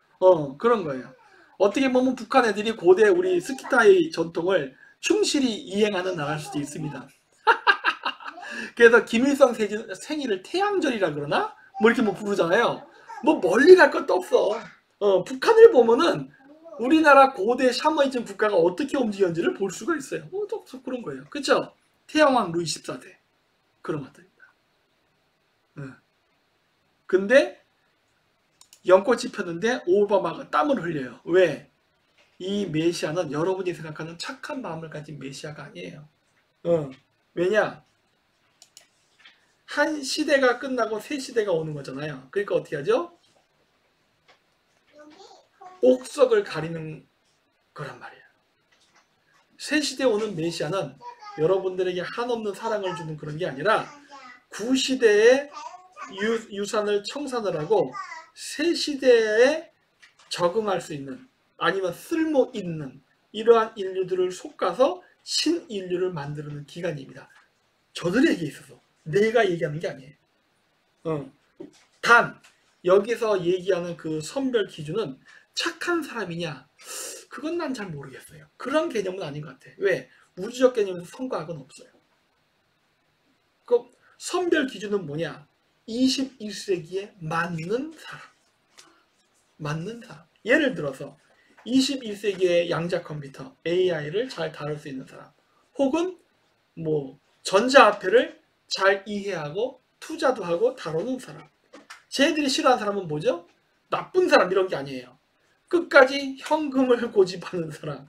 그런 거예요. 어떻게 보면 북한 애들이 고대 우리 스키타이 전통을 충실히 이행하는 나라일 수도 있습니다. 그래서 김일성 생일을 태양절이라 그러나? 뭐 이렇게 뭐 부르잖아요. 뭐 멀리 갈 것도 없어. 북한을 보면은 우리나라 고대 샤머니즘 국가가 어떻게 움직였는지를 볼 수가 있어요. 또 그런 거예요. 그쵸? 태양왕 루이 14세. 그런 것들입니다. 근데 연꽃이 폈는데 오바마가 땀을 흘려요. 왜? 이 메시아는 여러분이 생각하는 착한 마음을 가진 메시아가 아니에요. 왜냐? 한 시대가 끝나고 새 시대가 오는 거잖아요. 그러니까 어떻게 하죠? 옥석을 가리는 거란 말이에요. 새 시대에 오는 메시아는 여러분들에게 한없는 사랑을 주는 그런 게 아니라 구시대의 유산을 청산을 하고 새 시대에 적응할 수 있는, 아니면 쓸모 있는 이러한 인류들을 솎아서 신인류를 만드는 기간입니다. 저들에게 있어서 내가 얘기하는 게 아니에요. 단 여기서 얘기하는 그 선별 기준은 착한 사람이냐, 그건 난 잘 모르겠어요. 그런 개념은 아닌 것 같아. 왜? 우주적 개념에서 선과 악은 없어요. 그 선별 기준은 뭐냐? 21세기에 맞는 사람. 맞는 사람. 예를 들어서 21세기의 양자 컴퓨터 AI를 잘 다룰 수 있는 사람, 혹은 뭐 전자화폐를 잘 이해하고 투자도 하고 다루는 사람. 쟤들이 싫어하는 사람은 뭐죠? 나쁜 사람 이런 게 아니에요. 끝까지 현금을 고집하는 사람.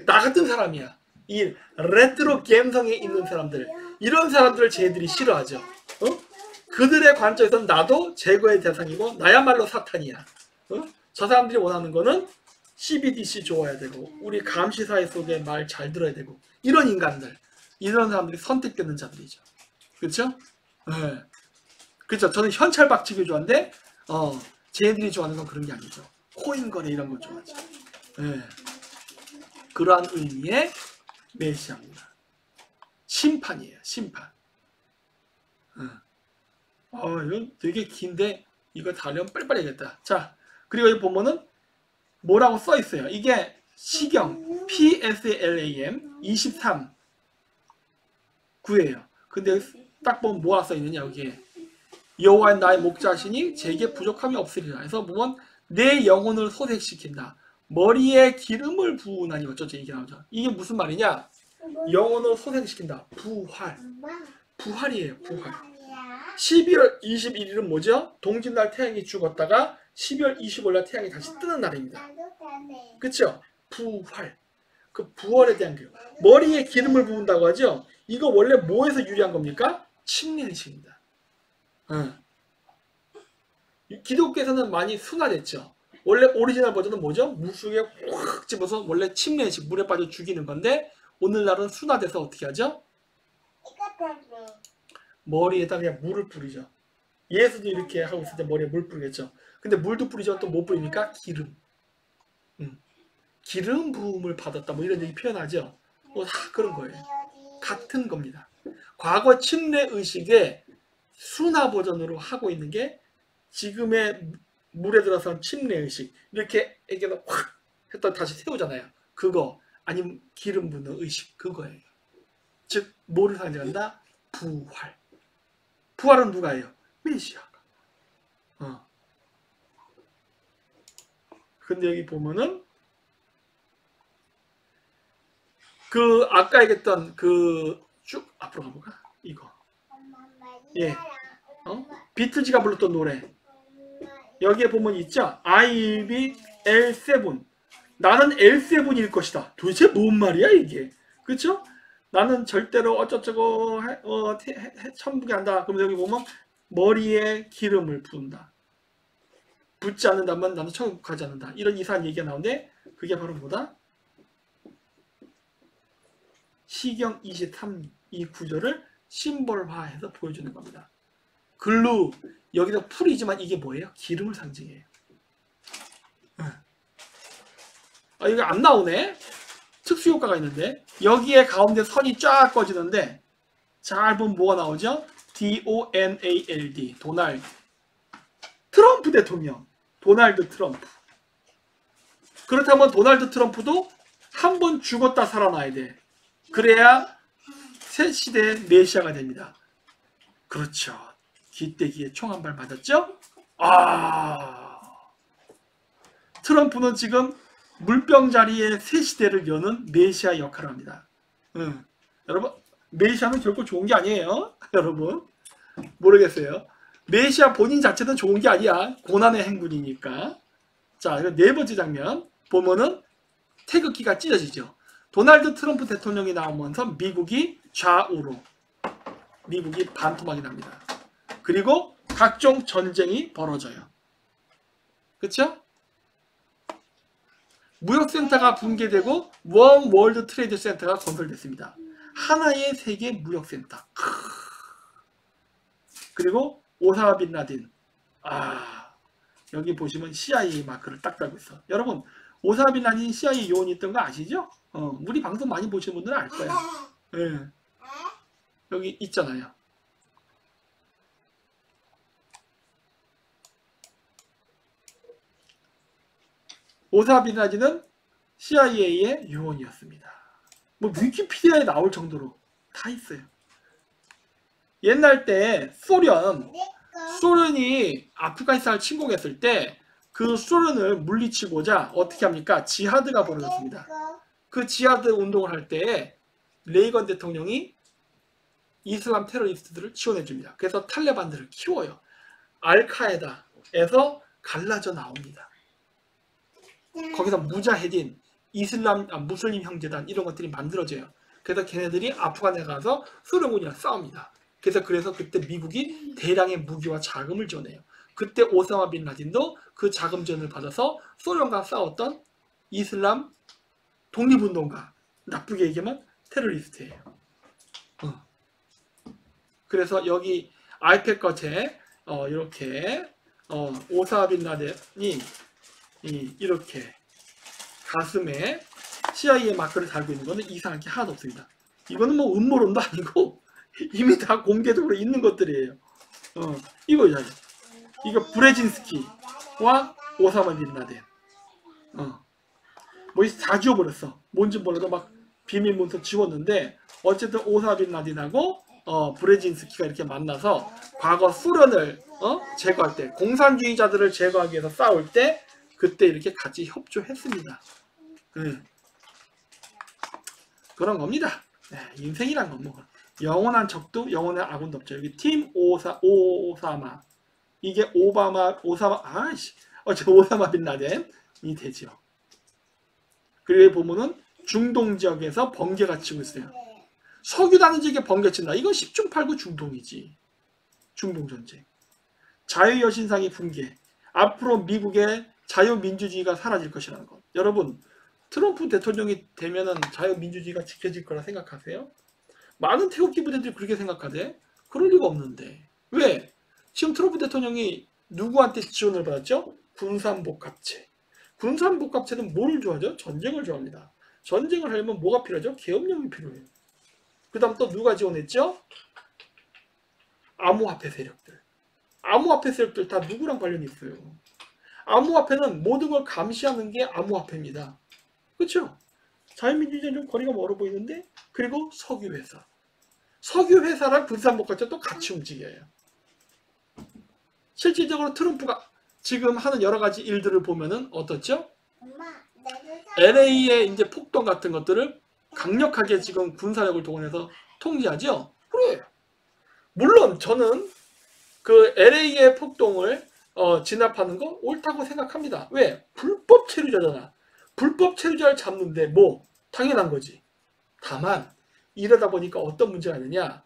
나 같은 사람이야. 이 레트로 감성에 있는 사람들, 이런 사람들을 쟤들이 싫어하죠. 그들의 관점에서는 나도 제거의 대상이고 나야말로 사탄이야. 저 사람들이 원하는 거는 CBDC 좋아야 되고 우리 감시사회 속에 말 잘 들어야 되고, 이런 인간들, 이런 사람들이 선택되는 자들이죠. 그렇죠? 네. 그렇죠. 저는 현찰 박치기 좋아하는데 쟤들이 좋아하는 건 그런 게 아니죠. 코인 거래 이런 거 좋아하죠. 네. 그러한 의미의 메시아입니다. 심판이에요. 심판. 이건 되게 긴데 이거 다 하려면 빨리빨리 해야겠다. 자, 그리고 여기 보면은 뭐라고 써 있어요. 이게 시경 PSLAM 23 9예요. 근데 딱 보면 뭐가 써 있느냐, 여기에 여호와의 나의 목자시니 제게 부족함이 없으리라. 그래서 보면 내 영혼을 소생시킨다. 머리에 기름을 부으나니 어쩌죠, 이게 나오죠. 이게 무슨 말이냐? 영혼을 소생시킨다. 부활. 부활이에요. 부활. 12월 21일은 뭐죠? 동짓날 태양이 죽었다가 12월 25일날 태양이 다시 뜨는 날입니다. 그쵸? 부활. 그 부활에 대한 교육. 머리에 기름을 부은다고 하죠? 이거 원래 뭐에서 유래한 겁니까? 침례의식입니다. 기독교에서는 많이 순화됐죠. 원래 오리지널 버전은 뭐죠? 물속에 확 집어서 원래 침례의식, 물에 빠져 죽이는 건데 오늘날은 순화돼서 어떻게 하죠? 머리에다 그냥 물을 뿌리죠. 예수도 이렇게 하고 있을 때 머리에 물 뿌리겠죠. 근데 물도 뿌리지만 또 뭐 뿌립니까? 기름. 기름 부음을 받았다. 뭐 이런 얘기 표현하죠. 다 그런 거예요. 같은 겁니다. 과거 침례 의식의 순화 버전으로 하고 있는 게 지금의 물에 들어선 침례의식 이렇게 애기가 확 했다 다시 세우잖아요. 그거 아니면 기름 붓는 의식 그거예요. 즉 뭐를 상징한다? 부활. 부활은 누가 해요? 메시아가. 근데 여기 보면은 그 아까 얘기했던 그 쭉 앞으로 가볼까? 이거. 예. 비틀즈가 불렀던 노래. 여기에 보면 있죠? I will be L7. 나는 L7일 것이다. 도대체 뭔 말이야 이게? 그쵸? 나는 절대로 어쩌저쩌고 천국에 한다. 그럼 여기 보면 머리에 기름을 부은다. 붓지 않는다면 나는 천국 가지 않는다. 이런 이상한 얘기가 나오는데 그게 바로 뭐다? 시경 23 이 구절을 심볼화해서 보여주는 겁니다. 글루 여기서 풀이지만 이게 뭐예요? 기름을 상징해요. 여기 안 나오네. 특수효과가 있는데 여기에 가운데 선이 쫙 꺼지는데 잘 보면 뭐가 나오죠? DONALD 도널드 트럼프 대통령 도널드 트럼프. 그렇다면 도널드 트럼프도 한 번 죽었다 살아나야 돼. 그래야 새 시대의 메시아가 됩니다. 그렇죠. 기대기에 총 한 발 맞았죠? 트럼프는 지금 물병 자리에 새 시대를 여는 메시아 역할을 합니다. 여러분 메시아는 결코 좋은 게 아니에요. 여러분 모르겠어요. 메시아 본인 자체는 좋은 게 아니야. 고난의 행군이니까. 자, 이거 네 번째 장면 보면은 태극기가 찢어지죠. 도널드 트럼프 대통령이 나오면서 미국이 좌우로 미국이 반토막이 납니다. 그리고 각종 전쟁이 벌어져요. 그쵸? 무역센터가 붕괴되고 원 월드 트레이드 센터가 건설됐습니다. 하나의 세계 무역센터. 그리고 오사마 빈 라덴. 여기 보시면 CIA 마크를 딱 달고 있어. 여러분 오사마 빈 라덴이 CIA 요원이 있던 거 아시죠? 우리 방송 많이 보시는 분들은 알 거야. 네. 여기 있잖아요. 오사마 빈 라덴은 CIA의 요원이었습니다. 뭐 위키피디아에 나올 정도로 다 있어요. 옛날 때 소련이 아프가니스탄을 침공했을 때 그 소련을 물리치고자 어떻게 합니까? 지하드가 벌어졌습니다. 그 지하드 운동을 할 때 레이건 대통령이 이슬람 테러리스트들을 지원해 줍니다. 그래서 탈레반들을 키워요. 알카에다에서 갈라져 나옵니다. 거기서 무자헤딘, 무슬림 형제단 이런 것들이 만들어져요. 그래서 걔네들이 아프간에 가서 소련군이랑 싸웁니다. 그래서 그때 미국이 대량의 무기와 자금을 지원해요. 그때 오사마 빈 라덴도 그 자금 지원을 받아서 소련과 싸웠던 이슬람 독립운동가, 나쁘게 얘기하면 테러리스트예요. 그래서 여기 아이패드 거체 이렇게 오사마 빈 라덴이 이렇게 가슴에 CIA 마크를 달고 있는 거는 이상한 게 하나도 없습니다. 이거는 뭐 음모론도 아니고 이미 다 공개적으로 있는 것들이에요. 이거잖아요. 이거 브레진스키와 오사마 빈 라덴. 뭐 다 지워버렸어. 뭔지 몰라도 막 비밀 문서 지웠는데 어쨌든 오사마 빈 라덴하고 브레진스키가 이렇게 만나서 과거 소련을 제거할 때 공산주의자들을 제거하기 위해서 싸울 때 그때 이렇게 같이 협조했습니다. 그런 겁니다. 인생이란 건 뭐 영원한 적도 영원한 아군도 없죠. 여기 팀 오사마 이게 오사마 빈 라덴이 되죠. 그리고 보면은 중동 지역에서 번개가 치고 있어요. 석유 다는 지역에 번개 친다. 이건 10중 8구 중동이지. 중동 전쟁. 자유여신상이 붕괴. 앞으로 미국의 자유민주주의가 사라질 것이라는 것. 여러분 트럼프 대통령이 되면은 자유민주주의가 지켜질 거라 생각하세요? 많은 태극기 부대들이 그렇게 생각하대? 그럴 리가 없는데. 왜? 지금 트럼프 대통령이 누구한테 지원을 받았죠? 군산복합체. 군산복합체는 뭐를 좋아하죠? 전쟁을 좋아합니다. 전쟁을 하려면 뭐가 필요하죠? 계엄령이 필요해요. 그 다음 또 누가 지원했죠? 암호화폐 세력들. 암호화폐 세력들 다 누구랑 관련이 있어요? 암호화폐는 모든 걸 감시하는 게 암호화폐입니다. 그렇죠? 자유민주주의는 좀 거리가 멀어 보이는데, 그리고 석유회사. 석유회사랑 군산목각자 또 같이 움직여요. 실질적으로 트럼프가 지금 하는 여러 가지 일들을 보면은 어떻죠? 엄마, 나도 LA의 이제 폭동 같은 것들을 강력하게 지금 군사력을 동원해서 통제하죠. 그래. 물론 저는 그 LA의 폭동을 진압하는 거 옳다고 생각합니다. 왜? 불법 체류자잖아. 불법 체류자를 잡는데 뭐 당연한 거지. 다만 이러다 보니까 어떤 문제가 있느냐?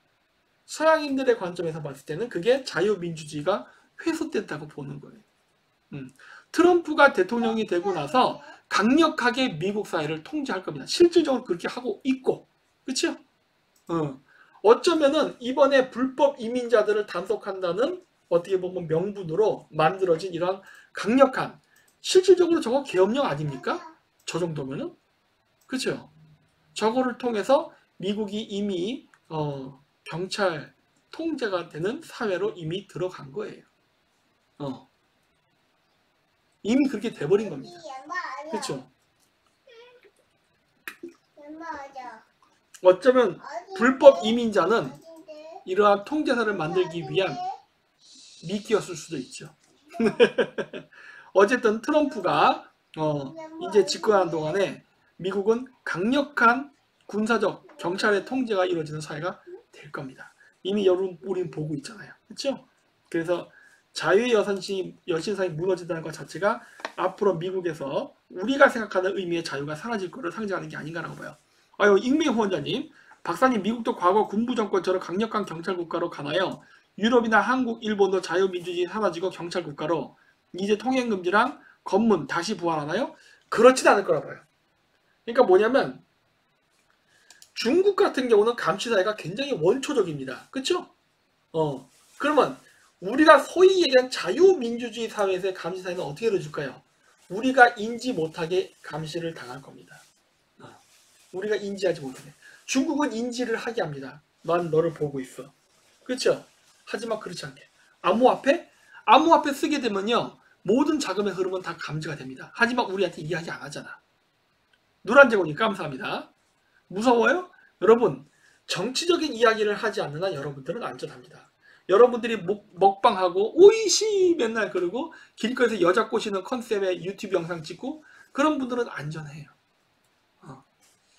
서양인들의 관점에서 봤을 때는 그게 자유민주주의가 훼손된다고 보는 거예요. 트럼프가 대통령이 되고 나서 강력하게 미국 사회를 통제할 겁니다. 실질적으로 그렇게 하고 있고, 그렇죠? 어쩌면은 이번에 불법 이민자들을 단속한다는 어떻게 보면 명분으로 만들어진 이러한 강력한, 실질적으로 저거 계엄령 아닙니까? 저 정도면은, 그렇죠? 저거를 통해서 미국이 이미 경찰 통제가 되는 사회로 이미 들어간 거예요. 이미 그렇게 돼버린 겁니다. 그렇죠? 어쩌면 불법 이민자는 이러한 통제사를 만들기 위한 미끼였을 수도 있죠. 어쨌든 트럼프가 이제 집권하는 동안에 미국은 강력한 군사적 경찰의 통제가 이루어지는 사회가 될 겁니다. 이미 우리는 보고 있잖아요. 그렇죠? 그래서 자유의 여신상이 무너진다는 것 자체가 앞으로 미국에서 우리가 생각하는 의미의 자유가 사라질 것을 상징하는 게 아닌가라고 봐요. 아유, 익명 후원자님, 박사님, 미국도 과거 군부 정권처럼 강력한 경찰 국가로 가나요? 유럽이나 한국, 일본도 자유민주주의 사라지고 경찰 국가로 이제 통행금지랑 검문 다시 부활하나요? 그렇진 않을 거라 봐요. 그러니까 뭐냐면 중국 같은 경우는 감시사회가 굉장히 원초적입니다. 그렇죠? 그러면 우리가 소위 얘기한 자유민주주의 사회에서의 감시사회는 어떻게 이루어질까요? 우리가 인지 못하게 감시를 당할 겁니다. 우리가 인지하지 못하게. 중국은 인지를 하게 합니다. 난 너를 보고 있어. 그렇죠? 하지만 그렇지 않게. 암호화폐? 암호화폐 쓰게 되면요, 모든 자금의 흐름은 다 감지가 됩니다. 하지만 우리한테 이야기 안 하잖아. 노란제공님 감사합니다. 무서워요? 여러분, 정치적인 이야기를 하지 않는 한 여러분들은 안전합니다. 여러분들이 먹방하고 오이시 맨날 그러고 길거리에서 여자 꼬시는 컨셉의 유튜브 영상 찍고 그런 분들은 안전해요.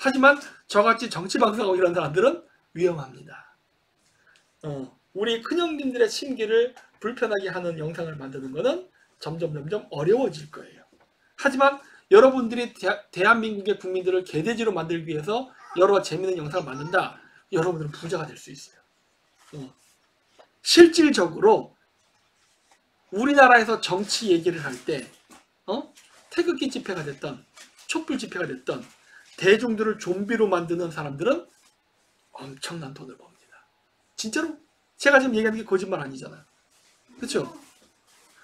하지만 저같이 정치방송하고 이런 사람들은 위험합니다. 우리 큰형님들의 심기를 불편하게 하는 영상을 만드는 것은 점점 어려워질 거예요. 하지만 여러분들이 대한민국의 국민들을 개돼지로 만들기 위해서 여러 재미있는 영상을 만든다. 여러분들은 부자가 될 수 있어요. 실질적으로 우리나라에서 정치 얘기를 할 때 태극기 집회가 됐던 촛불 집회가 됐던 대중들을 좀비로 만드는 사람들은 엄청난 돈을 법니다. 진짜로 제가 지금 얘기하는 게 거짓말 아니잖아요. 그렇죠?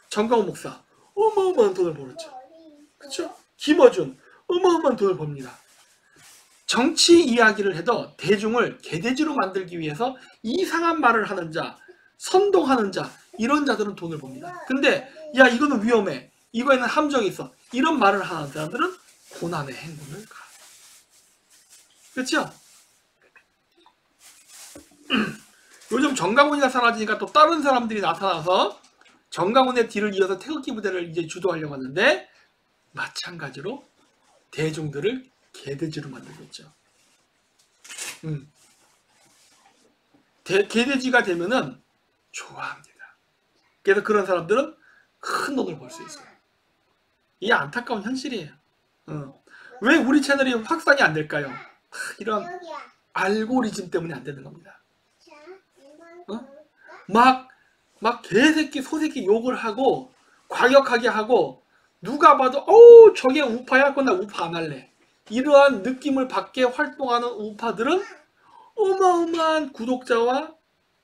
정강호 목사 어마어마한 돈을 벌었죠. 그렇죠? 김어준 어마어마한 돈을 법니다. 정치 이야기를 해도 대중을 개돼지로 만들기 위해서 이상한 말을 하는 자, 선동하는 자, 이런 자들은 돈을 법니다. 근데 야, 이거는 위험해, 이거에는 함정이 있어, 이런 말을 하는 사람들은 고난의 행군을 가. 그렇죠? 요즘 정강훈이가 사라지니까 또 다른 사람들이 나타나서 정강훈의 뒤를 이어서 태극기 부대를 이제 주도하려고 하는데, 마찬가지로 대중들을 개돼지로 만들고 있죠. 개돼지가 되면은 좋아합니다. 그래서 그런 사람들은 큰 돈을 벌 수 있어요. 이게 안타까운 현실이에요. 왜 우리 채널이 확산이 안 될까요? 이런 알고리즘 때문에 안 되는 겁니다. 막 개새끼 소새끼 욕을 하고 과격하게 하고 누가 봐도 어우 저게 우파야, 그건 나 우파 안 할래, 이러한 느낌을 받게 활동하는 우파들은 어마어마한 구독자와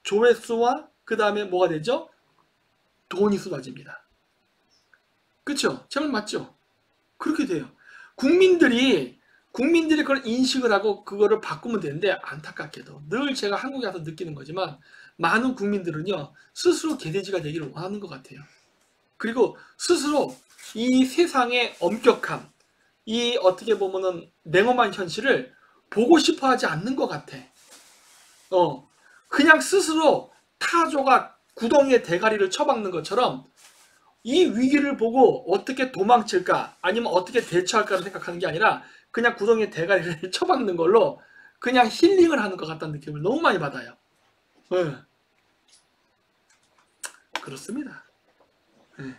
조회수와 그 다음에 뭐가 되죠? 돈이 쏟아집니다. 그쵸? 제 말 맞죠? 그렇게 돼요. 국민들이 그걸 인식을 하고 그거를 바꾸면 되는데, 안타깝게도 늘 제가 한국에 와서 느끼는 거지만 많은 국민들은요 스스로 개돼지가 되기를 원하는 것 같아요. 그리고 스스로 이 세상의 엄격함, 이 어떻게 보면은 냉엄한 현실을 보고 싶어 하지 않는 것 같아. 그냥 스스로 타조가 구덩이에 대가리를 쳐박는 것처럼 이 위기를 보고 어떻게 도망칠까 아니면 어떻게 대처할까를 생각하는 게 아니라 그냥 구덩이에 대가리를 쳐박는 걸로 그냥 힐링을 하는 것 같다는 느낌을 너무 많이 받아요. 네. 그렇습니다. 네.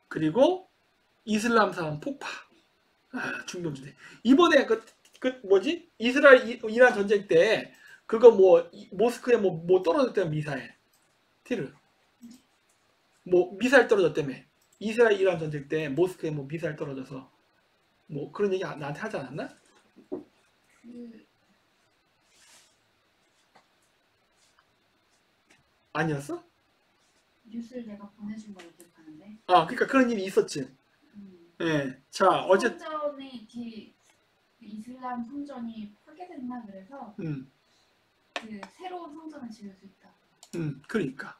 그리고 이슬람 사원 폭파. 중동주대. 이번에 그 뭐지? 이스라엘 이란 전쟁 때 그거 뭐 모스크에 뭐 떨어졌다며 미사일. 티르. 뭐 미사일 떨어졌다며. 이스라엘 이란 전쟁 때 모스크에 뭐 미사일 떨어져서 뭐 그런 얘기 나한테 하지 않았나? 아니었어? 뉴스를 내가 보내준 걸 기억하는데. 그러니까 그런 일이 있었지. 예. 자, 어제 성전이 이슬람 성전이 파괴됐나 그래서 그 새로운 성전을 지을 수 있다. 그러니까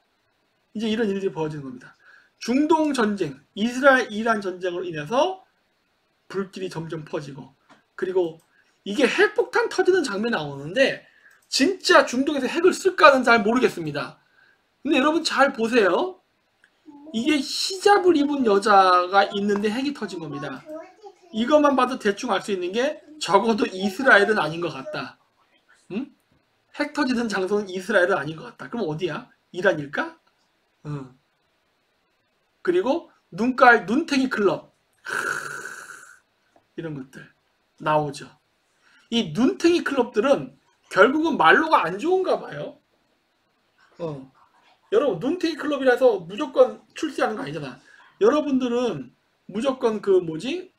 이제 이런 일들이 벌어지는 겁니다. 중동 전쟁, 이스라엘 이란 전쟁으로 인해서 불길이 점점 퍼지고 그리고 이게 핵폭탄 터지는 장면이 나오는데 진짜 중동에서 핵을 쓸까는 잘 모르겠습니다. 근데 여러분 잘 보세요. 이게 히잡을 입은 여자가 있는데 핵이 터진 겁니다. 이것만 봐도 대충 알 수 있는 게 적어도 이스라엘은 아닌 것 같다. 응? 핵 터지는 장소는 이스라엘은 아닌 것 같다. 그럼 어디야? 이란일까? 그리고 눈탱이 클럽 이런 것들 나오죠. 이 눈탱이 클럽들은 결국은 말로가 안 좋은가 봐요. 여러분 눈탱이 클럽이라서 무조건 출시하는 거 아니잖아. 여러분들은 무조건 그 뭐지?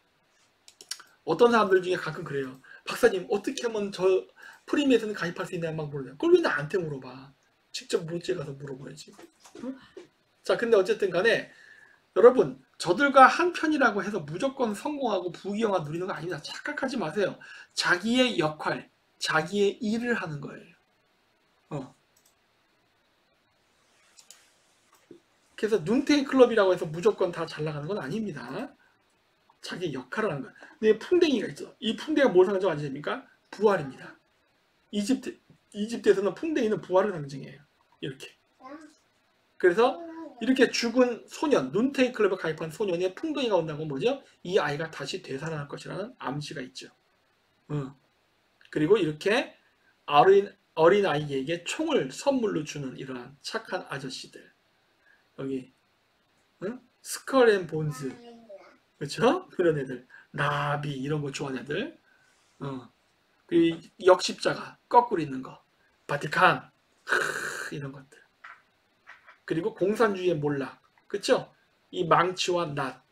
어떤 사람들 중에 가끔 그래요. 박사님 어떻게 하면 저 프리미에서는 가입할 수 있냐 막 물어요. 그걸 왜 나한테 물어봐. 직접 모찌에 가서 물어봐야지. 응? 자 근데 어쨌든 간에 여러분 저들과 한 편이라고 해서 무조건 성공하고 부귀영화 누리는 거 아닙니다. 착각하지 마세요. 자기의 역할, 자기의 일을 하는 거예요. 그래서 눈탱이 클럽이라고 해서 무조건 다 잘 나가는 건 아닙니다. 자기 역할을 하는 거야. 근데 풍뎅이가 있죠. 이 풍뎅이가 뭘 상징합니까? 부활입니다. 이집트에서는 풍뎅이는 부활을 상징해요. 이렇게. 그래서 이렇게 죽은 소년, 눈탱이 클럽에 가입한 소년의 풍덩이가 온다고 뭐죠? 이 아이가 다시 되살아날 것이라는 암시가 있죠. 그리고 이렇게 어린 아이에게 총을 선물로 주는 이러한 착한 아저씨들. 여기 스컬 앤 본즈, 그렇죠? 그런 애들, 나비 이런 거 좋아하는 애들. 그리고 역십자가 거꾸로 있는 거, 바티칸 이런 것들. 그리고 공산주의의 몰락, 그렇죠? 이 망치와 낫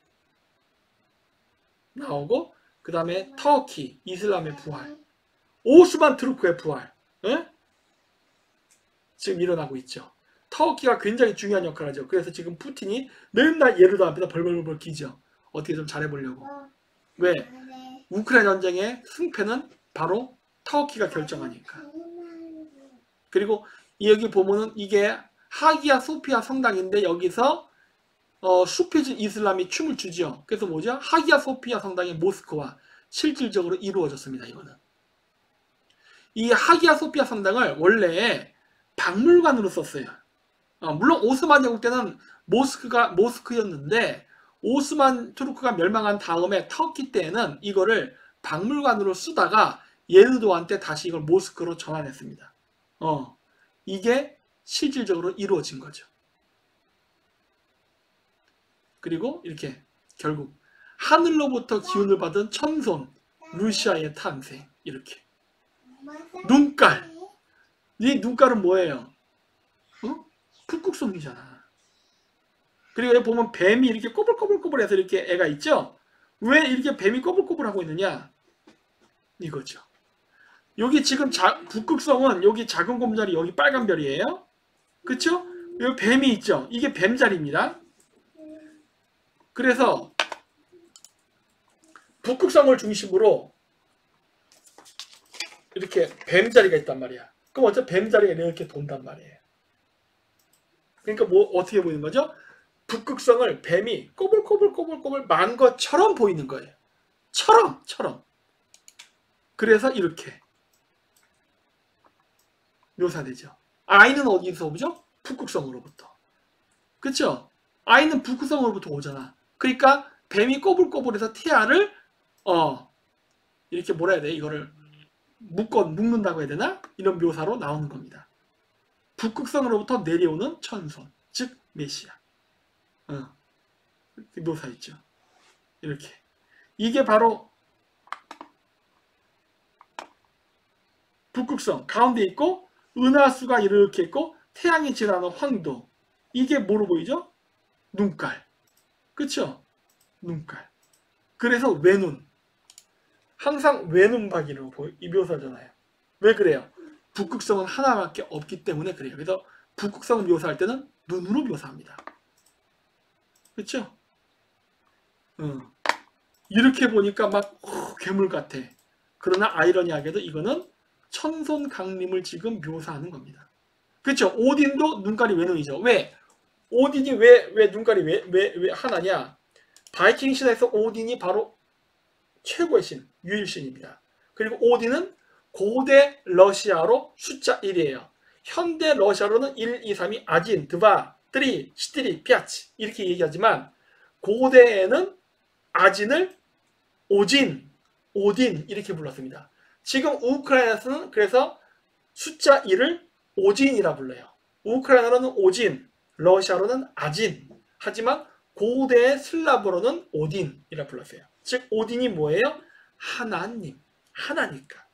나오고 그 다음에 터키, 이슬람의 부활, 오스만 투르크의 부활, 지금 일어나고 있죠. 터키가 굉장히 중요한 역할을 하죠. 그래서 지금 푸틴이 맨날 예루살렘에다 벌벌벌 기죠. 어떻게 좀 잘해보려고. 왜? 우크라이나 전쟁의 승패는 바로 터키가 결정하니까. 그리고 여기 보면은 이게 하기야 소피아 성당인데 여기서 수피즈 이슬람이 춤을 추죠. 그래서 뭐죠? 하기야 소피아 성당의 모스크와 실질적으로 이루어졌습니다. 이거는. 이 하기야 소피아 성당을 원래 박물관으로 썼어요. 물론 오스만 제국 때는 모스크였는데 오스만 투르크가 멸망한 다음에 터키 때에는 이거를 박물관으로 쓰다가 예르도안 때 다시 이걸 모스크로 전환했습니다. 이게 실질적으로 이루어진 거죠. 그리고 이렇게 결국 하늘로부터 기운을 받은 천손 루시아의 탄생. 이렇게 눈깔. 이 눈깔은 뭐예요? 북극성이잖아. 그리고 여기 보면 뱀이 이렇게 꼬불꼬불꼬불해서 이렇게 애가 있죠? 왜 이렇게 뱀이 꼬불꼬불하고 있느냐? 이거죠. 여기 지금 북극성은 여기 작은 곰자리 여기 빨간 별이에요. 그쵸? 여기 뱀이 있죠? 이게 뱀자리입니다. 그래서 북극성을 중심으로 이렇게 뱀자리가 있단 말이야. 그럼 어차피 뱀자리가 이렇게 돈단 말이에요. 그러니까 뭐 어떻게 보이는 거죠? 북극성을 뱀이 꼬불꼬불꼬불꼬불 만 것처럼 보이는 거예요. 처럼. 그래서 이렇게 묘사되죠. 아이는 어디서 오죠? 북극성으로부터. 그쵸? 아이는 북극성으로부터 오잖아. 그러니까 뱀이 꼬불꼬불해서 태아를 이렇게 뭐라 해야 돼? 이거를 묶는다고 해야 되나? 이런 묘사로 나오는 겁니다. 북극성으로부터 내려오는 천손, 즉 메시아. 묘사 있죠. 이렇게. 이게 바로 북극성 가운데 있고 은하수가 이렇게 있고 태양이 지나는 황도. 이게 뭐로 보이죠? 눈깔. 그쵸? 눈깔. 그래서 외눈. 항상 외눈박이로 이 묘사잖아요. 왜 그래요? 북극성은 하나밖에 없기 때문에 그래요. 그래서 북극성을 묘사할 때는 눈으로 묘사합니다. 그쵸? 이렇게 보니까 막 괴물 같아. 그러나 아이러니하게도 이거는 천손 강림을 지금 묘사하는 겁니다. 그쵸? 오딘도 눈깔이 외눈이죠. 왜? 오딘이 왜 눈깔이 왜 하나냐? 바이킹 신화에서 오딘이 바로 최고의 신, 유일신입니다. 그리고 오딘은 고대 러시아로 숫자 1이에요. 현대 러시아로는 1, 2, 3이 아진, 드바, 트리, 시티리, 피아치 이렇게 얘기하지만 고대에는 아진을 오딘 이렇게 불렀습니다. 지금 우크라이나에서는 그래서 숫자 1을 오진이라 불러요. 우크라이나로는 오진, 러시아로는 아진. 하지만 고대의 슬라브어로는 오딘이라 불렀어요. 즉 오딘이 뭐예요? 하나님, 하나니까.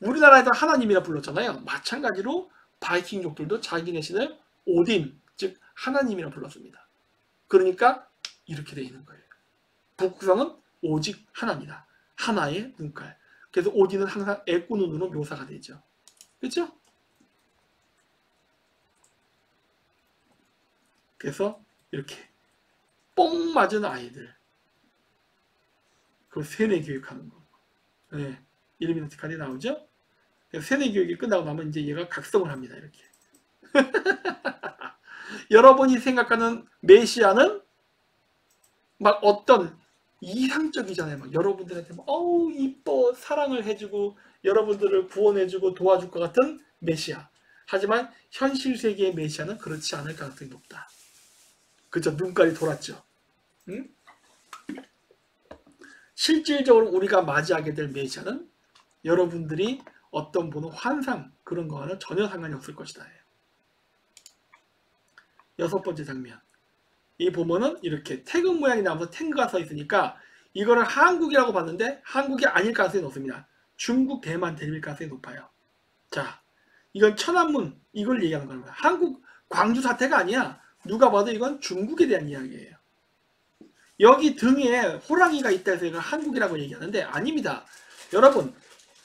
우리나라에서 하나님이라 불렀잖아요. 마찬가지로 바이킹족들도 자기네 신을 오딘, 즉 하나님이라 불렀습니다. 그러니까 이렇게 되어 있는 거예요. 북극성은 오직 하나입니다. 하나의 눈깔. 그래서 오딘은 항상 애꾸눈으로 묘사가 되죠. 그렇죠? 그래서 이렇게 뽕 맞은 아이들 그 세뇌 교육하는 거. 네, 일루미나티 카드에 나오죠? 세뇌 교육이 끝나고 나면 이제 얘가 각성을 합니다. 이렇게. 여러분이 생각하는 메시아는 막 어떤 이상적이잖아요. 막 여러분들한테 막 어우 이뻐 사랑을 해주고 여러분들을 구원해주고 도와줄 것 같은 메시아. 하지만 현실 세계의 메시아는 그렇지 않을 가능성이 높다. 그죠? 눈깔이 돌았죠. 응? 실질적으로 우리가 맞이하게 될 메시아는 여러분들이 어떤 보는 환상 그런 거와는 전혀 상관이 없을 것이다. 여섯 번째 장면. 이 보면은 이렇게 태극 모양이 나와서 탱크가 서 있으니까 이거를 한국이라고 봤는데 한국이 아닐 가능성이 높습니다. 중국, 대만, 대일 가능성이 높아요. 자, 이건 천안문 이걸 얘기하는 거예요. 한국 광주 사태가 아니야. 누가 봐도 이건 중국에 대한 이야기예요. 여기 등에 호랑이가 있다 해서 이걸 한국이라고 얘기하는데 아닙니다. 여러분,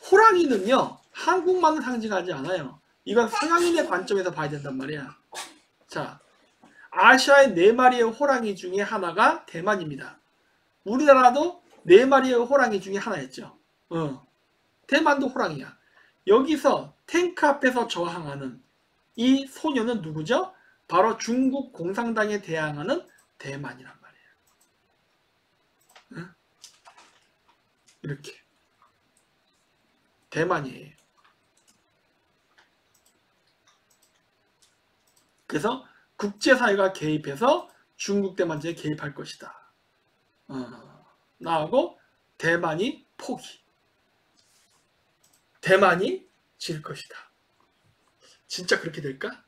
호랑이는요 한국만을 상징하지 않아요. 이건 서양인의 관점에서 봐야 된단 말이야. 자, 아시아의 4마리의 호랑이 중에 하나가 대만입니다. 우리나라도 4마리의 호랑이 중에 하나였죠. 대만도 호랑이야. 여기서 탱크 앞에서 저항하는 이 소녀는 누구죠? 바로 중국 공산당에 대항하는 대만이란 말이에요. 이렇게. 대만이에요. 그래서 국제사회가 개입해서 중국 대만제에 개입할 것이다. 나하고 대만이 포기. 대만이 질 것이다. 진짜 그렇게 될까?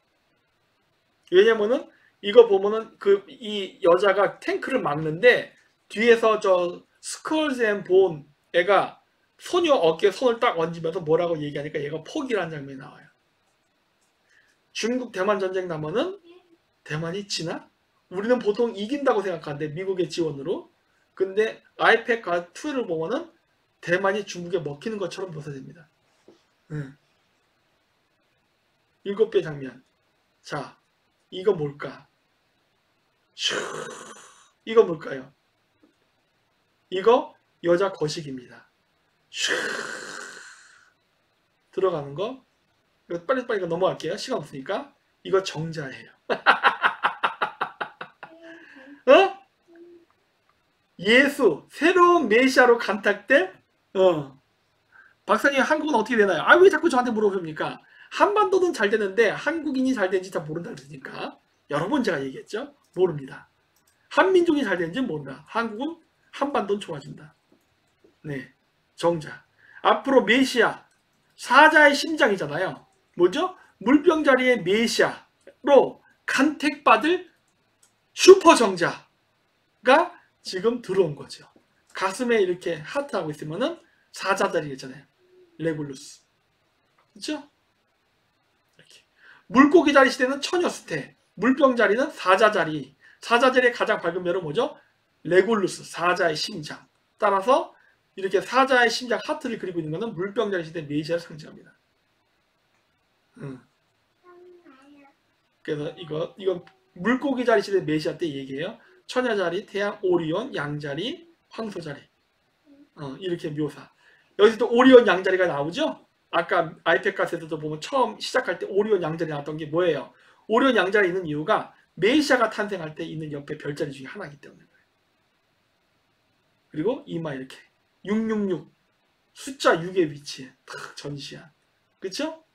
왜냐면은 이거 보면은 이 여자가 탱크를 막는데 뒤에서 저 스컬즈 앤 본 애가 소녀 어깨에 손을 딱 얹으면서 뭐라고 얘기하니까 얘가 포기라는 장면이 나와요. 중국 대만 전쟁 나면은 대만이 지나? 우리는 보통 이긴다고 생각하는데 미국의 지원으로. 근데 아이팩 2를 보면은 대만이 중국에 먹히는 것처럼 묘사됩니다. 7배 장면. 자, 이거 뭘까? 이거 뭘까요? 이거 여자 거식입니다. 들어가는 거. 빨리빨리 넘어갈게요. 시간 없으니까. 이거 정자예요. 어? 예수 새로운 메시아로 간탁될 박사님 한국은 어떻게 되나요? 아 왜 자꾸 저한테 물어봅니까? 한반도는 잘 되는데 한국인이 잘 되는지 잘 모른다 그러니까 여러 번 제가 얘기했죠. 모릅니다. 한민족이 잘 되는지 모른다. 한국은 한반도는 좋아진다. 네, 정자. 앞으로 메시아 사자의 심장이잖아요. 뭐죠? 물병자리의 메시아로 간택받을 슈퍼 정자가 지금 들어온 거죠. 가슴에 이렇게 하트하고 있으면은 사자자리잖아요. 레굴루스. 그렇죠? 이렇게. 물고기 자리 시대는 처녀스테, 물병 자리는 사자 자리. 사자 자리의 가장 밝은 별은 뭐죠? 레굴루스, 사자의 심장. 따라서 이렇게 사자의 심장 하트를 그리고 있는 것은 물병 자리 시대 메시아를 상징합니다. 그래서 이건 물고기 자리 시대 메시아 때 얘기해요. 처녀 자리, 태양, 오리온, 양 자리, 황소 자리. 이렇게 묘사. 여기서도 오리온 양자리가 나오죠? 아까 아이펙카스에서도 보면 처음 시작할 때 오리온 양자리 나왔던 게 뭐예요? 오리온 양자리 있는 이유가 메시아가 탄생할 때 있는 옆에 별자리 중에 하나이기 때문에 그래요. 그리고 이마 이렇게 666 숫자 6의 위치에 탁 전시한. 그쵸?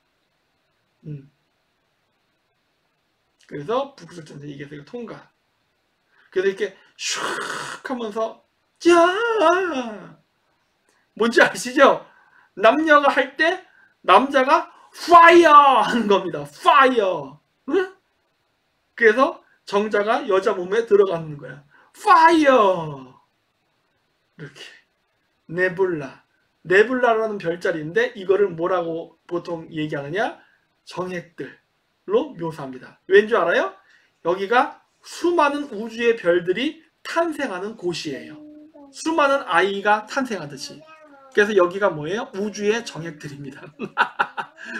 그래서 북극전선 얘기해서 통과. 그래서 이렇게 슉 하면서 짜 뭔지 아시죠? 남녀가 할 때 남자가 파이어 하는 겁니다. 파이어. 응? 그래서 정자가 여자 몸에 들어가는 거야. 파이어. 이렇게. 네불라. 네불라라는 별자리인데 이거를 뭐라고 보통 얘기하느냐? 정액들로 묘사합니다. 왠 줄 알아요? 여기가 수많은 우주의 별들이 탄생하는 곳이에요. 수많은 아이가 탄생하듯이. 그래서 여기가 뭐예요? 우주의 정액들입니다.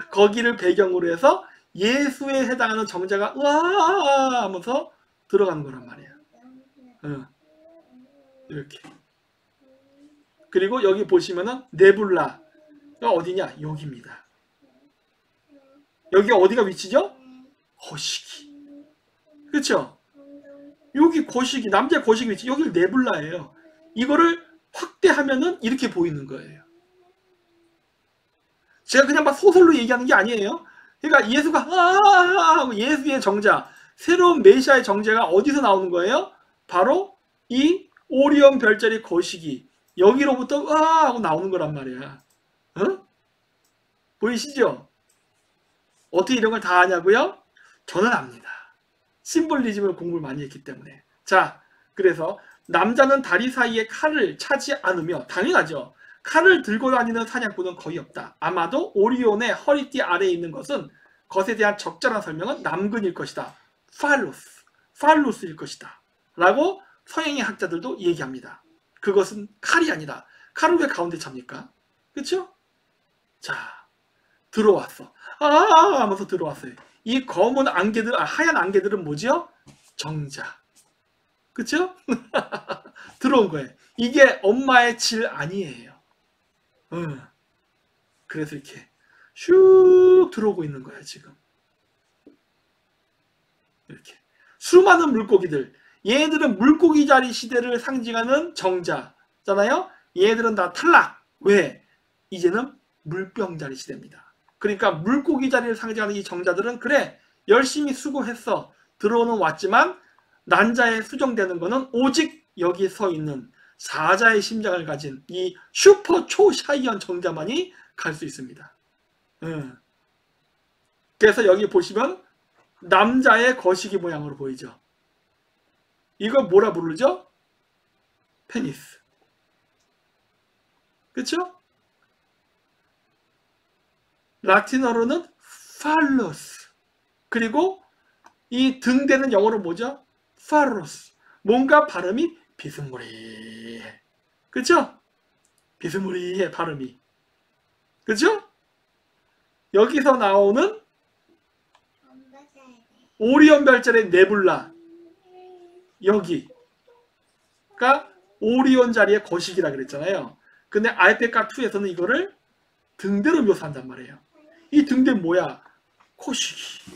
거기를 배경으로 해서 예수에 해당하는 정자가 우와 하면서 들어가는 거란 말이에요. 이렇게. 그리고 여기 보시면은 네불라가 어디냐? 여기입니다. 여기가 어디가 위치죠? 거시기. 그렇죠? 여기 거시기, 남자 거시기 위치. 여기를 네불라예요. 이거를 확대하면은 이렇게 보이는 거예요. 제가 그냥 막 소설로 얘기하는 게 아니에요. 그러니까 예수가 하고 예수의 정자, 새로운 메시아의 정자가 어디서 나오는 거예요? 바로 이 오리온 별자리 거시기 여기로부터 하고 나오는 거란 말이야. 보이시죠? 어떻게 이런 걸 다 아냐고요? 저는 압니다. 심볼리즘을 공부를 많이 했기 때문에. 자, 그래서 남자는 다리 사이에 칼을 차지 않으며 당연하죠. 칼을 들고 다니는 사냥꾼은 거의 없다. 아마도 오리온의 허리띠 아래에 있는 것에 대한 적절한 설명은 남근일 것이다. 팔로스일 것이다. 라고 서양의 학자들도 얘기합니다. 그것은 칼이 아니다. 칼을 왜 가운데 찹니까? 그렇죠? 자, 들어왔어. 하면서 들어왔어요. 이 검은 안개들, 하얀 안개들은 뭐죠? 정자. 그쵸? 들어온 거예요. 이게 엄마의 질 아니에요. 그래서 이렇게 슉 들어오고 있는 거야 지금. 이렇게 수많은 물고기들. 얘들은 물고기 자리 시대를 상징하는 정자잖아요. 얘들은 다 탈락. 왜? 이제는 물병 자리 시대입니다. 그러니까 물고기 자리를 상징하는 이 정자들은 그래 열심히 수고했어. 들어오는 왔지만 난자에 수정되는 것은 오직 여기 서 있는 사자의 심장을 가진 이 슈퍼 초샤이언 정자만이 갈 수 있습니다. 그래서 여기 보시면 남자의 거시기 모양으로 보이죠. 이걸 뭐라 부르죠? 페니스. 그쵸? 라틴어로는 팔로스. 그리고 이 등대는 영어로 뭐죠? 파로스. 뭔가 발음이 비스무리해. 그쵸? 비스무리해 발음이. 그쵸? 여기서 나오는 오리온 별자리의 네불라. 여기가 오리온 자리의 거시기라 그랬잖아요. 근데 알페카2에서는 이거를 등대로 묘사한단 말이에요. 이 등대 뭐야? 코시기.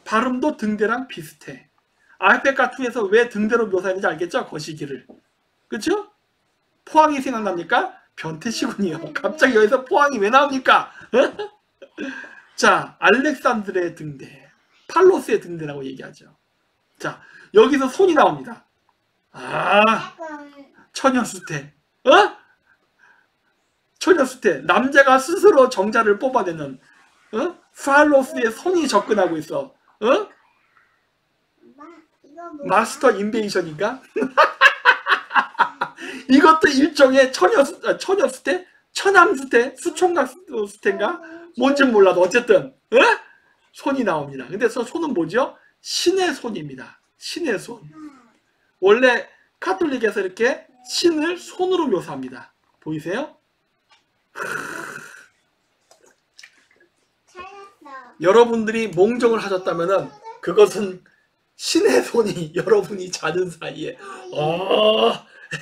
발음도 등대랑 비슷해. 알페카2에서 왜 등대로 묘사했는지 알겠죠? 거시기를. 그쵸? 포항이 생각납니까? 변태시군요. 갑자기 여기서 포항이 왜 나옵니까? 자, 알렉산드르의 등대, 팔로스의 등대라고 얘기하죠. 자, 여기서 손이 나옵니다. 아, 처녀수태. 어? 처녀수태. 남자가 스스로 정자를 뽑아내는 팔로스의 손이 접근하고 있어. 마스터 인베이션인가? 이것도 일종의 처녀수태? 처남수태? 수총각수태인가? 뭔지 몰라도 어쨌든 손이 나옵니다. 근데 저 손은 뭐죠? 신의 손입니다. 신의 손. 원래 카톨릭에서 이렇게 신을 손으로 묘사합니다. 보이세요? 여러분들이 몽정을 하셨다면은 그것은 신의 손이 여러분이 자는 사이에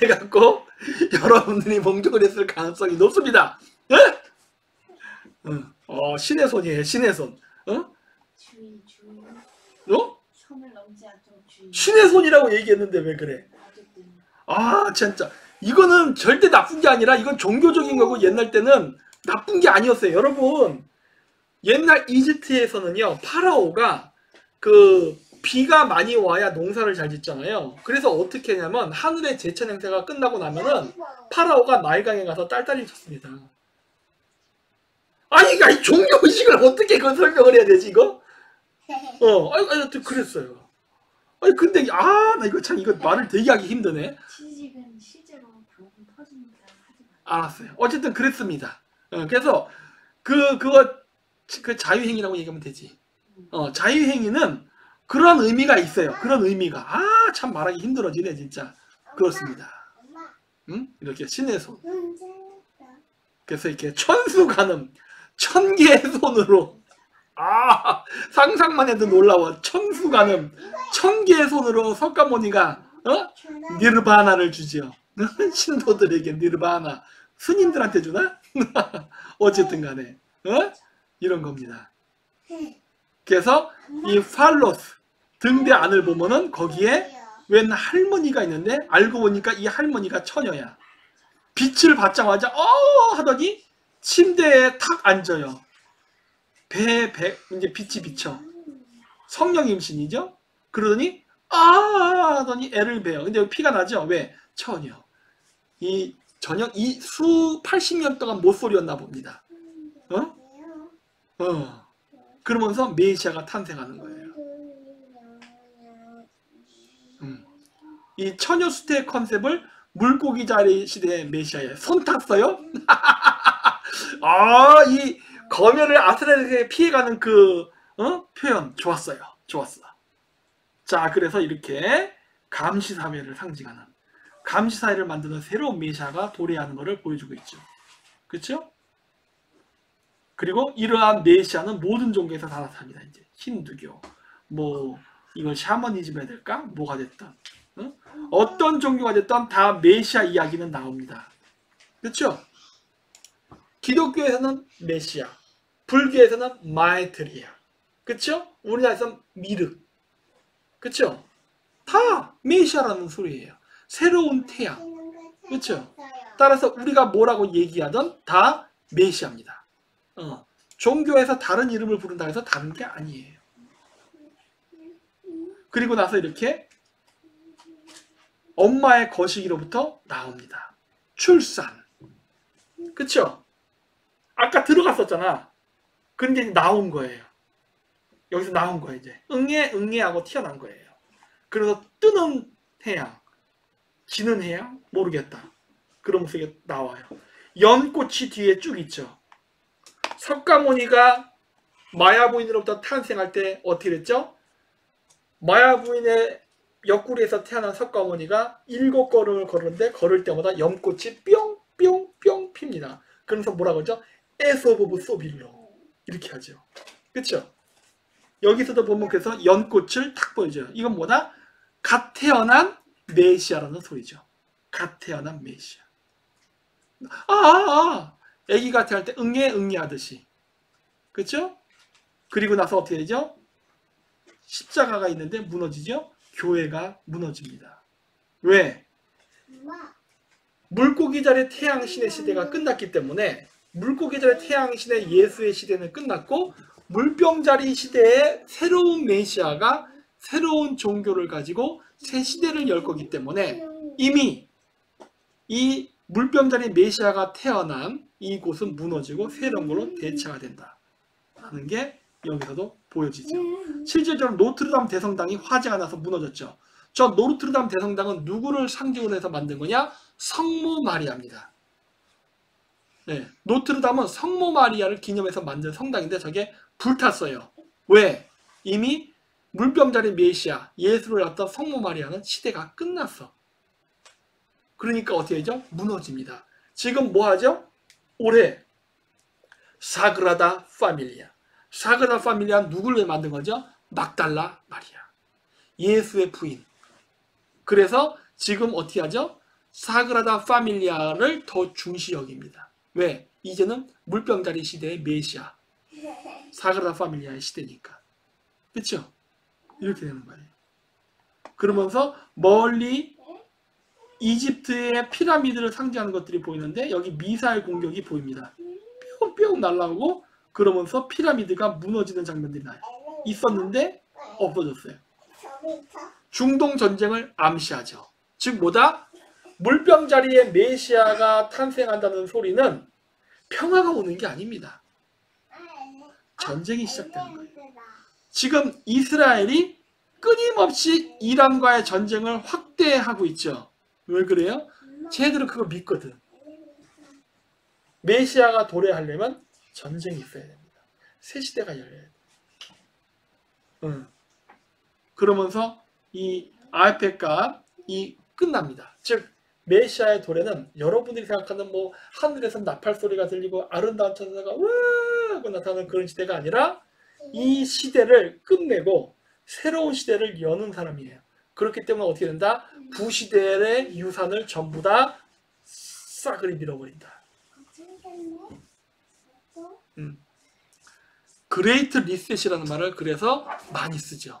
해갖고 여러분들이 몽정을 했을 가능성이 높습니다. 신의 손이에요. 신의 손. 주의. 손을 넘지 않도록 주의. 신의 손이라고 얘기했는데 왜 그래? 아 진짜 이거는 절대 나쁜 게 아니라 이건 종교적인 거고 옛날 때는 나쁜 게 아니었어요. 여러분 옛날 이집트에서는요 파라오가 그 비가 많이 와야 농사를 잘 짓잖아요. 그래서 어떻게 했냐면 하늘의 제천 행사가 끝나고 나면은 파라오가 나일강에 가서 딸딸이 쳤습니다. 아니 종교의식을 어떻게 그걸 설명을 해야 되지 이거? 아니 그랬어요. 아니 근데 나 이거 참 이거 말을 되게 하기 힘드네. 취직은 실제로 방송 터지니까 하지 마. 알았어요. 어쨌든 그랬습니다. 그래서 그 자유행위라고 얘기하면 되지. 자유행위는 그런 의미가 있어요. 그런 의미가. 참 말하기 힘들어지네 진짜. 그렇습니다. 응? 이렇게 신의 손. 그래서 이렇게 천수간음 천개의 손으로 상상만 해도 놀라워. 천수간음 천개의 손으로 석가모니가 니르바나를 주지요. 신도들에게 니르바나. 스님들한테 주나? 어쨌든 간에 이런 겁니다. 그래서 이 팔로스 등대 안을 보면은 거기에 웬 할머니가 있는데 알고 보니까 이 할머니가 처녀야. 빛을 받자마자 하더니 침대에 탁 앉아요. 배에 이제 빛이 비쳐. 성령 임신이죠. 그러더니 하더니 애를 베요. 근데 여기 피가 나죠. 왜? 처녀. 이 수 80년 동안 못소리였나 봅니다. 그러면서 메시아가 탄생하는 거예요. 이 처녀수태의 컨셉을 물고기 자리 시대의 메시아에 손 탔어요? 이 거면을 아스라엘에게 피해가는 그 표현 좋았어요. 좋았어. 자, 그래서 이렇게 감시사회를 상징하는 감시사회를 만드는 새로운 메시아가 도래하는 것을 보여주고 있죠. 그렇죠? 그리고 이러한 메시아는 모든 종교에서 다 나타납니다. 이제 힌두교, 이걸 샤머니즘 해야 될까? 뭐가 됐든 어떤 종교가 됐든 다 메시아 이야기는 나옵니다. 그렇죠? 기독교에서는 메시아, 불교에서는 마에트리아, 그렇죠? 우리나라에서는 미륵, 그렇죠? 다 메시아라는 소리예요. 새로운 태양, 그렇죠? 따라서 우리가 뭐라고 얘기하든 다 메시아입니다. 종교에서 다른 이름을 부른다 해서 다른 게 아니에요. 그리고 나서 이렇게 엄마의 거시기로부터 나옵니다. 출산. 그쵸? 아까 들어갔었잖아. 근데 나온 거예요. 여기서 나온 거예요. 이제 응애 하고 튀어나온 거예요. 그래서 뜨는 해양, 지는 해양 모르겠다. 그러면서 이게 나와요. 연꽃이 뒤에 쭉 있죠. 석가모니가 마야 부인으로부터 탄생할 때 어떻게 됐죠? 마야 부인의 옆구리에서 태어난 석가모니가 7걸음을 걸었는데 걸을 때마다 연꽃이 뿅뿅뿅 핍니다. 그래서 뭐라고 하죠? 에소보브 소빌로 이렇게 하죠. 그렇죠? 여기서도 보면 그래서 연꽃을 탁 보여줘요. 이건 뭐다? 갓 태어난 메시아라는 소리죠. 갓 태어난 메시아. 애기가 태어날 때 응애 하듯이. 그렇죠? 그리고 나서 어떻게 되죠? 십자가가 있는데 무너지죠? 교회가 무너집니다. 왜? 물고기 자리 태양신의 시대가 끝났기 때문에 물고기 자리 태양신의 예수의 시대는 끝났고 물병자리 시대에 새로운 메시아가 새로운 종교를 가지고 새 시대를 열 거기 때문에 이미 이 물병자리 메시아가 태어난 이곳은 무너지고 새로운 걸로 대체가 된다 하는 게 여기서도 보여지죠. 실질적으로 노트르담 대성당이 화재가 나서 무너졌죠. 저 노트르담 대성당은 누구를 상징으로 해서 만든 거냐? 성모 마리아입니다. 네, 노트르담은 성모 마리아를 기념해서 만든 성당인데 저게 불탔어요. 왜? 이미 물병자리 메시아 예수를 낳았던 성모 마리아는 시대가 끝났어. 그러니까 어떻게 되죠? 무너집니다. 지금 뭐 하죠? 올해 사그라다 파밀리아. 사그라다 파밀리아는 누구를 위해 만든 거죠? 막달라 마리아. 예수의 부인. 그래서 지금 어떻게 하죠? 사그라다 파밀리아를 더 중시 여깁니다. 왜? 이제는 물병자리 시대의 메시아. 사그라다 파밀리아의 시대니까. 그렇죠? 이렇게 되는 거예요. 그러면서 멀리 이집트의 피라미드를 상징하는 것들이 보이는데 여기 미사일 공격이 보입니다. 뿅뿅 날아오고 그러면서 피라미드가 무너지는 장면들이 나요. 있었는데 없어졌어요. 중동 전쟁을 암시하죠. 즉 뭐다? 물병자리의 메시아가 탄생한다는 소리는 평화가 오는 게 아닙니다. 전쟁이 시작되는 거예요. 지금 이스라엘이 끊임없이 이란과의 전쟁을 확대하고 있죠. 왜 그래요? 쟤들은 그거 믿거든. 메시아가 도래하려면 전쟁이 있어야 됩니다. 새 시대가 열려야 돼. 그러면서 이 아이펙과 이 끝납니다. 즉 메시아의 도래는 여러분들이 생각하는 뭐 하늘에서 나팔 소리가 들리고 아름다운 천사가 와 하고 나타나는 그런 시대가 아니라 이 시대를 끝내고 새로운 시대를 여는 사람이에요. 그렇기 때문에 어떻게 된다? 구시대의 유산을 전부 다 싸그리 밀어버린다. 그레이트 리셋이라는 말을 그래서 많이 쓰죠.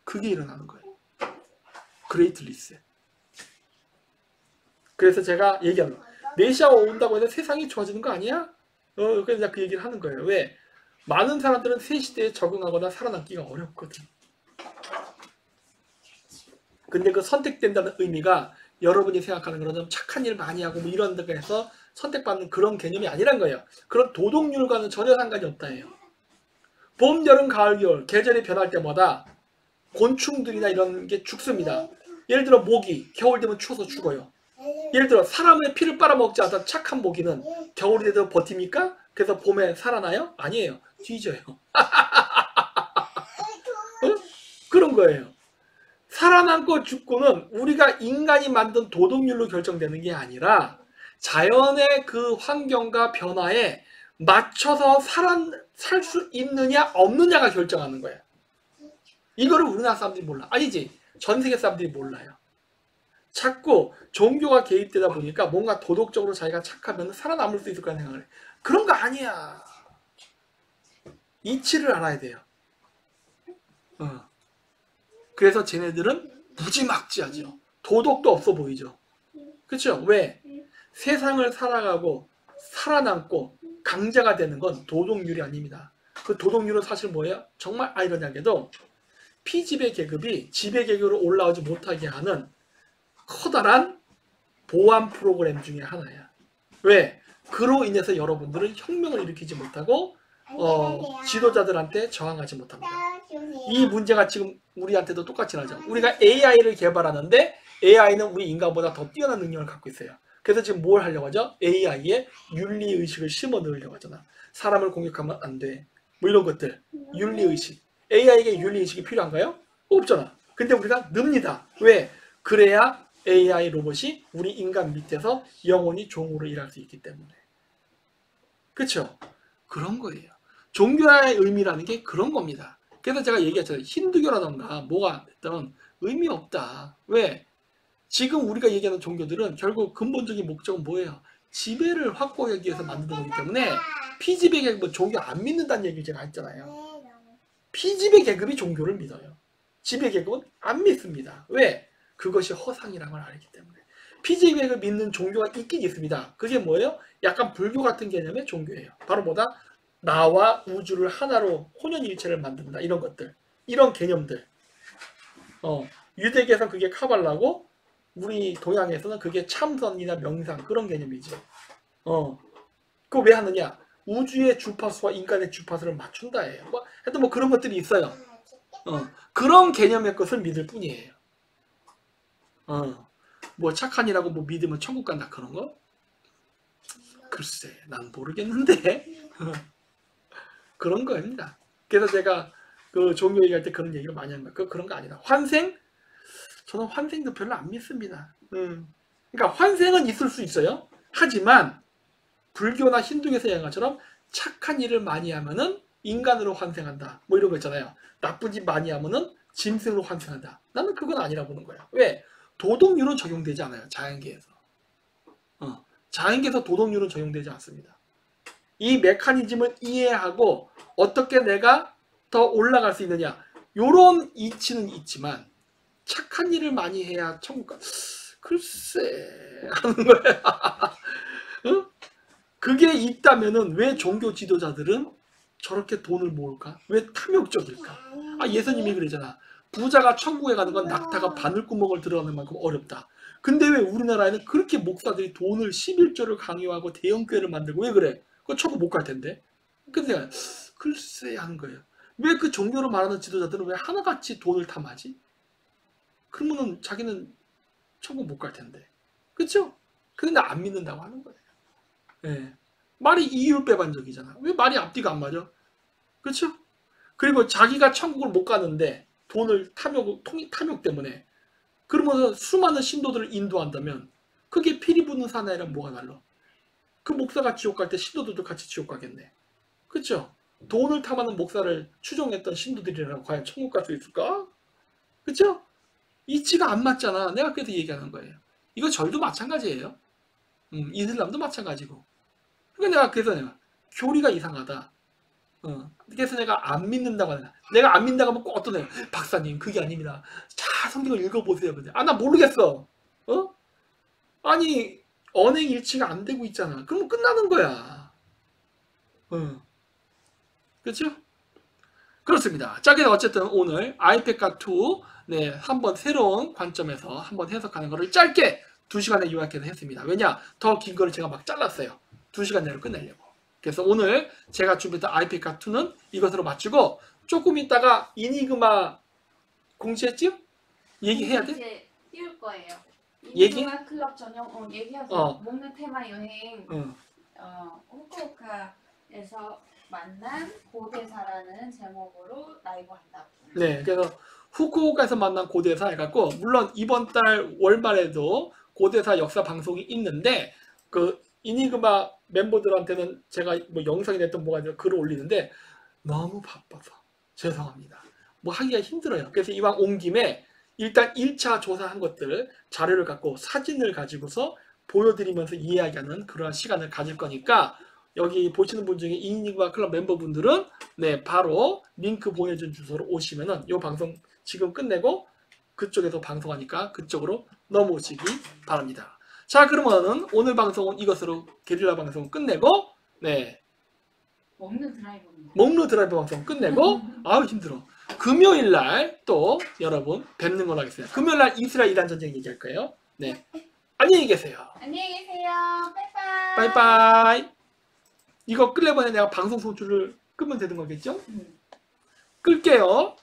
그게 일어나는 거예요. 그레이트 리셋. 그래서 제가 얘기하는 거예요. 메시아가 온다고 해서 세상이 좋아지는 거 아니야? 그래서 제가 그 얘기를 하는 거예요. 왜? 많은 사람들은 새 시대에 적응하거나 살아남기가 어렵거든. 근데 그 선택된다는 의미가 여러분이 생각하는 그런 좀 착한 일 많이 하고 뭐 이런 데가 해서 선택받는 그런 개념이 아니란 거예요. 그런 도덕률과는 전혀 상관이 없다 해요. 봄, 여름, 가을, 겨울 계절이 변할 때마다 곤충들이나 이런 게 죽습니다. 예를 들어 모기 겨울 되면 추워서 죽어요. 예를 들어 사람의 피를 빨아먹지 않던 착한 모기는 겨울이 돼도 버팁니까? 그래서 봄에 살아나요? 아니에요. 뒤져요. 그런 거예요. 살아남고 죽고는 우리가 인간이 만든 도덕률로 결정되는 게 아니라 자연의 그 환경과 변화에 맞춰서 살 수 있느냐 없느냐가 결정하는 거예요. 이거를 우리나라 사람들이 몰라. 아니지. 전 세계 사람들이 몰라요. 자꾸 종교가 개입되다 보니까 뭔가 도덕적으로 자기가 착하면 살아남을 수 있을 거라는 생각을 해. 그런 거 아니야. 이치를 알아야 돼요. 그래서 쟤네들은 무지막지하죠. 도덕도 없어 보이죠. 그렇죠? 왜? 세상을 살아가고 살아남고 강자가 되는 건 도덕률이 아닙니다. 그 도덕률은 사실 뭐예요? 정말 아이러니하게도 피지배 계급이 지배 계급으로 올라오지 못하게 하는 커다란 보안 프로그램 중에 하나야. 왜? 그로 인해서 여러분들은 혁명을 일으키지 못하고 지도자들한테 저항하지 못합니다. 이 문제가 지금 우리한테도 똑같이 나죠. 우리가 AI를 개발하는데 AI는 우리 인간보다 더 뛰어난 능력을 갖고 있어요. 그래서 지금 뭘 하려고 하죠? AI에 윤리의식을 심어 넣으려고 하잖아. 사람을 공격하면 안 돼. 뭐 이런 것들. 윤리의식. AI에게 윤리의식이 필요한가요? 없잖아. 근데 우리가 넣습니다. 왜? 그래야 AI 로봇이 우리 인간 밑에서 영원히 종으로 일할 수 있기 때문에. 그렇죠? 그런 거예요. 종교의 의미라는 게 그런 겁니다. 그래서 제가 얘기했잖아요. 힌두교라던가 뭐가 됐든 의미 없다. 왜? 지금 우리가 얘기하는 종교들은 결국 근본적인 목적은 뭐예요? 지배를 확보하기 위해서 만드는 거기 때문에 피지배 계급은 종교 안 믿는다는 얘기를 제가 했잖아요. 피지배 계급이 종교를 믿어요. 지배 계급은 안 믿습니다. 왜? 그것이 허상이라는 걸 알기 때문에. 피지배 계급을 믿는 종교가 있긴 있습니다. 그게 뭐예요? 약간 불교 같은 개념의 종교예요. 바로 뭐다? 나와 우주를 하나로 혼연일체를 만든다. 이런 것들. 이런 개념들. 유대계에서는 그게 카발라고 우리 동양에서는 그게 참선이나 명상 그런 개념이지. 그거 왜 하느냐? 우주의 주파수와 인간의 주파수를 맞춘다예요. 하여튼 뭐 그런 것들이 있어요. 그런 개념의 것을 믿을 뿐이에요. 뭐 착한이라고 뭐 믿으면 천국 간다 그런 거? 글쎄, 난 모르겠는데. 그런 거입니다. 그래서 제가 그 종교 얘기할 때 그런 얘기를 많이 하는 거예요. 그런 거 아니다. 환생? 저는 환생도 별로 안 믿습니다. 그러니까 환생은 있을 수 있어요. 하지만 불교나 힌두교에서 얘기한 것처럼 착한 일을 많이 하면은 인간으로 환생한다. 뭐 이런 거 있잖아요. 나쁜 짓 많이 하면은 짐승으로 환생한다. 나는 그건 아니라고 보는 거예요. 왜? 도덕률은 적용되지 않아요. 자연계에서. 자연계에서 도덕률은 적용되지 않습니다. 이 메커니즘을 이해하고 어떻게 내가 더 올라갈 수 있느냐. 요런 이치는 있지만 착한 일을 많이 해야 천국 가. 글쎄 하는 거야. 그게 있다면은 왜 종교 지도자들은 저렇게 돈을 모을까? 왜 탐욕적일까? 예수님이 그러잖아. 부자가 천국에 가는 건 낙타가 바늘구멍을 들어가는 만큼 어렵다. 근데 왜 우리나라에는 그렇게 목사들이 돈을 11조를 강요하고 대형교회를 만들고 왜 그래? 그거 천국 못 갈 텐데. 근데 글쎄 하는 거예요. 왜 그 종교로 말하는 지도자들은 왜 하나같이 돈을 탐하지? 그러면은 자기는 천국 못 갈 텐데. 그쵸? 근데 안 믿는다고 하는 거예요. 네. 말이 이율배반적이잖아. 왜 말이 앞뒤가 안 맞아? 그쵸? 그리고 자기가 천국을 못 가는데 돈을 탐욕 때문에 그러면서 수많은 신도들을 인도한다면 그게 피리 부는 사나이랑 뭐가 달라? 그 목사가 지옥 갈 때 신도들도 같이 지옥 가겠네. 그쵸? 돈을 탐하는 목사를 추종했던 신도들이라고 과연 천국 갈 수 있을까? 그쵸? 이치가 안 맞잖아. 내가 그래서 얘기하는 거예요. 이거 절도 마찬가지예요. 이슬람도 마찬가지고. 그러니까 내가 교리가 이상하다. 그래서 내가 안 믿는다고 하냐. 내가 안 믿는다고 하면 꼭 어떤 애가 박사님 그게 아닙니다. 자 성경을 읽어보세요. 근데 나 모르겠어. 아니 언행 일치가 안 되고 있잖아. 그러면 끝나는 거야. 그렇죠? 그렇습니다. 자, 그래서 어쨌든 오늘 아이페카2 네, 한번 새로운 관점에서 한번 해석하는 거를 짧게 2시간에 요약해서 했습니다. 왜냐? 더 긴 거를 제가 막 잘랐어요. 2시간 내로 끝내려고. 그래서 오늘 제가 준비했던 아이페카2는 이것으로 마치고 조금 있다가 이니그마 공지했지? 얘기해야 돼? 이제 띄울 거예요. 얘기? 이니그마 클럽 전용 얘기하세요. 목련 테마 여행 후쿠오카에서 만난 고대사라는 제목으로 라이브 한다고. 네, 그래서 후쿠오카에서 만난 고대사 해갖고 물론 이번 달 월말에도 고대사 역사 방송이 있는데 그 이니그마 멤버들한테는 제가 뭐 영상이 됐든 뭐가 됐든 글을 올리는데 너무 바빠서 죄송합니다. 뭐 하기가 힘들어요. 그래서 이왕 온 김에 일단 1차 조사한 것들 자료를 갖고 사진을 가지고서 보여드리면서 이야기하는 그러한 시간을 가질 거니까 여기 보시는 분 중에 이니그마 클럽 멤버분들은 네 바로 링크 보내준 주소로 오시면은 이 방송 지금 끝내고 그쪽에서 방송하니까 그쪽으로 넘어오시기 바랍니다. 자 그러면은 오늘 방송은 이것으로 게릴라 방송 끝내고 네 먹는 드라이브 방송 끝내고 아우 힘들어. 금요일날 또 여러분 뵙는 걸로 하겠습니다. 금요일날 이스라엘 이란 전쟁 얘기할 거예요. 네 안녕히 계세요. 안녕히 계세요. 빠이빠이. 빠이빠이. 이거 끌려보내 내가 방송 송출을 끄면 되는 거겠죠? 끌게요.